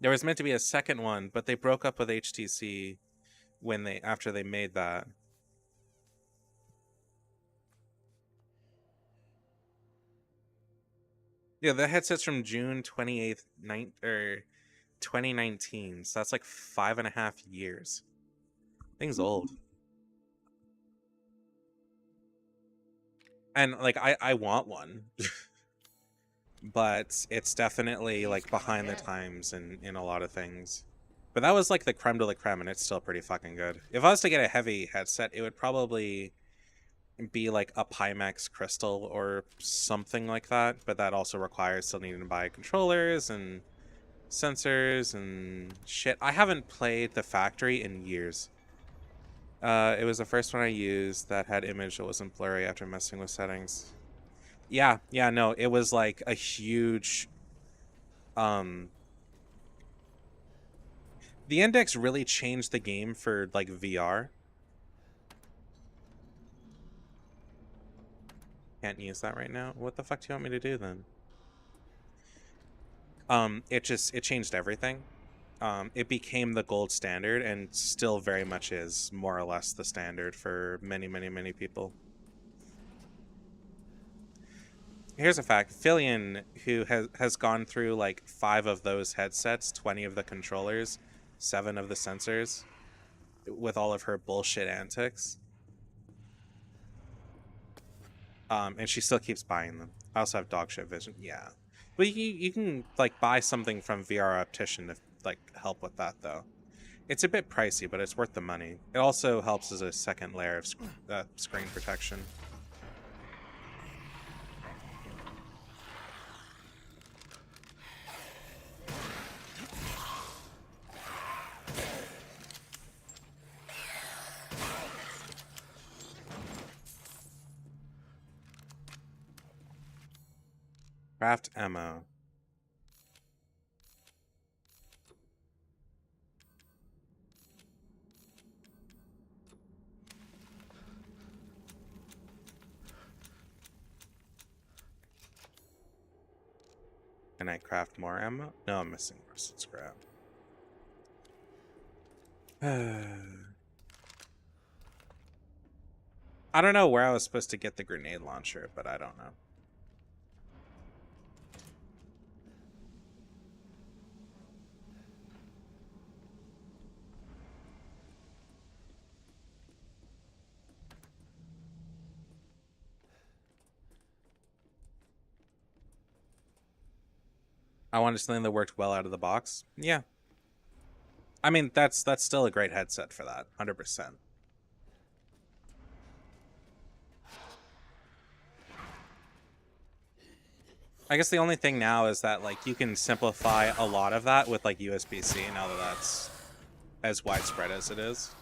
was meant to be a second one, but they broke up with HTC after they made that. Yeah, the headset's from June 28th, 2019. So that's like 5.5 years. Thing's old. And like, I want one. But it's definitely like behind the times in a lot of things. But that was like the creme de la creme, and it's still pretty fucking good. If I was to get a heavy headset, it would probably be like a Pimax Crystal or something like that, but that also requires still needing to buy controllers and sensors and shit. I haven't played The Factory in years. It was the first one I used that had image that wasn't blurry after messing with settings. Yeah, no, it was like a huge the index really changed the game for like VR. Can't use that right now. What the fuck do you want me to do then? It changed everything. It became the gold standard and still very much is more or less the standard for many people. Here's a fact. Fillion, who has gone through like 5 of those headsets, 20 of the controllers, 7 of the sensors, with all of her bullshit antics. And she still keeps buying them. I also have dog shit vision. Yeah. But you can like buy something from VR Optician to like help with that though. It's a bit pricey, but it's worth the money. It also helps as a second layer of screen protection. Craft ammo. Can I craft more ammo? No, I'm missing rusted scrap. I don't know where I was supposed to get the grenade launcher, but I don't know. I wanted something that worked well out of the box. Yeah. I mean, that's still a great headset for that, 100%. I guess the only thing now is that like you can simplify a lot of that with like USB-C now that that's as widespread as it is.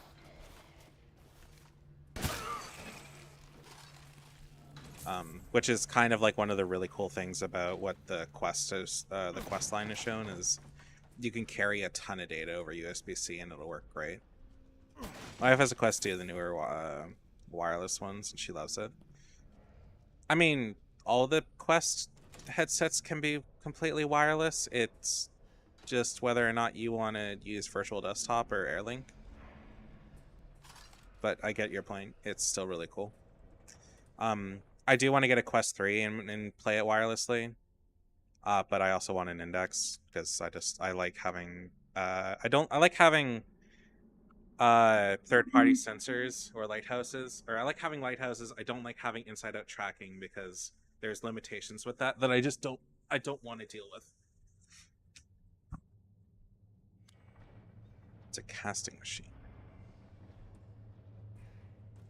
Which is kind of like one of the really cool things about what the Quest is, the Quest line has shown is you can carry a ton of data over USB-C and it'll work great. My wife has a Quest 2, the newer wireless ones, and she loves it. I mean, all the Quest headsets can be completely wireless. It's just whether or not you want to use Virtual Desktop or AirLink. But I get your point. It's still really cool. I do want to get a Quest 3 and play it wirelessly, but I also want an Index because I like having I like having third-party sensors or lighthouses, or I like having lighthouses. I don't like having inside-out tracking because there's limitations with that I just don't want to deal with. It's a casting machine.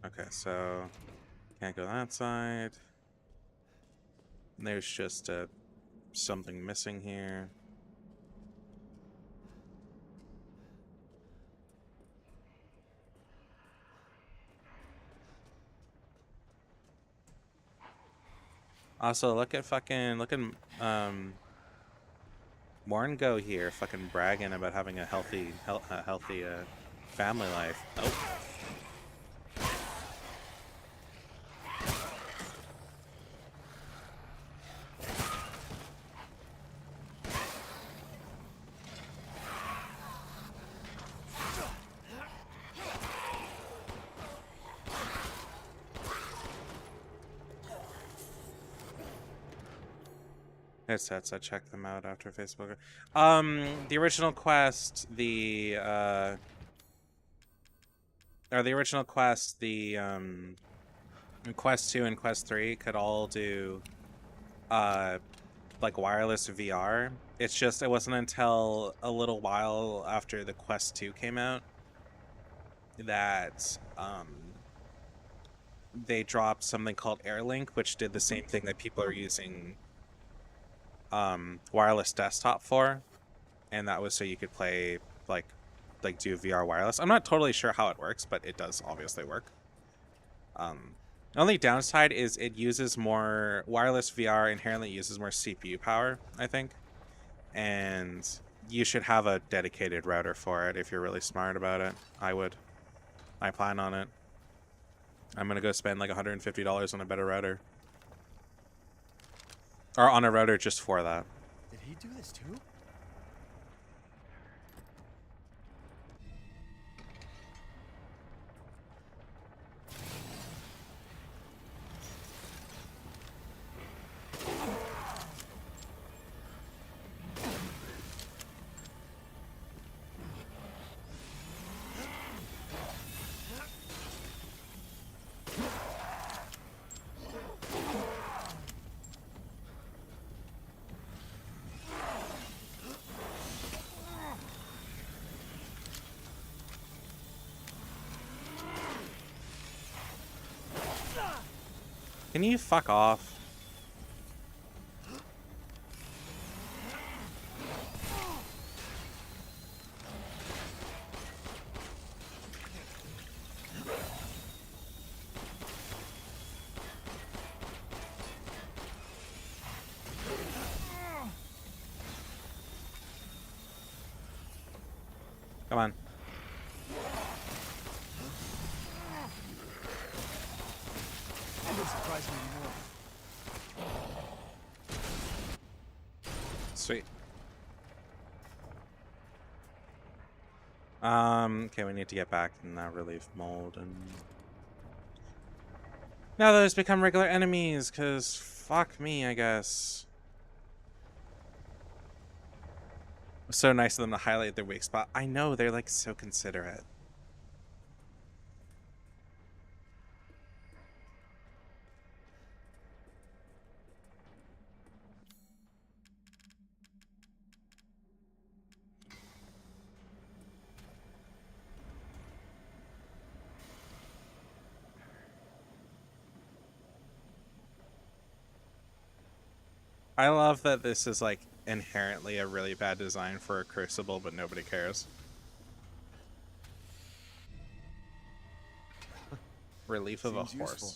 Okay, so can't go that side. There's just something missing here. Also, look at Morngo here, fucking bragging about having a healthy family life. Oh. Headsets, I checked them out after Facebook. The original Quest, the Quest 2 and Quest 3 could all do like wireless VR. It's just it wasn't until a little while after the Quest 2 came out that they dropped something called AirLink, which did the same thing that people are using wireless desktop for, and that was so you could play like like do VR wireless. I'm not totally sure how it works, but it does obviously work. The only downside is it uses more wireless VR inherently uses more CPU power, I think. And you should have a dedicated router for it if you're really smart about it. I would. I plan on it. I'm gonna go spend like $150 on a better router. Or on a router just for that. Did he do this too? Can you fuck off? Come on. Surprise me more. Sweet. Okay, we need to get back in that relief mold, and now those become regular enemies, cause fuck me, I guess. So nice of them to highlight their weak spot. I know, they're like so considerate. I love that this is like inherently a really bad design for a Crucible, but nobody cares. Relief of a Seems horse. useful.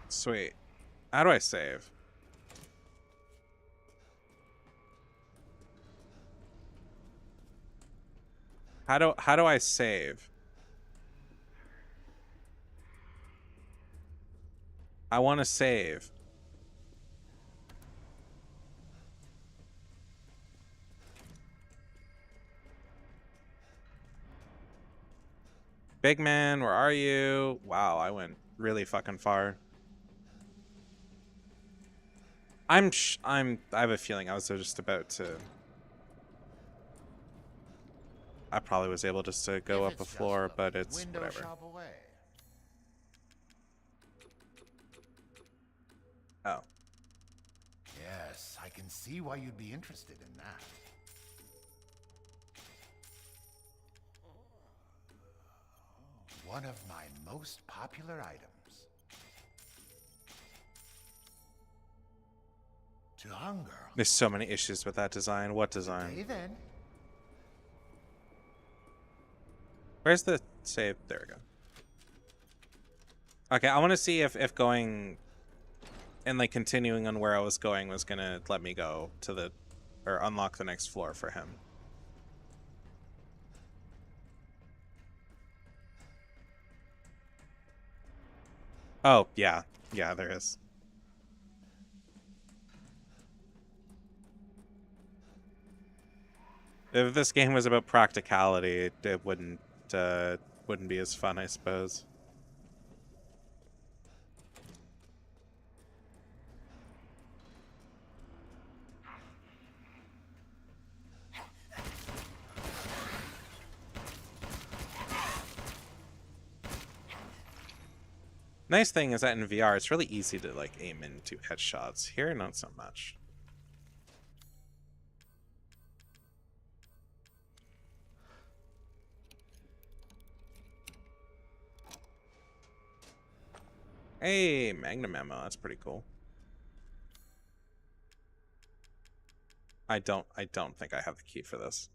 Sweet. How do I save? How do I save? I want to save. Big man, where are you? Wow, I went really fucking far. I have a feeling I was just about to. I probably was able just to go If up a it's just floor, but it's window whatever. shop away. Oh. Yes, I can see why you'd be interested in that. One of my most popular items. To hunger. There's so many issues with that design. What Hey design? then. Where's the save? There we go. Okay, I want to see if going and like continuing on where I was going was gonna let me go to the or unlock the next floor for him. Oh, yeah. Yeah, there is. If this game was about practicality, it wouldn't be as fun, I suppose. Nice thing is that in VR, it's really easy to like aim into headshots. Here, not so much. Hey, Magnum ammo. That's pretty cool. I don't think I have the key for this.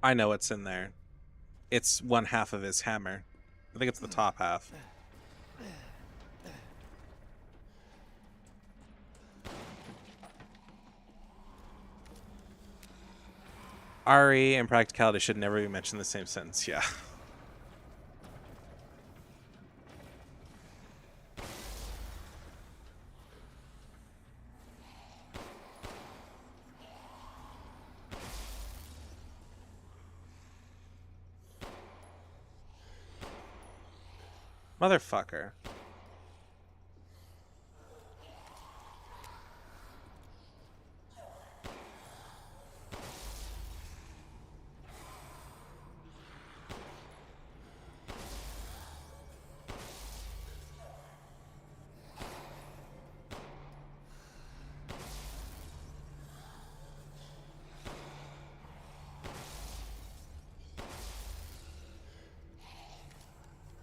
I know what's in there. It's one half of his hammer. I think it's the top half. RE and practicality should never be mentioned in the same sentence. Yeah. Motherfucker.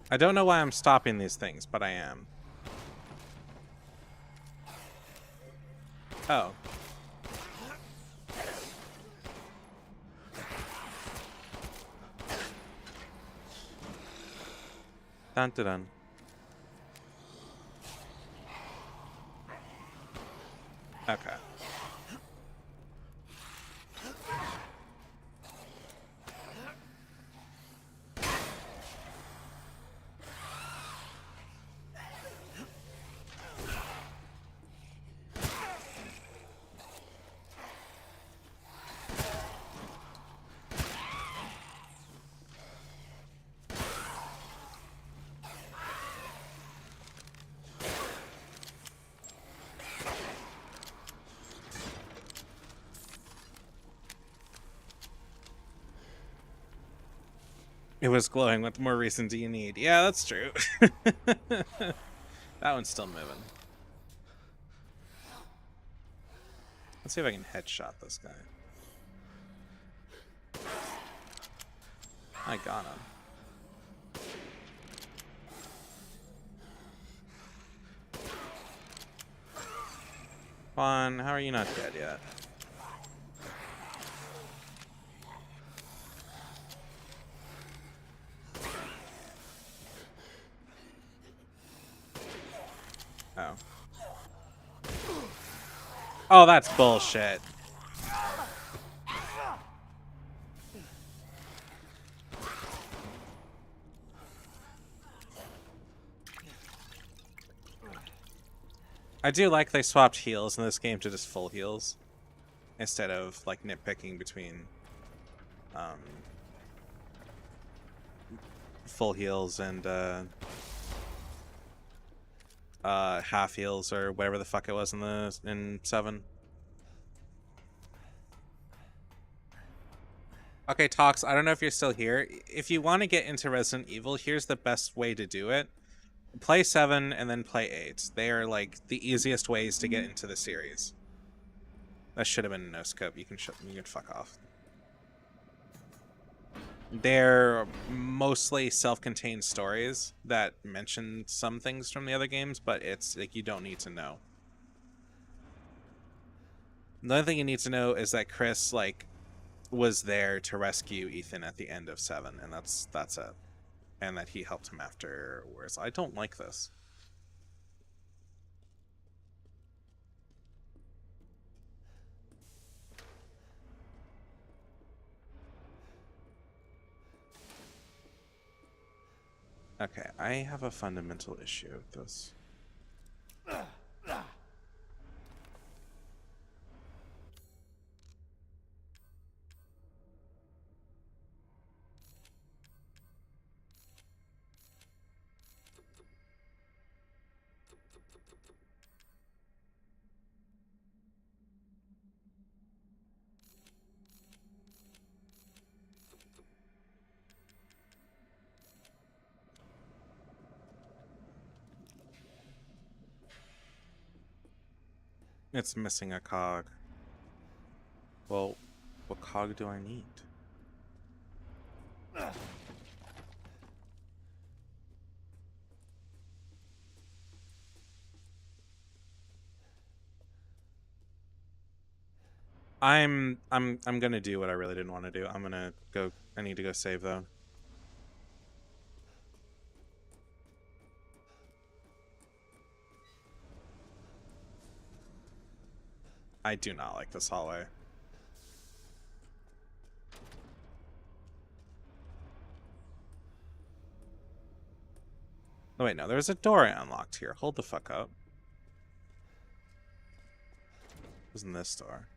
I don't know why I'm stopping these things, but I am. Oh. Dun dun dun. Okay. It was glowing. What more reason do you need? Yeah, that's true. That one's still moving. Let's see if I can headshot this guy. I got him. Juan, how are you not dead yet? Oh. Oh, that's bullshit. I do like they swapped heals in this game to just full heals instead of like nitpicking between full heals and half heals or whatever the fuck it was in 7. Okay, Tox, I don't know if you're still here. If you want to get into Resident Evil, here's the best way to do it. Play 7 and then play 8. They are like the easiest ways to get into the series. That should have been a no scope. You can fuck off. They're mostly self-contained stories that mention some things from the other games, but it's like you don't need to know. The only thing you need to know is that Chris like was there to rescue Ethan at the end of 7, and that's it. And that he helped him afterwards. I don't like this. Okay, I have a fundamental issue with this. It's missing a cog. Well, what cog do I need? I'm gonna do what I really didn't want to do. I'm gonna go. I need to go save though. I do not like this hallway. Oh wait, no, there's a door I unlocked here. Hold the fuck up. It was in this door.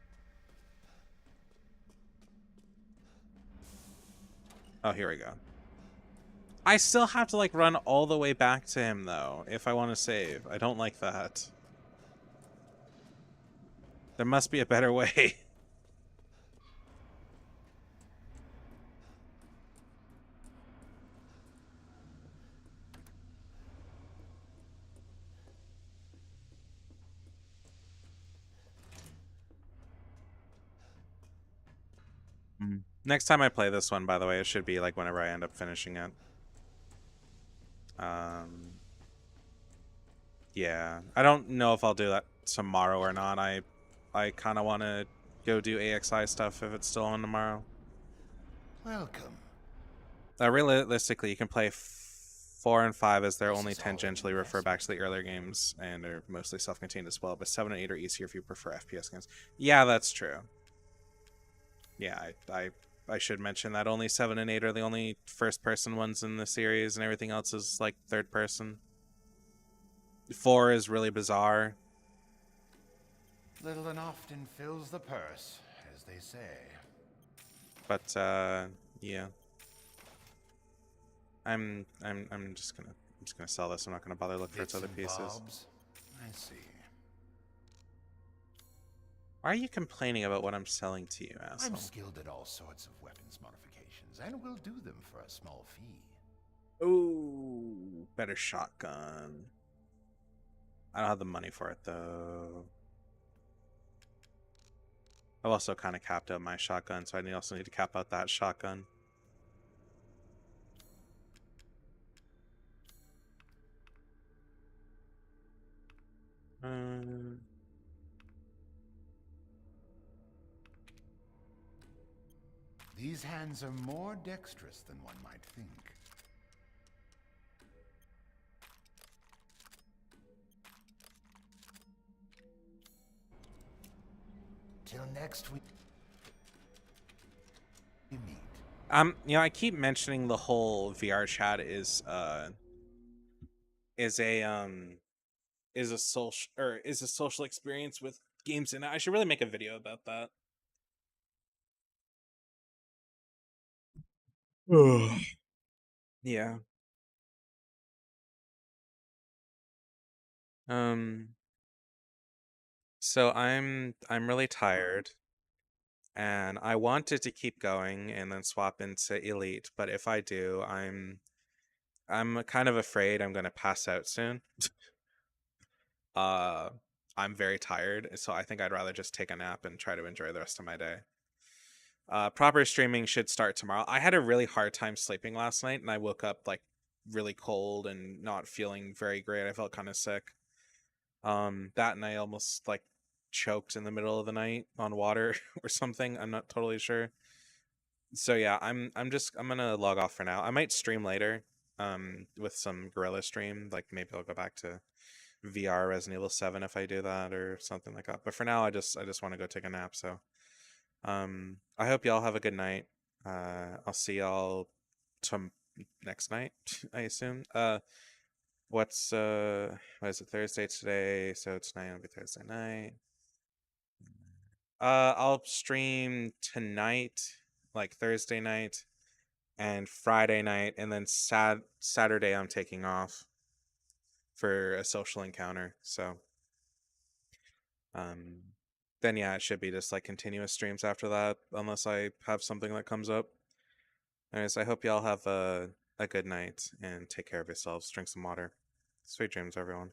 Oh, here we go. I still have to like run all the way back to him though, if I want to save. I don't like that. There must be a better way. Next time I play this one, by the way, it should be like whenever I end up finishing it. Yeah, I don't know if I'll do that tomorrow or not. I kind of want to go do AXI stuff if it's still on tomorrow. Welcome. Realistically, you can play 4 and 5 as they're only tangentially refer back to the earlier games and are mostly self-contained as well, but 7 and 8 are easier if you prefer FPS games. Yeah, that's true. Yeah, I should mention that only 7 and 8 are the only first-person ones in the series, and everything else is like third-person. 4 is really bizarre. Little and often fills the purse, as they say. But yeah. I'm just gonna sell this. I'm not gonna bother look for its other pieces. Bobs. I see. Why are you complaining about what I'm selling to you, asshole? I'm skilled at all sorts of weapons modifications, and will do them for a small fee. Ooh, better shotgun. I don't have the money for it though. I've also kind of capped out my shotgun, so I also need to cap out that shotgun. These hands are more dexterous than one might think. Till next week we meet. You know, I keep mentioning the whole VR chat is a social experience with games in it. I should really make a video about that. Yeah. So I'm really tired, and I wanted to keep going and then swap into Elite, but if I do, I'm kind of afraid I'm gonna pass out soon. I'm very tired, so I think I'd rather just take a nap and try to enjoy the rest of my day. Proper streaming should start tomorrow. I had a really hard time sleeping last night, and I woke up like really cold and not feeling very great. I felt kind of sick. That night I almost like choked in the middle of the night on water or something. I'm not totally sure. So yeah, I'm gonna log off for now. I might stream later, with some Gorilla stream. Like maybe I'll go back to VR Resident Evil 7 if I do that or something like that. But for now, I just want to go take a nap. So, I hope y'all have a good night. I'll see y'all next night, I assume. What is it, Thursday today? So tonight will be Thursday night. I'll stream tonight, like Thursday night, and Friday night, and then Saturday I'm taking off for a social encounter. So, then yeah, it should be just like continuous streams after that, unless I have something that comes up. Anyways, I hope y'all have a good night and take care of yourselves. Drink some water. Sweet dreams, everyone.